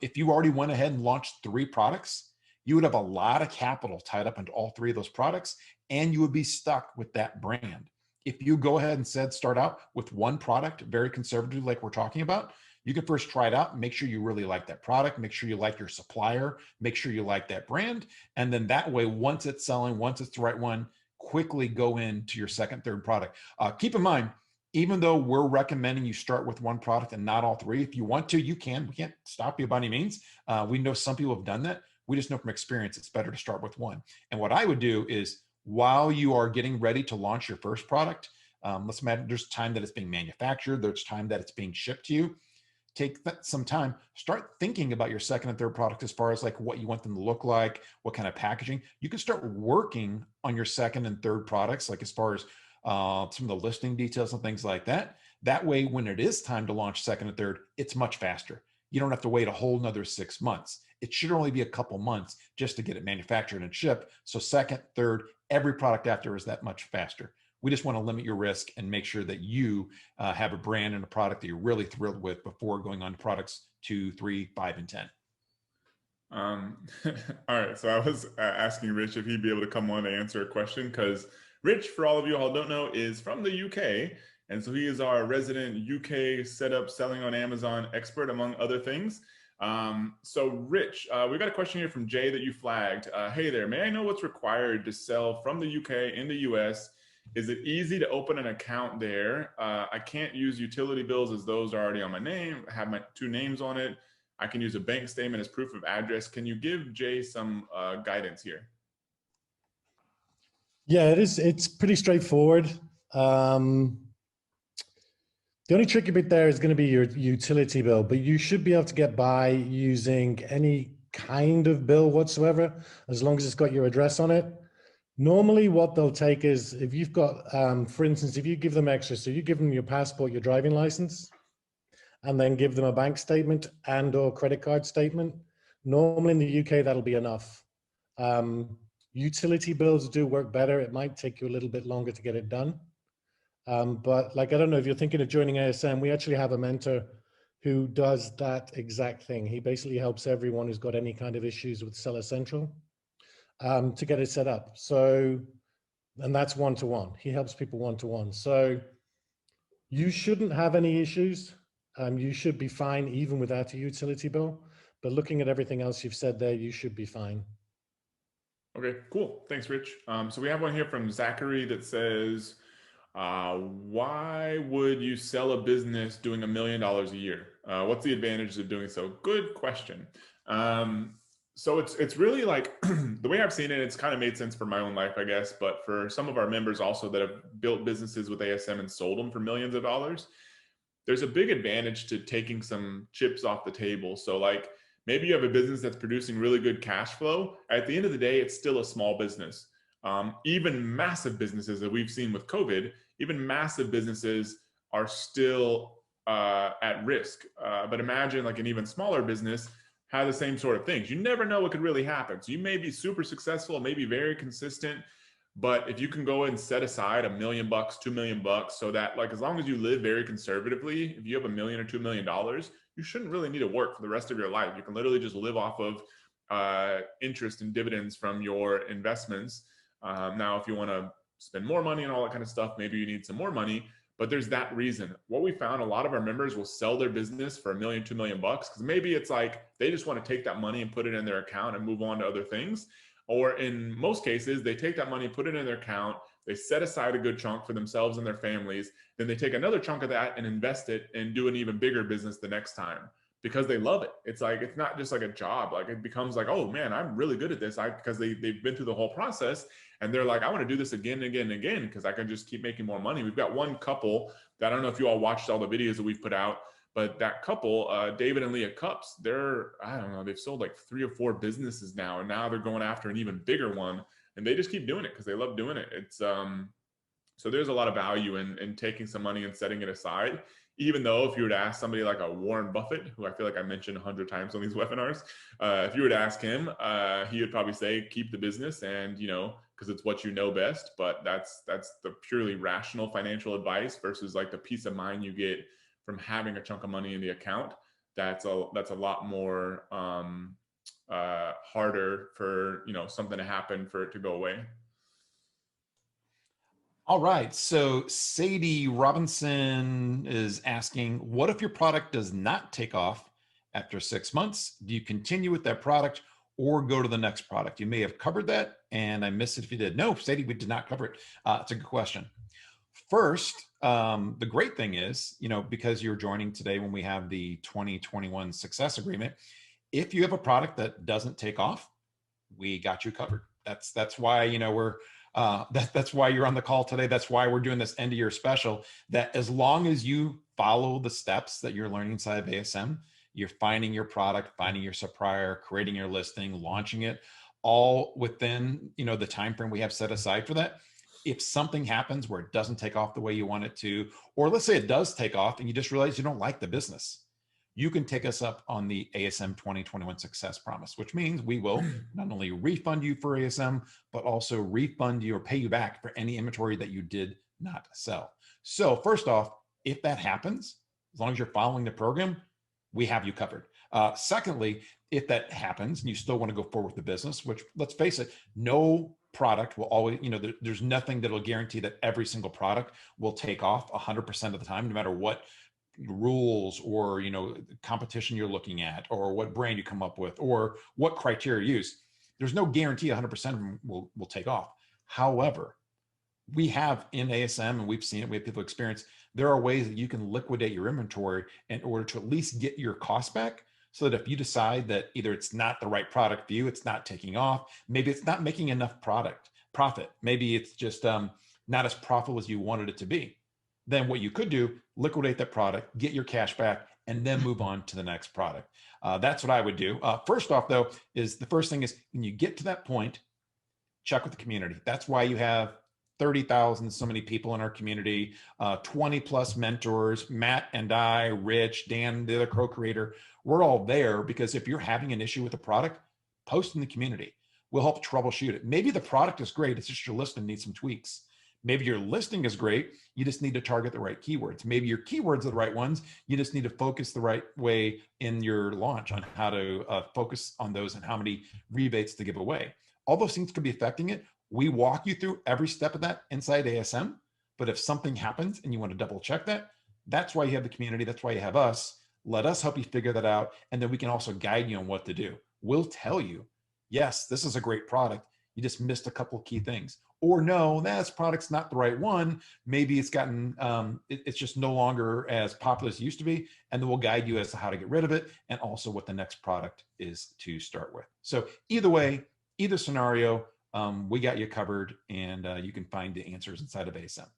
If you already went ahead and launched 3 products, you would have a lot of capital tied up into all 3 of those products, and you would be stuck with that brand. If you go ahead and start out with one product, very conservative, like we're talking about, you can first try it out, make sure you really like that product, make sure you like your supplier, make sure you like that brand. And then that way, once it's selling, once it's the right one, quickly go into your second, third product. Keep in mind, even though we're recommending you start with one product and not all 3, if you want to, you can. We can't stop you by any means. We know some people have done that. We just know from experience, it's better to start with one. And what I would do is while you are getting ready to launch your first product, let's imagine there's time that it's being manufactured, there's time that it's being shipped to you. Take some time, start thinking about your second and third product as far as like what you want them to look like, what kind of packaging. You can start working on your second and third products, like as far as some of the listing details and things like that. That way, when it is time to launch second and third, it's much faster. You don't have to wait a whole nother 6 months. It should only be a couple months just to get it manufactured and shipped. So second, third, every product after is that much faster. We just want to limit your risk and make sure that you have a brand and a product that you're really thrilled with before going on to products 2, 3, 5, and 10. All right. So I was asking Rich if he'd be able to come on to answer a question because Rich, for all of you all don't know, is from the UK. And so he is our resident UK setup selling on Amazon expert, among other things. So Rich, we got a question here from Jay that you flagged. Hey there, may I know what's required to sell from the UK in the US? Is it easy to open an account there? I can't use utility bills as those are already on my name. I have my 2 names on it. I can use a bank statement as proof of address. Can you give Jay some guidance here? Yeah, it is. It's pretty straightforward. The only tricky bit there is going to be your utility bill, but you should be able to get by using any kind of bill whatsoever, as long as it's got your address on it. Normally what they'll take is if you've got, for instance, if you give them extra, so you give them your passport, your driving license, and then give them a bank statement and or credit card statement. Normally in the UK, that'll be enough. Utility bills do work better. It might take you a little bit longer to get it done. But like, I don't know if you're thinking of joining ASM, we actually have a mentor who does that exact thing. He basically helps everyone who's got any kind of issues with Seller Central to get it set up. So, and that's one-to-one. He helps people one-to-one. So you shouldn't have any issues. You should be fine even without a utility bill. But looking at everything else you've said there, you should be fine. Okay, cool. Thanks, Rich. So we have one here from Zachary that says, why would you sell a business doing $1 million a year? What's the advantage of doing so? Good question. So it's really like the way I've seen it, it's kind of made sense for my own life, I guess. But for some of our members also that have built businesses with ASM and sold them for millions of dollars, there's a big advantage to taking some chips off the table. So like maybe you have a business that's producing really good cash flow. At the end of the day, it's still a small business. Even massive businesses that we've seen with COVID, even massive businesses are still at risk. But imagine like an even smaller business have the same sort of things. You never know what could really happen. So you may be super successful, maybe very consistent, but if you can go and set aside $1 million, $2 million, so that like as long as you live very conservatively, if you have $1 million or $2 million, you shouldn't really need to work for the rest of your life. You can literally just live off of interest and dividends from your investments. Now, if you want to spend more money and all that kind of stuff, maybe you need some more money. But there's that reason. What we found, a lot of our members will sell their business for $1 million, $2 million, because maybe it's like they just want to take that money and put it in their account and move on to other things. Or in most cases, they take that money, put it in their account, they set aside a good chunk for themselves and their families, then they take another chunk of that and invest it and do an even bigger business the next time because they love it. It's like, it's not just like a job. Like it becomes like, oh man, I'm really good at this because they've been through the whole process. And they're like, I want to do this again and again and again because I can just keep making more money. We've got one couple that I don't know if you all watched all the videos that we've put out, but that couple, David and Leah Cups, I don't know, they've sold like 3 or 4 businesses now, and now they're going after an even bigger one, and they just keep doing it because they love doing it. It's so there's a lot of value in taking some money and setting it aside. Even though if you were to ask somebody like a Warren Buffett, who I feel like I mentioned 100 times on these webinars, if you were to ask him, he would probably say, keep the business and, because it's what you know best. But that's the purely rational financial advice versus like the peace of mind you get from having a chunk of money in the account. That's a lot more harder for, something to happen for it to go away. All right. So Sadie Robinson is asking, what if your product does not take off after 6 months? Do you continue with that product or go to the next product? You may have covered that and I missed it if you did. No, Sadie, we did not cover it. It's a good question. First, the great thing is, because you're joining today when we have the 2021 success agreement, if you have a product that doesn't take off, we got you covered. That's why, we're that's why you're on the call today. That's why we're doing this end of year special, that as long as you follow the steps that you're learning inside of ASM, you're finding your product, finding your supplier, creating your listing, launching it, all within, the time frame we have set aside for that. If something happens where it doesn't take off the way you want it to, or let's say it does take off and you just realize you don't like the business, you can take us up on the ASM 2021 success promise, which means we will not only refund you for ASM, but also refund you or pay you back for any inventory that you did not sell. So first off, if that happens, as long as you're following the program, we have you covered. Secondly, if that happens and you still want to go forward with the business, which let's face it, no product will always, there's nothing that'll guarantee that every single product will take off 100% of the time, no matter what rules or competition you're looking at or what brand you come up with or what criteria you use. There's no guarantee 100% of them will take off. However, we have in ASM, and we've seen it, we have people experience, there are ways that you can liquidate your inventory in order to at least get your cost back, so that if you decide that either it's not the right product for you, it's not taking off, maybe it's not making enough profit, maybe it's just not as profitable as you wanted it to be, then what you could do, liquidate that product, get your cash back, and then move on to the next product. That's what I would do. First off, though, is the first thing is when you get to that point, check with the community. That's why you have 30,000, so many people in our community, 20 plus mentors, Matt and I, Rich, Dan, the other co-creator, we're all there because if you're having an issue with a product, post in the community. We'll help troubleshoot it. Maybe the product is great. It's just your listing needs some tweaks. Maybe your listing is great. You just need to target the right keywords. Maybe your keywords are the right ones. You just need to focus the right way in your launch on how to focus on those and how many rebates to give away. All those things could be affecting it. We walk you through every step of that inside ASM. But if something happens and you want to double check that, that's why you have the community. That's why you have us. Let us help you figure that out. And then we can also guide you on what to do. We'll tell you, yes, this is a great product. You just missed a couple of key things. Or no, this product's not the right one. Maybe it's gotten, it's just no longer as popular as it used to be. And then we'll guide you as to how to get rid of it and also what the next product is to start with. So either way, either scenario, we got you covered, and you can find the answers inside of ASM.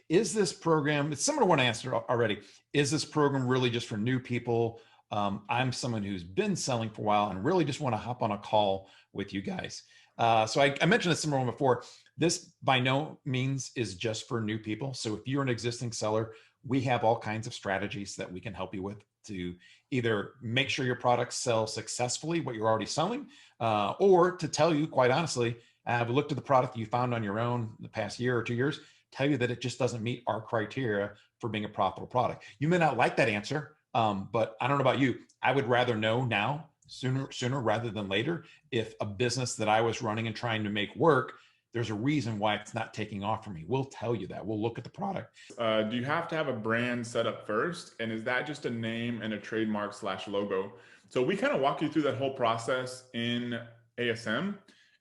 Is this program, it's similar to one answer already, is this program really just for new people? I'm someone who's been selling for a while and really just want to hop on a call with you guys. So I mentioned a similar one before. This by no means is just for new people. So if you're an existing seller, we have all kinds of strategies that we can help you with to either make sure your products sell successfully, what you're already selling, or to tell you, quite honestly, I've looked at the product you found on your own the past year or 2 years, tell you that it just doesn't meet our criteria for being a profitable product. You may not like that answer, but I don't know about you. I would rather know now, sooner rather than later, if a business that I was running and trying to make work, there's a reason why it's not taking off for me. We'll tell you that. We'll look at the product. Do you have to have a brand set up first? And is that just a name and a trademark / logo? So we kind of walk you through that whole process in ASM.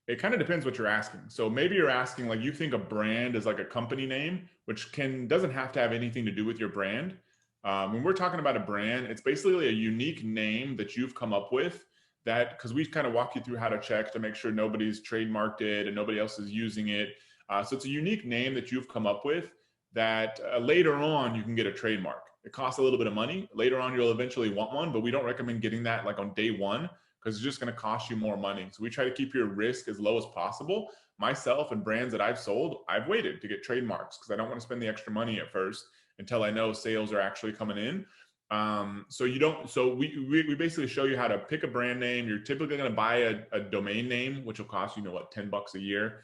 It kind of depends what you're asking. So maybe you're asking, like, you think a brand is like a company name, which doesn't have to have anything to do with your brand. When we're talking about a brand, it's basically a unique name that you've come up with, that because we kind of walk you through how to check to make sure nobody's trademarked it and nobody else is using it. So it's a unique name that you've come up with that later on you can get a trademark. It costs a little bit of money. Later on you'll eventually want one, but we don't recommend getting that like on day one because it's just going to cost you more money. So we try to keep your risk as low as possible. Myself and brands that I've sold, I've waited to get trademarks because I don't want to spend the extra money at first until I know sales are actually coming in. So we basically show you how to pick a brand name. You're typically going to buy a domain name, which will cost you, what, $10 a year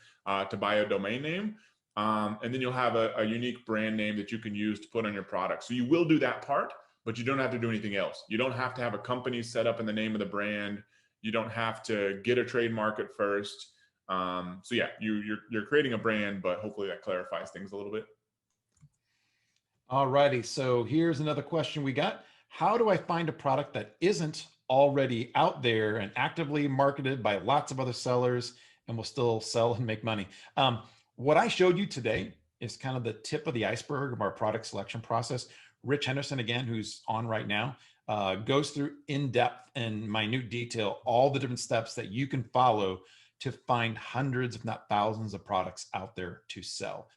to buy a domain name. And then you'll have a unique brand name that you can use to put on your product. So you will do that part, but you don't have to do anything else. You don't have to have a company set up in the name of the brand. You don't have to get a trademark at first. So yeah, you're creating a brand, but hopefully that clarifies things a little bit. All righty. So here's another question we got. How do I find a product that isn't already out there and actively marketed by lots of other sellers and will still sell and make money? What I showed you today is kind of the tip of the iceberg of our product selection process. Rich Henderson, again, who's on right now, goes through in depth and minute detail all the different steps that you can follow to find hundreds, if not thousands, of products out there to sell.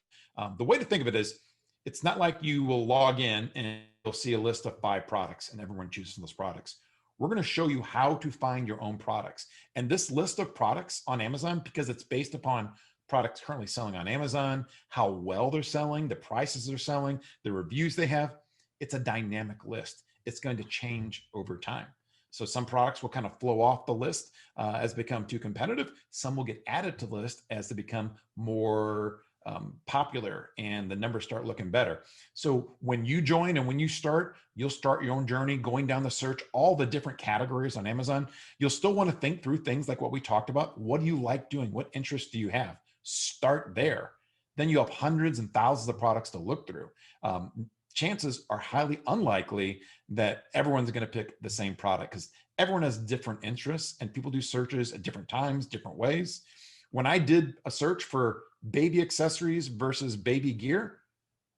The way to think of it is, it's not like you will log in and you'll see a list of 5 products and everyone chooses those products. We're going to show you how to find your own products. And this list of products on Amazon, because it's based upon products currently selling on Amazon, how well they're selling, the prices they're selling, the reviews they have, it's a dynamic list. It's going to change over time. So some products will kind of flow off the list as they become too competitive. Some will get added to the list as they become more popular and the numbers start looking better. So when you join and when you start, you'll start your own journey going down the search, all the different categories on Amazon. You'll still want to think through things like what we talked about. What do you like doing? What interests do you have? Start there. Then you have hundreds and thousands of products to look through. Chances are highly unlikely that everyone's going to pick the same product because everyone has different interests and people do searches at different times, different ways. When I did a search for baby accessories versus baby gear,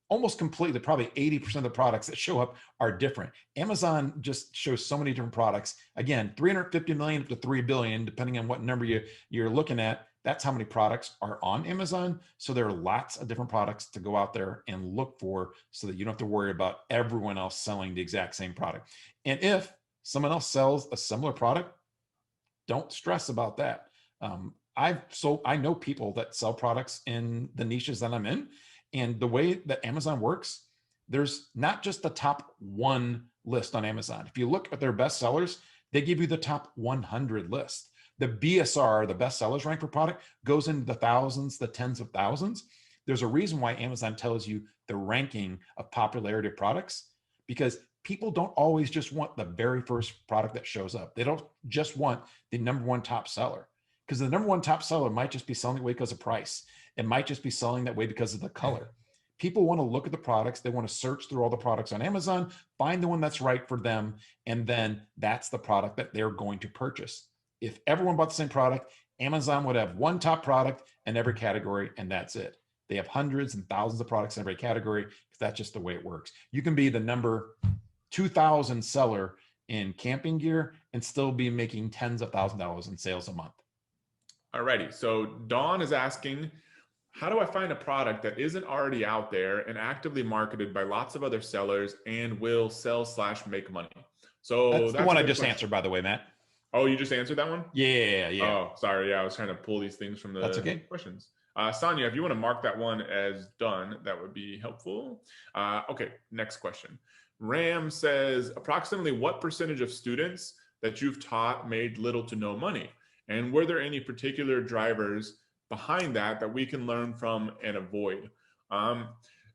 almost completely, probably 80% of the products that show up are different. Amazon just shows so many different products. Again, 350 million up to 3 billion, depending on what number you're looking at. That's how many products are on Amazon. So there are lots of different products to go out there and look for so that you don't have to worry about everyone else selling the exact same product. And if someone else sells a similar product, don't stress about that. I know people that sell products in the niches that I'm in, and the way that Amazon works, there's not just the top one list on Amazon. If you look at their best sellers, they give you the top 100 list. The BSR, the best sellers rank for product, goes into the thousands, the tens of thousands. There's a reason why Amazon tells you the ranking of popularity of products, because people don't always just want the very first product that shows up. They don't just want the number one top seller, because the number one top seller might just be selling that way because of price. It might just be selling that way because of the color. People want to look at the products. They want to search through all the products on Amazon, find the one that's right for them, and then that's the product that they're going to purchase. If everyone bought the same product, Amazon would have one top product in every category, and that's it. They have hundreds and thousands of products in every category, because that's just the way it works. You can be the number 2,000 seller in camping gear and still be making tens of thousands of dollars in sales a month. Alrighty, so Dawn is asking, how do I find a product that isn't already out there and actively marketed by lots of other sellers and will sell/make money? So that's the one I just answered, by the way, Matt. Oh, you just answered that one? Yeah. Oh, sorry. Yeah, I was trying to pull these things from the That's okay. questions. Sonia, if you want to mark that one as done, that would be helpful. Okay, next question. Ram says, approximately what percentage of students that you've taught made little to no money? And were there any particular drivers behind that that we can learn from and avoid?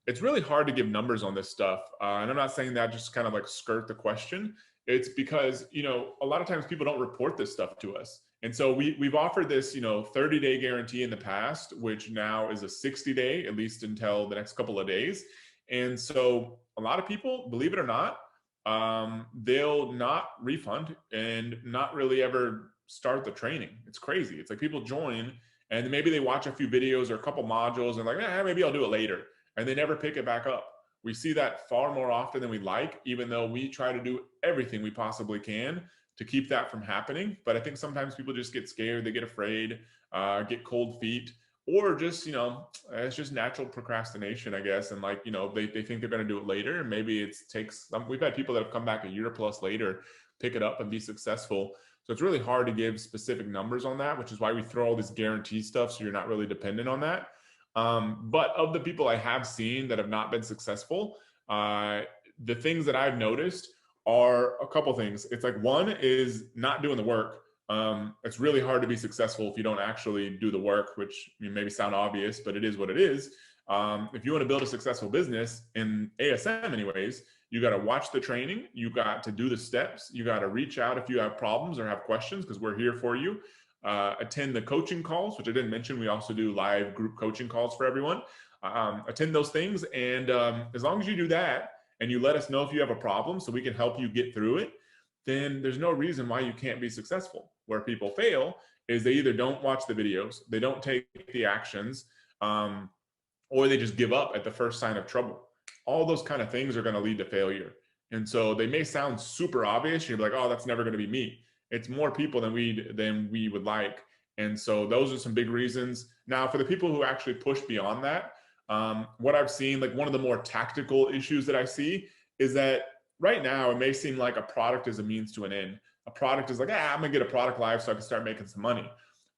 It's really hard to give numbers on this stuff. And I'm not saying that just kind of like skirt the question. It's because, a lot of times people don't report this stuff to us. And so we've offered this, 30-day guarantee in the past, which now is a 60-day, at least until the next couple of days. And so a lot of people, believe it or not, they'll not refund and not really ever start the training. It's crazy. It's like people join and maybe they watch a few videos or a couple modules and like, maybe I'll do it later. And they never pick it back up. We see that far more often than we like, even though we try to do everything we possibly can to keep that from happening. But I think sometimes people just get scared, they get afraid, get cold feet, or just, it's just natural procrastination, I guess. And like, they think they're going to do it later. And maybe it takes, we've had people that have come back a year plus later, pick it up and be successful. So it's really hard to give specific numbers on that, which is why we throw all this guarantee stuff. So you're not really dependent on that. But of the people I have seen that have not been successful, the things that I've noticed are a couple things. It's like, one is not doing the work. It's really hard to be successful if you don't actually do the work, which maybe sound obvious, but it is what it is. If you want to build a successful business in ASM anyways, you got to watch the training. You got to do the steps. You got to reach out if you have problems or have questions, because we're here for you. Attend the coaching calls, which I didn't mention. We also do live group coaching calls for everyone. Attend those things. And as long as you do that and you let us know if you have a problem so we can help you get through it, then there's no reason why you can't be successful. Where people fail is they either don't watch the videos, they don't take the actions, or they just give up at the first sign of trouble. All those kind of things are going to lead to failure. And so they may sound super obvious. You're like, oh, that's never going to be me. It's more people than we would like. And so those are some big reasons. Now, for the people who actually push beyond that, what I've seen, like one of the more tactical issues that I see is that right now it may seem like a product is a means to an end. A product is like, I'm going to get a product live so I can start making some money.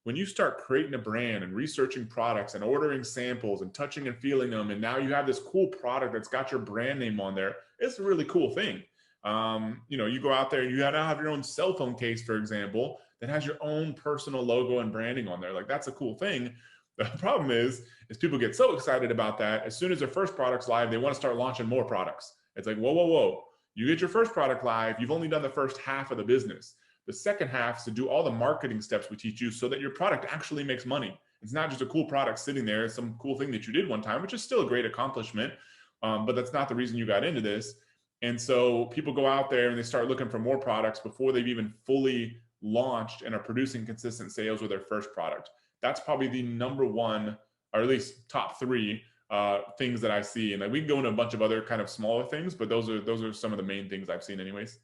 When you start creating a brand and researching products and ordering samples and touching and feeling them, and now you have this cool product that's got your brand name on there, it's a really cool thing. You go out there and you now have your own cell phone case, for example, that has your own personal logo and branding on there. Like, that's a cool thing. The problem is people get so excited about that. As soon as their first product's live, they want to start launching more products. It's like, whoa. You get your first product live, you've only done the first half of the business. The second half is to do all the marketing steps we teach you so that your product actually makes money. It's not just a cool product sitting there. It's some cool thing that you did one time, which is still a great accomplishment. But that's not the reason you got into this. And so people go out there and they start looking for more products before they've even fully launched and are producing consistent sales with their first product. That's probably the number one, or at least top three things that I see. And like, we can go into a bunch of other kind of smaller things, but those are some of the main things I've seen anyways.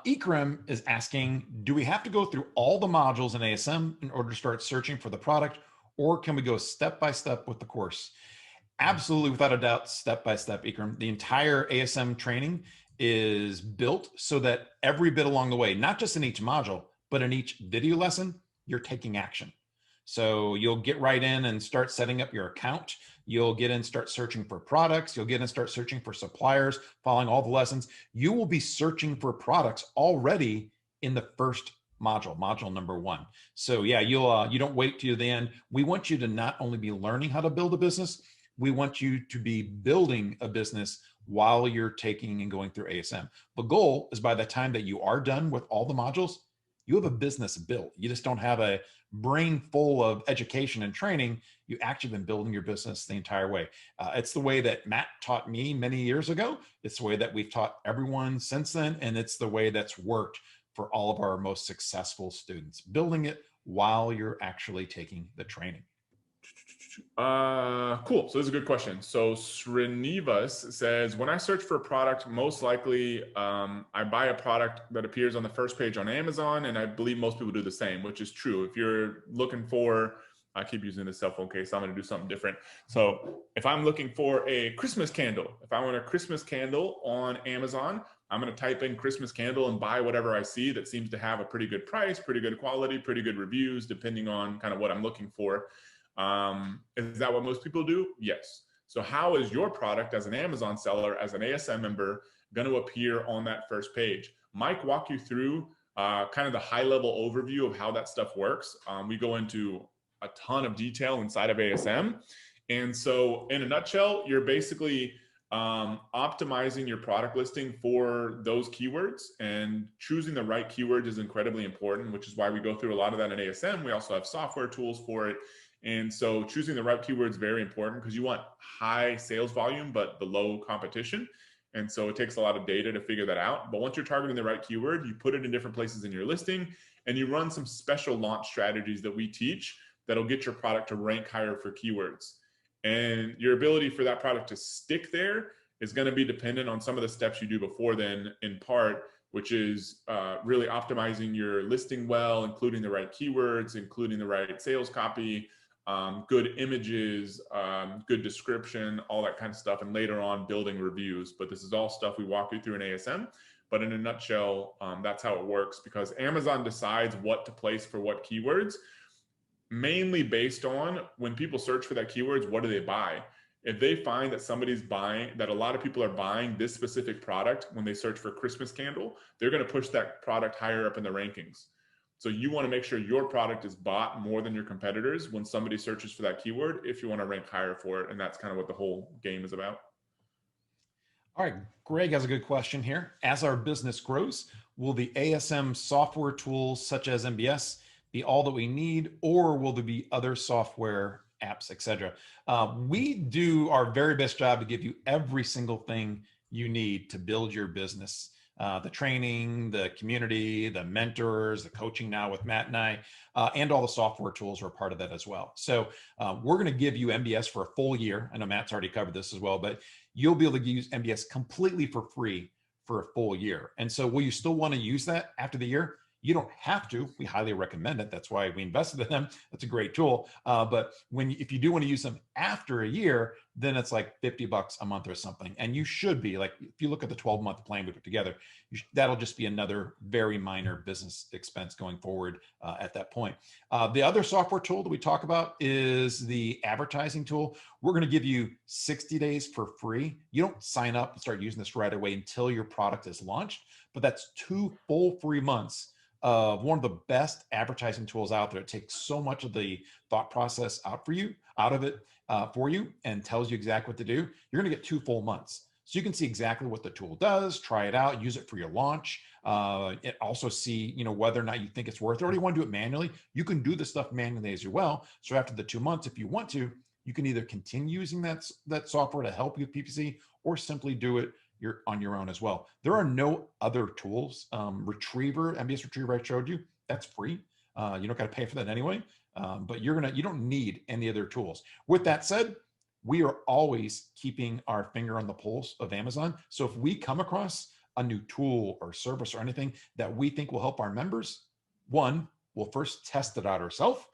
Ikram is asking, do we have to go through all the modules in ASM in order to start searching for the product, or can we go step by step with the course? Absolutely, without a doubt, step by step, Ikram. The entire ASM training is built so that every bit along the way, not just in each module, but in each video lesson, you're taking action. So you'll get right in and start setting up your account. You'll get in, start searching for products. You'll get in, start searching for suppliers, following all the lessons. You will be searching for products already in the first module number 1. So yeah, you don't wait till the end. We want you to not only be learning how to build a business, we want you to be building a business while you're taking and going through ASM. The goal is by the time that you are done with all the modules, you have a business built. You just don't have a brain full of education and training. You actually been building your business the entire way. It's the way that Matt taught me many years ago. It's the way that we've taught everyone since then. And it's the way that's worked for all of our most successful students, building it while you're actually taking the training. Cool. So this is a good question. So Srinivas says, when I search for a product, most likely I buy a product that appears on the first page on Amazon, and I believe most people do the same, which is true. If you're looking for, I keep using this cell phone case, so I'm going to do something different. So if I'm looking for a Christmas candle, if I want a Christmas candle on Amazon, I'm going to type in Christmas candle and buy whatever I see that seems to have a pretty good price, pretty good quality, pretty good reviews, depending on kind of what I'm looking for. Is that what most people do? Yes. So how is your product as an Amazon seller, as an ASM member, going to appear on that first page? Mike walked you through kind of the high level overview of how that stuff works. We go into a ton of detail inside of ASM. And so in a nutshell, you're basically optimizing your product listing for those keywords, and choosing the right keywords is incredibly important, which is why we go through a lot of that in ASM. We also have software tools for it. And so choosing the right keyword is very important, because you want high sales volume, but the low competition. And so it takes a lot of data to figure that out. But once you're targeting the right keyword, you put it in different places in your listing, and you run some special launch strategies that we teach that'll get your product to rank higher for keywords. And your ability for that product to stick there is going to be dependent on some of the steps you do before then, in part, which is really optimizing your listing well, including the right keywords, including the right sales copy, good images, good description, all that kind of stuff, and later on building reviews. But this is all stuff we walk you through in ASM. But in a nutshell, that's how it works, because Amazon decides what to place for what keywords, mainly based on when people search for that keywords, what do they buy? If they find that somebody's buying, that a lot of people are buying this specific product when they search for Christmas candle, they're going to push that product higher up in the rankings. So you want to make sure your product is bought more than your competitors when somebody searches for that keyword, if you want to rank higher for it. And that's kind of what the whole game is about. All right, Greg has a good question here. As our business grows, will the ASM software tools such as MBS be all that we need, or will there be other software apps, etc.? We do our very best job to give you every single thing you need to build your business. The training, the community, the mentors, the coaching now with Matt and I, and all the software tools are a part of that as well. So we're going to give you MBS for a full year. I know Matt's already covered this as well, but you'll be able to use MBS completely for free for a full year. And so will you still want to use that after the year? You don't have to. We highly recommend it. That's why we invested in them. That's a great tool. But if you do want to use them after a year, then it's like $50 a month or something. And you should be like, if you look at the 12-month plan we put together, that'll just be another very minor business expense going forward at that point. The other software tool that we talk about is the advertising tool. We're going to give you 60 days for free. You don't sign up and start using this right away until your product is launched, but that's 2 full free months of one of the best advertising tools out there. It takes so much of the thought process out of it for you, and tells you exactly what to do. You're going to get 2 full months. So you can see exactly what the tool does, try it out, use it for your launch. It also see, whether or not you think it's worth it, or you want to do it manually. You can do the stuff manually as well. So after the 2 months, if you want to, you can either continue using that software to help you with PPC, or simply do it on your own as well. There are no other tools. MBS Retriever I showed you, that's free. You don't got to pay for that anyway. But you don't need any other tools. With that said, we are always keeping our finger on the pulse of Amazon. So if we come across a new tool or service or anything that we think will help our members, one, we'll first test it out ourselves.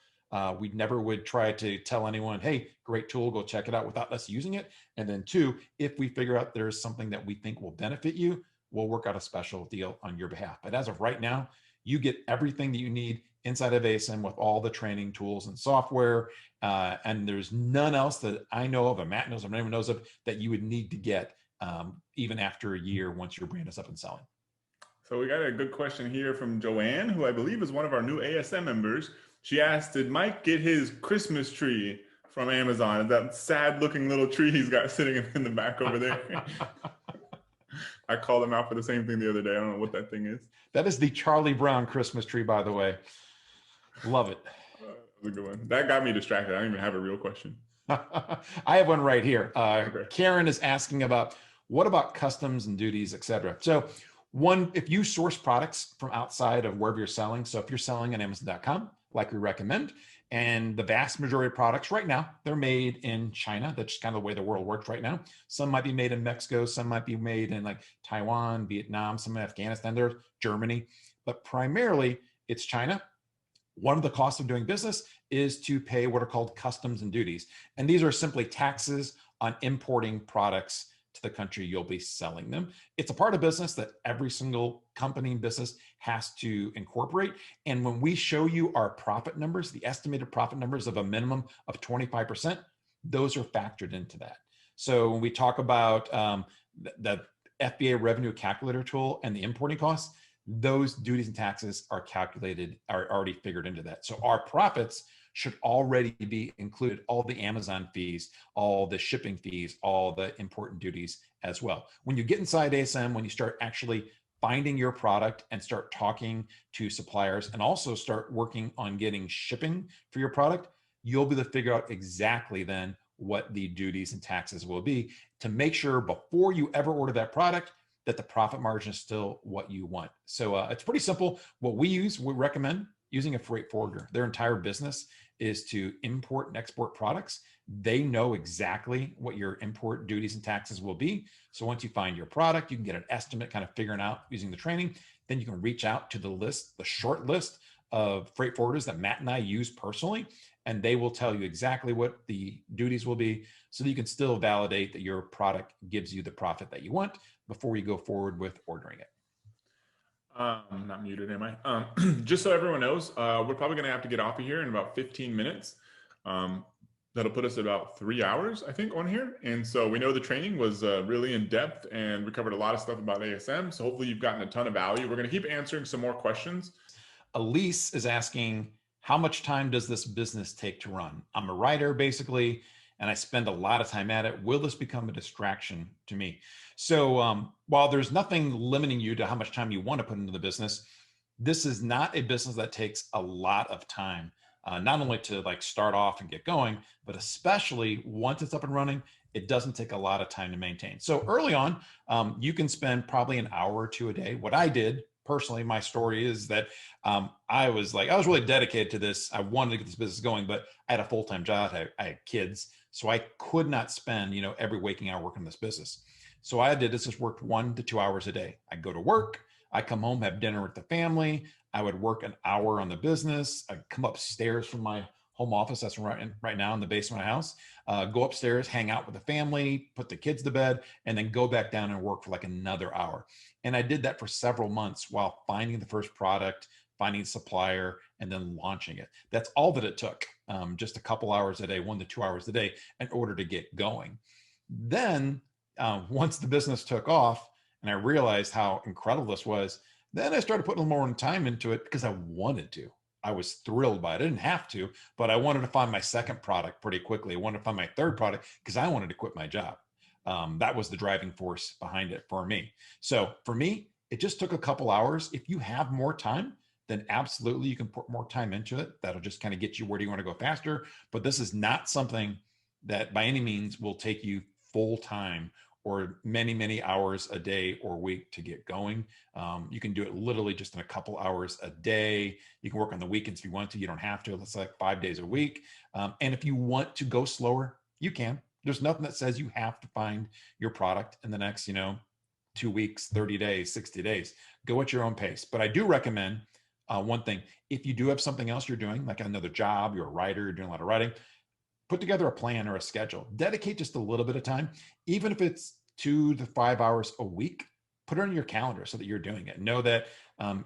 We never would try to tell anyone, hey, great tool, go check it out, without us using it. And then 2, if we figure out there's something that we think will benefit you, we'll work out a special deal on your behalf. But as of right now, You get everything that you need inside of ASM with all the training tools and software. And there's none else that I know of, and Matt knows of, and anyone knows of, that you would need to get even after a year once your brand is up and selling. So we got a good question here from Joanne, who I believe is one of our new ASM members. She asked, did Mike get his Christmas tree from Amazon? That sad looking little tree he's got sitting in the back over there. I called him out for the same thing the other day. I don't know what that thing is. That is the Charlie Brown Christmas tree, by the way. Love it. That was a good one. That got me distracted. I don't even have a real question. I have one right here. Okay. Karen is asking about, what about customs and duties, et cetera? So one, if you source products from outside of wherever you're selling, so if you're selling on Amazon.com, like we recommend, and the vast majority of products right now, they're made in China. That's just kind of the way the world works right now. Some might be made in Mexico, some might be made in like Taiwan, Vietnam, some in Afghanistan, there's Germany, but primarily it's China. One of the costs of doing business is to pay what are called customs and duties. And these are simply taxes on importing products to the country you'll be selling them. It's a part of business that every single company and business has to incorporate. And when we show you our profit numbers, the estimated profit numbers of a minimum of 25%, those are factored into that. So when we talk about the FBA revenue calculator tool and the importing costs, those duties and taxes are calculated, are already figured into that. So our profits should already be included, all the Amazon fees, all the shipping fees, all the important duties as well. When you get inside ASM, when you start actually finding your product and start talking to suppliers and also start working on getting shipping for your product, you'll be able to figure out exactly then what the duties and taxes will be to make sure before you ever order that product that the profit margin is still what you want. So it's pretty simple. What we recommend using a freight forwarder. Their entire business is to import and export products. They know exactly what your import duties and taxes will be. So once you find your product, you can get an estimate kind of figuring out using the training. Then you can reach out to the list, the short list of freight forwarders that Matt and I use personally, and they will tell you exactly what the duties will be so that you can still validate that your product gives you the profit that you want before you go forward with ordering it. I'm not muted, am I? Just so everyone knows, we're probably going to have to get off of here in about 15 minutes. That'll put us at about 3 hours, I think, on here. And so we know the training was really in depth and we covered a lot of stuff about ASM. So hopefully you've gotten a ton of value. We're going to keep answering some more questions. Elise is asking, how much time does this business take to run? I'm a writer, basically, and I spend a lot of time at it. Will this become a distraction to me? So while there's nothing limiting you to how much time you want to put into the business, this is not a business that takes a lot of time, not only to like start off and get going, but especially once it's up and running, it doesn't take a lot of time to maintain. So early on, you can spend probably an hour or two a day. What I did personally, my story is that I was really dedicated to this. I wanted to get this business going, but I had a full-time job. I had kids, so I could not spend, every waking hour working this business. So I did is just worked 1 to 2 hours a day. I'd go to work, I come home, have dinner with the family. I would work an hour on the business. I'd come upstairs from my home office. That's right now in the basement of my house. Go upstairs, hang out with the family, put the kids to bed, and then go back down and work for like another hour. And I did that for several months while finding the first product, finding a supplier, and then launching it. That's all that it took, just a couple hours a day, 1 to 2 hours a day in order to get going. Then once the business took off and I realized how incredible this was, then I started putting more time into it because I wanted to. I was thrilled by it. I didn't have to, but I wanted to find my second product pretty quickly. I wanted to find my third product because I wanted to quit my job. That was the driving force behind it for me. So for me, it just took a couple hours. If you have more time, then absolutely you can put more time into it. That'll just kind of get you where do you want to go faster. But this is not something that by any means will take you full time or many, many hours a day or week to get going. You can do it literally just in a couple hours a day. You can work on the weekends if you want to. You don't have to. It's like 5 days a week. And if you want to go slower, you can. There's nothing that says you have to find your product in the next, 2 weeks, 30 days, 60 days. Go at your own pace. But I do recommend one thing. If you do have something else you're doing, like another job, you're a writer, you're doing a lot of writing, put together a plan or a schedule. Dedicate just a little bit of time, even if it's 2 to 5 hours a week. Put it on your calendar so that you're doing it. Know that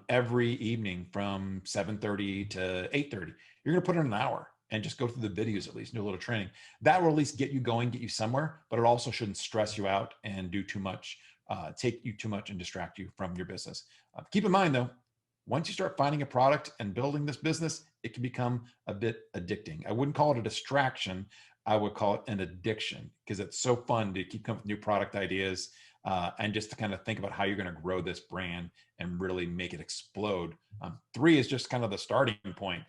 every evening from 7:30 to 8:30. You're going to put in an hour and just go through the videos at least, do a little training. That will at least get you going, get you somewhere, but it also shouldn't stress you out and do too much, take you too much and distract you from your business. Keep in mind though, once you start finding a product and building this business, it can become a bit addicting. I wouldn't call it a distraction. I would call it an addiction because it's so fun to keep coming with new product ideas and just to kind of think about how you're going to grow this brand and really make it explode. 3 is just kind of the starting point.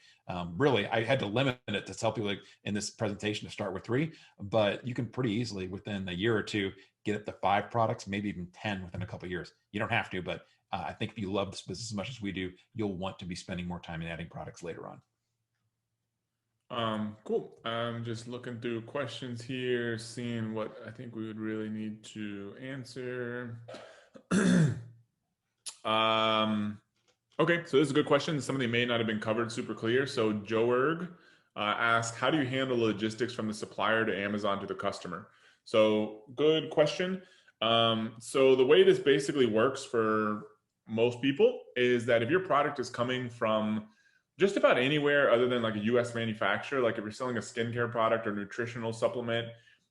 Really, I had to limit it to tell people like in this presentation to start with 3, but you can pretty easily within a year or 2 get up to 5 products, maybe even 10 within a couple of years. You don't have to, but I think if you love this business as much as we do, you'll want to be spending more time in adding products later on. Cool. I'm just looking through questions here, seeing what I think we would really need to answer. Okay, so this is a good question. Something may not have been covered super clear. So Joerg asked, how do you handle logistics from the supplier to Amazon to the customer? So good question. So the way this basically works for most people is that if your product is coming from just about anywhere other than like a US manufacturer, like if you're selling a skincare product or nutritional supplement,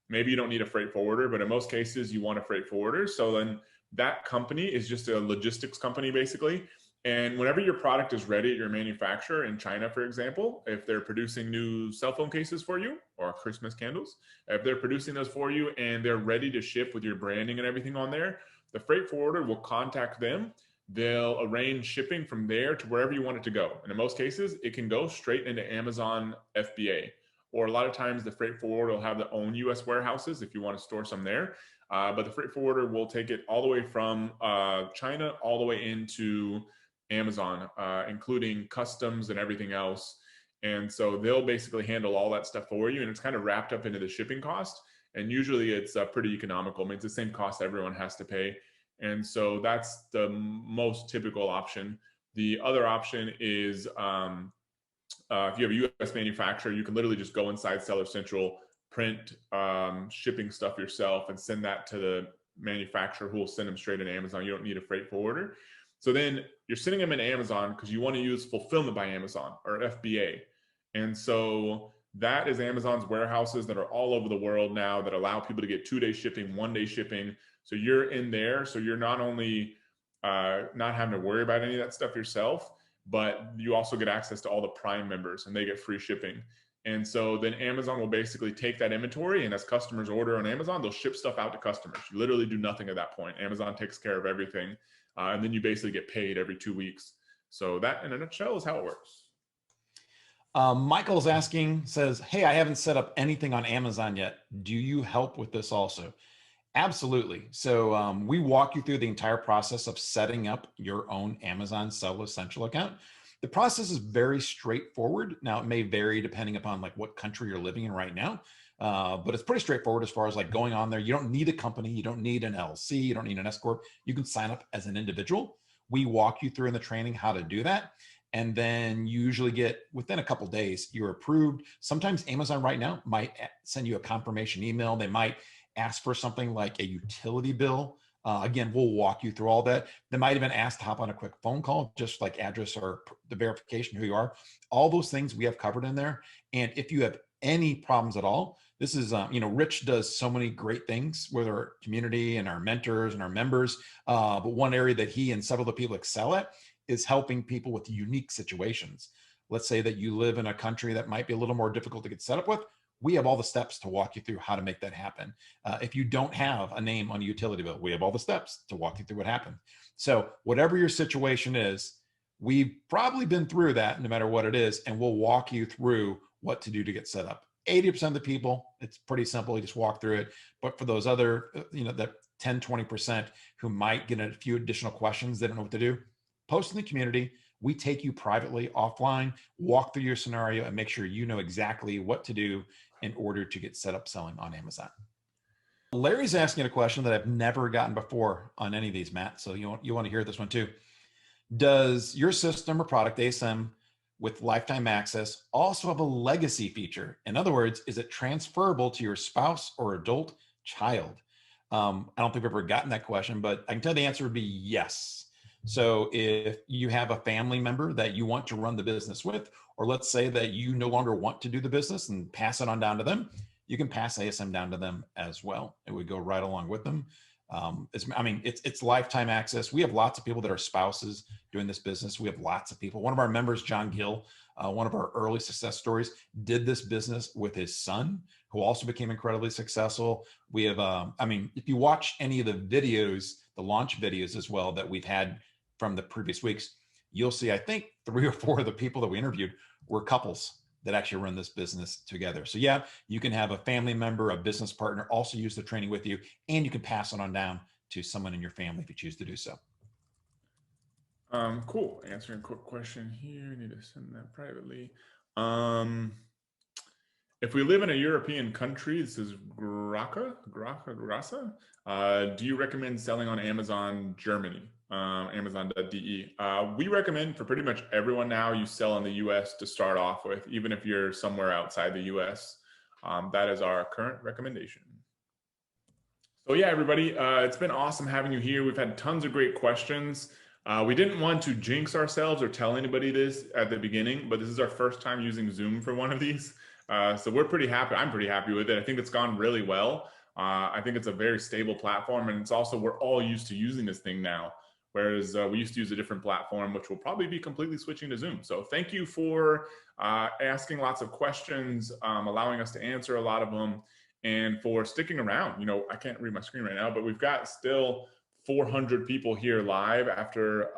maybe you don't need a freight forwarder, but in most cases you want a freight forwarder. So then that company is just a logistics company basically. And whenever your product is ready at your manufacturer in China, for example, if they're producing new cell phone cases for you or Christmas candles, if they're producing those for you and they're ready to ship with your branding and everything on there, the freight forwarder will contact them. They'll arrange shipping from there to wherever you want it to go. And in most cases, it can go straight into Amazon FBA. Or a lot of times the freight forwarder will have their own US warehouses if you want to store some there. But the freight forwarder will take it all the way from China all the way into Amazon, including customs and everything else. And so they'll basically handle all that stuff for you. And it's kind of wrapped up into the shipping cost. And usually it's pretty economical. I mean, it's the same cost everyone has to pay. And so that's the most typical option. The other option is if you have a US manufacturer, you can literally just go inside Seller Central, print shipping stuff yourself and send that to the manufacturer who will send them straight to Amazon. You don't need a freight forwarder. So then you're sending them in Amazon because you want to use fulfillment by Amazon or FBA. And so that is Amazon's warehouses that are all over the world now that allow people to get 2-day shipping, 1-day shipping. So you're in there. So you're not only not having to worry about any of that stuff yourself, but you also get access to all the Prime members and they get free shipping. And so then Amazon will basically take that inventory, and as customers order on Amazon, they'll ship stuff out to customers. You literally do nothing at that point. Amazon takes care of everything. And then you basically get paid every 2 weeks. So that in a nutshell is how it works. Michael's asking, says, hey, I haven't set up anything on Amazon yet. Do you help with this also? Absolutely. So we walk you through the entire process of setting up your own Amazon Sell Essential account. The process is very straightforward. Now it may vary depending upon like what country you're living in right now, but it's pretty straightforward as far as like going on there. You don't need a company. You don't need an LLC. You don't need an S Corp. You can sign up as an individual. We walk you through in the training how to do that. And then you usually get within a couple of days, you're approved. Sometimes Amazon right now might send you a confirmation email. They might ask for something like a utility bill. Again, we'll walk you through all that. They might even ask to hop on a quick phone call, just like address or the verification who you are. All those things we have covered in there. And if you have any problems at all, this is, Rich does so many great things with our community and our mentors and our members. But one area that he and several of the people excel at is helping people with unique situations. Let's say that you live in a country that might be a little more difficult to get set up with. We have all the steps to walk you through how to make that happen. If you don't have a name on a utility bill, we have all the steps to walk you through what happened. So whatever your situation is, we've probably been through that no matter what it is, and we'll walk you through what to do to get set up. 80% of the people, it's pretty simple. You just walk through it. But for those other, that 10, 20% who might get a few additional questions, they don't know what to do, post in the community. We take you privately offline, walk through your scenario, and make sure you know exactly what to do in order to get set up selling on Amazon. Larry's asking a question that I've never gotten before on any of these, Matt. So you want to hear this one too. Does your system or product ASM with lifetime access also have a legacy feature? In other words, is it transferable to your spouse or adult child? I don't think we've ever gotten that question, but I can tell the answer would be yes. So if you have a family member that you want to run the business with, or let's say that you no longer want to do the business and pass it on down to them, you can pass ASM down to them as well. It would go right along with them. It's lifetime access. We have lots of people that are spouses doing this business. We have lots of people. One of our members, John Gill, one of our early success stories, did this business with his son, who also became incredibly successful. We have, if you watch any of the videos, the launch videos as well that we've had from the previous weeks, you'll see, I think 3 or 4 of the people that we interviewed were couples that actually run this business together. So yeah, you can have a family member, a business partner also use the training with you, and you can pass it on down to someone in your family if you choose to do so. Cool. Answering a quick question here. I need to send that privately. If we live in a European country, this is Grasa. Do you recommend selling on Amazon Germany? Amazon.de. We recommend for pretty much everyone now, you sell in the US to start off with, even if you're somewhere outside the US. That is our current recommendation. So yeah, everybody, it's been awesome having you here. We've had tons of great questions. We didn't want to jinx ourselves or tell anybody this at the beginning, but this is our first time using Zoom for one of these. So we're pretty happy. I'm pretty happy with it. I think it's gone really well. I think it's a very stable platform, and it's also, we're all used to using this thing now. Whereas we used to use a different platform, which will probably be completely switching to Zoom. So thank you for asking lots of questions, allowing us to answer a lot of them, and for sticking around. You know, I can't read my screen right now, but we've got still 400 people here live after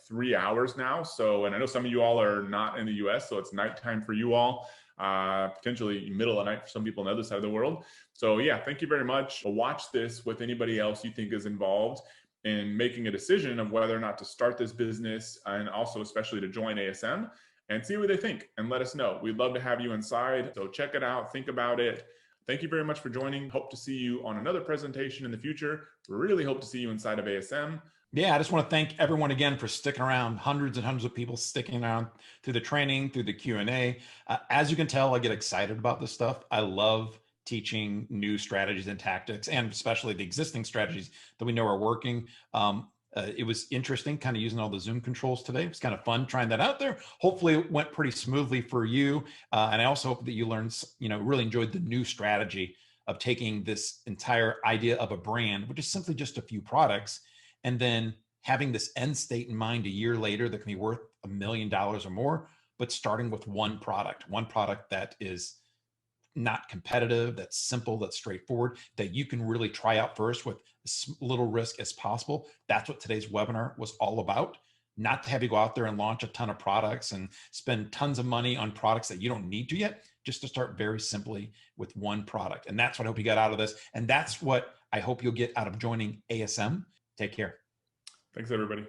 3 hours now. So, and I know some of you all are not in the US, so it's nighttime for you all, potentially middle of the night for some people on the other side of the world. So yeah, thank you very much. Watch this with anybody else you think is involved in making a decision of whether or not to start this business, and also especially to join ASM, and see what they think and let us know. We'd love to have you inside. So check it out, think about it. Thank you very much for joining. Hope to see you on another presentation in the future. Really hope to see you inside of ASM. Yeah, I just want to thank everyone again for sticking around. Hundreds and hundreds of people sticking around through the training, through the Q&A. As you can tell, I get excited about this stuff. I love teaching new strategies and tactics, and especially the existing strategies that we know are working. It was interesting kind of using all the Zoom controls today. It was kind of fun trying that out there. Hopefully it went pretty smoothly for you. And I also hope that you learned, really enjoyed the new strategy of taking this entire idea of a brand, which is simply just a few products, and then having this end state in mind a year later that can be worth $1 million or more, but starting with one product that is not competitive, that's simple, that's straightforward, that you can really try out first with as little risk as possible. That's what today's webinar was all about. Not to have you go out there and launch a ton of products and spend tons of money on products that you don't need to yet, just to start very simply with one product. And that's what I hope you got out of this. And that's what I hope you'll get out of joining ASM. Take care. Thanks, everybody.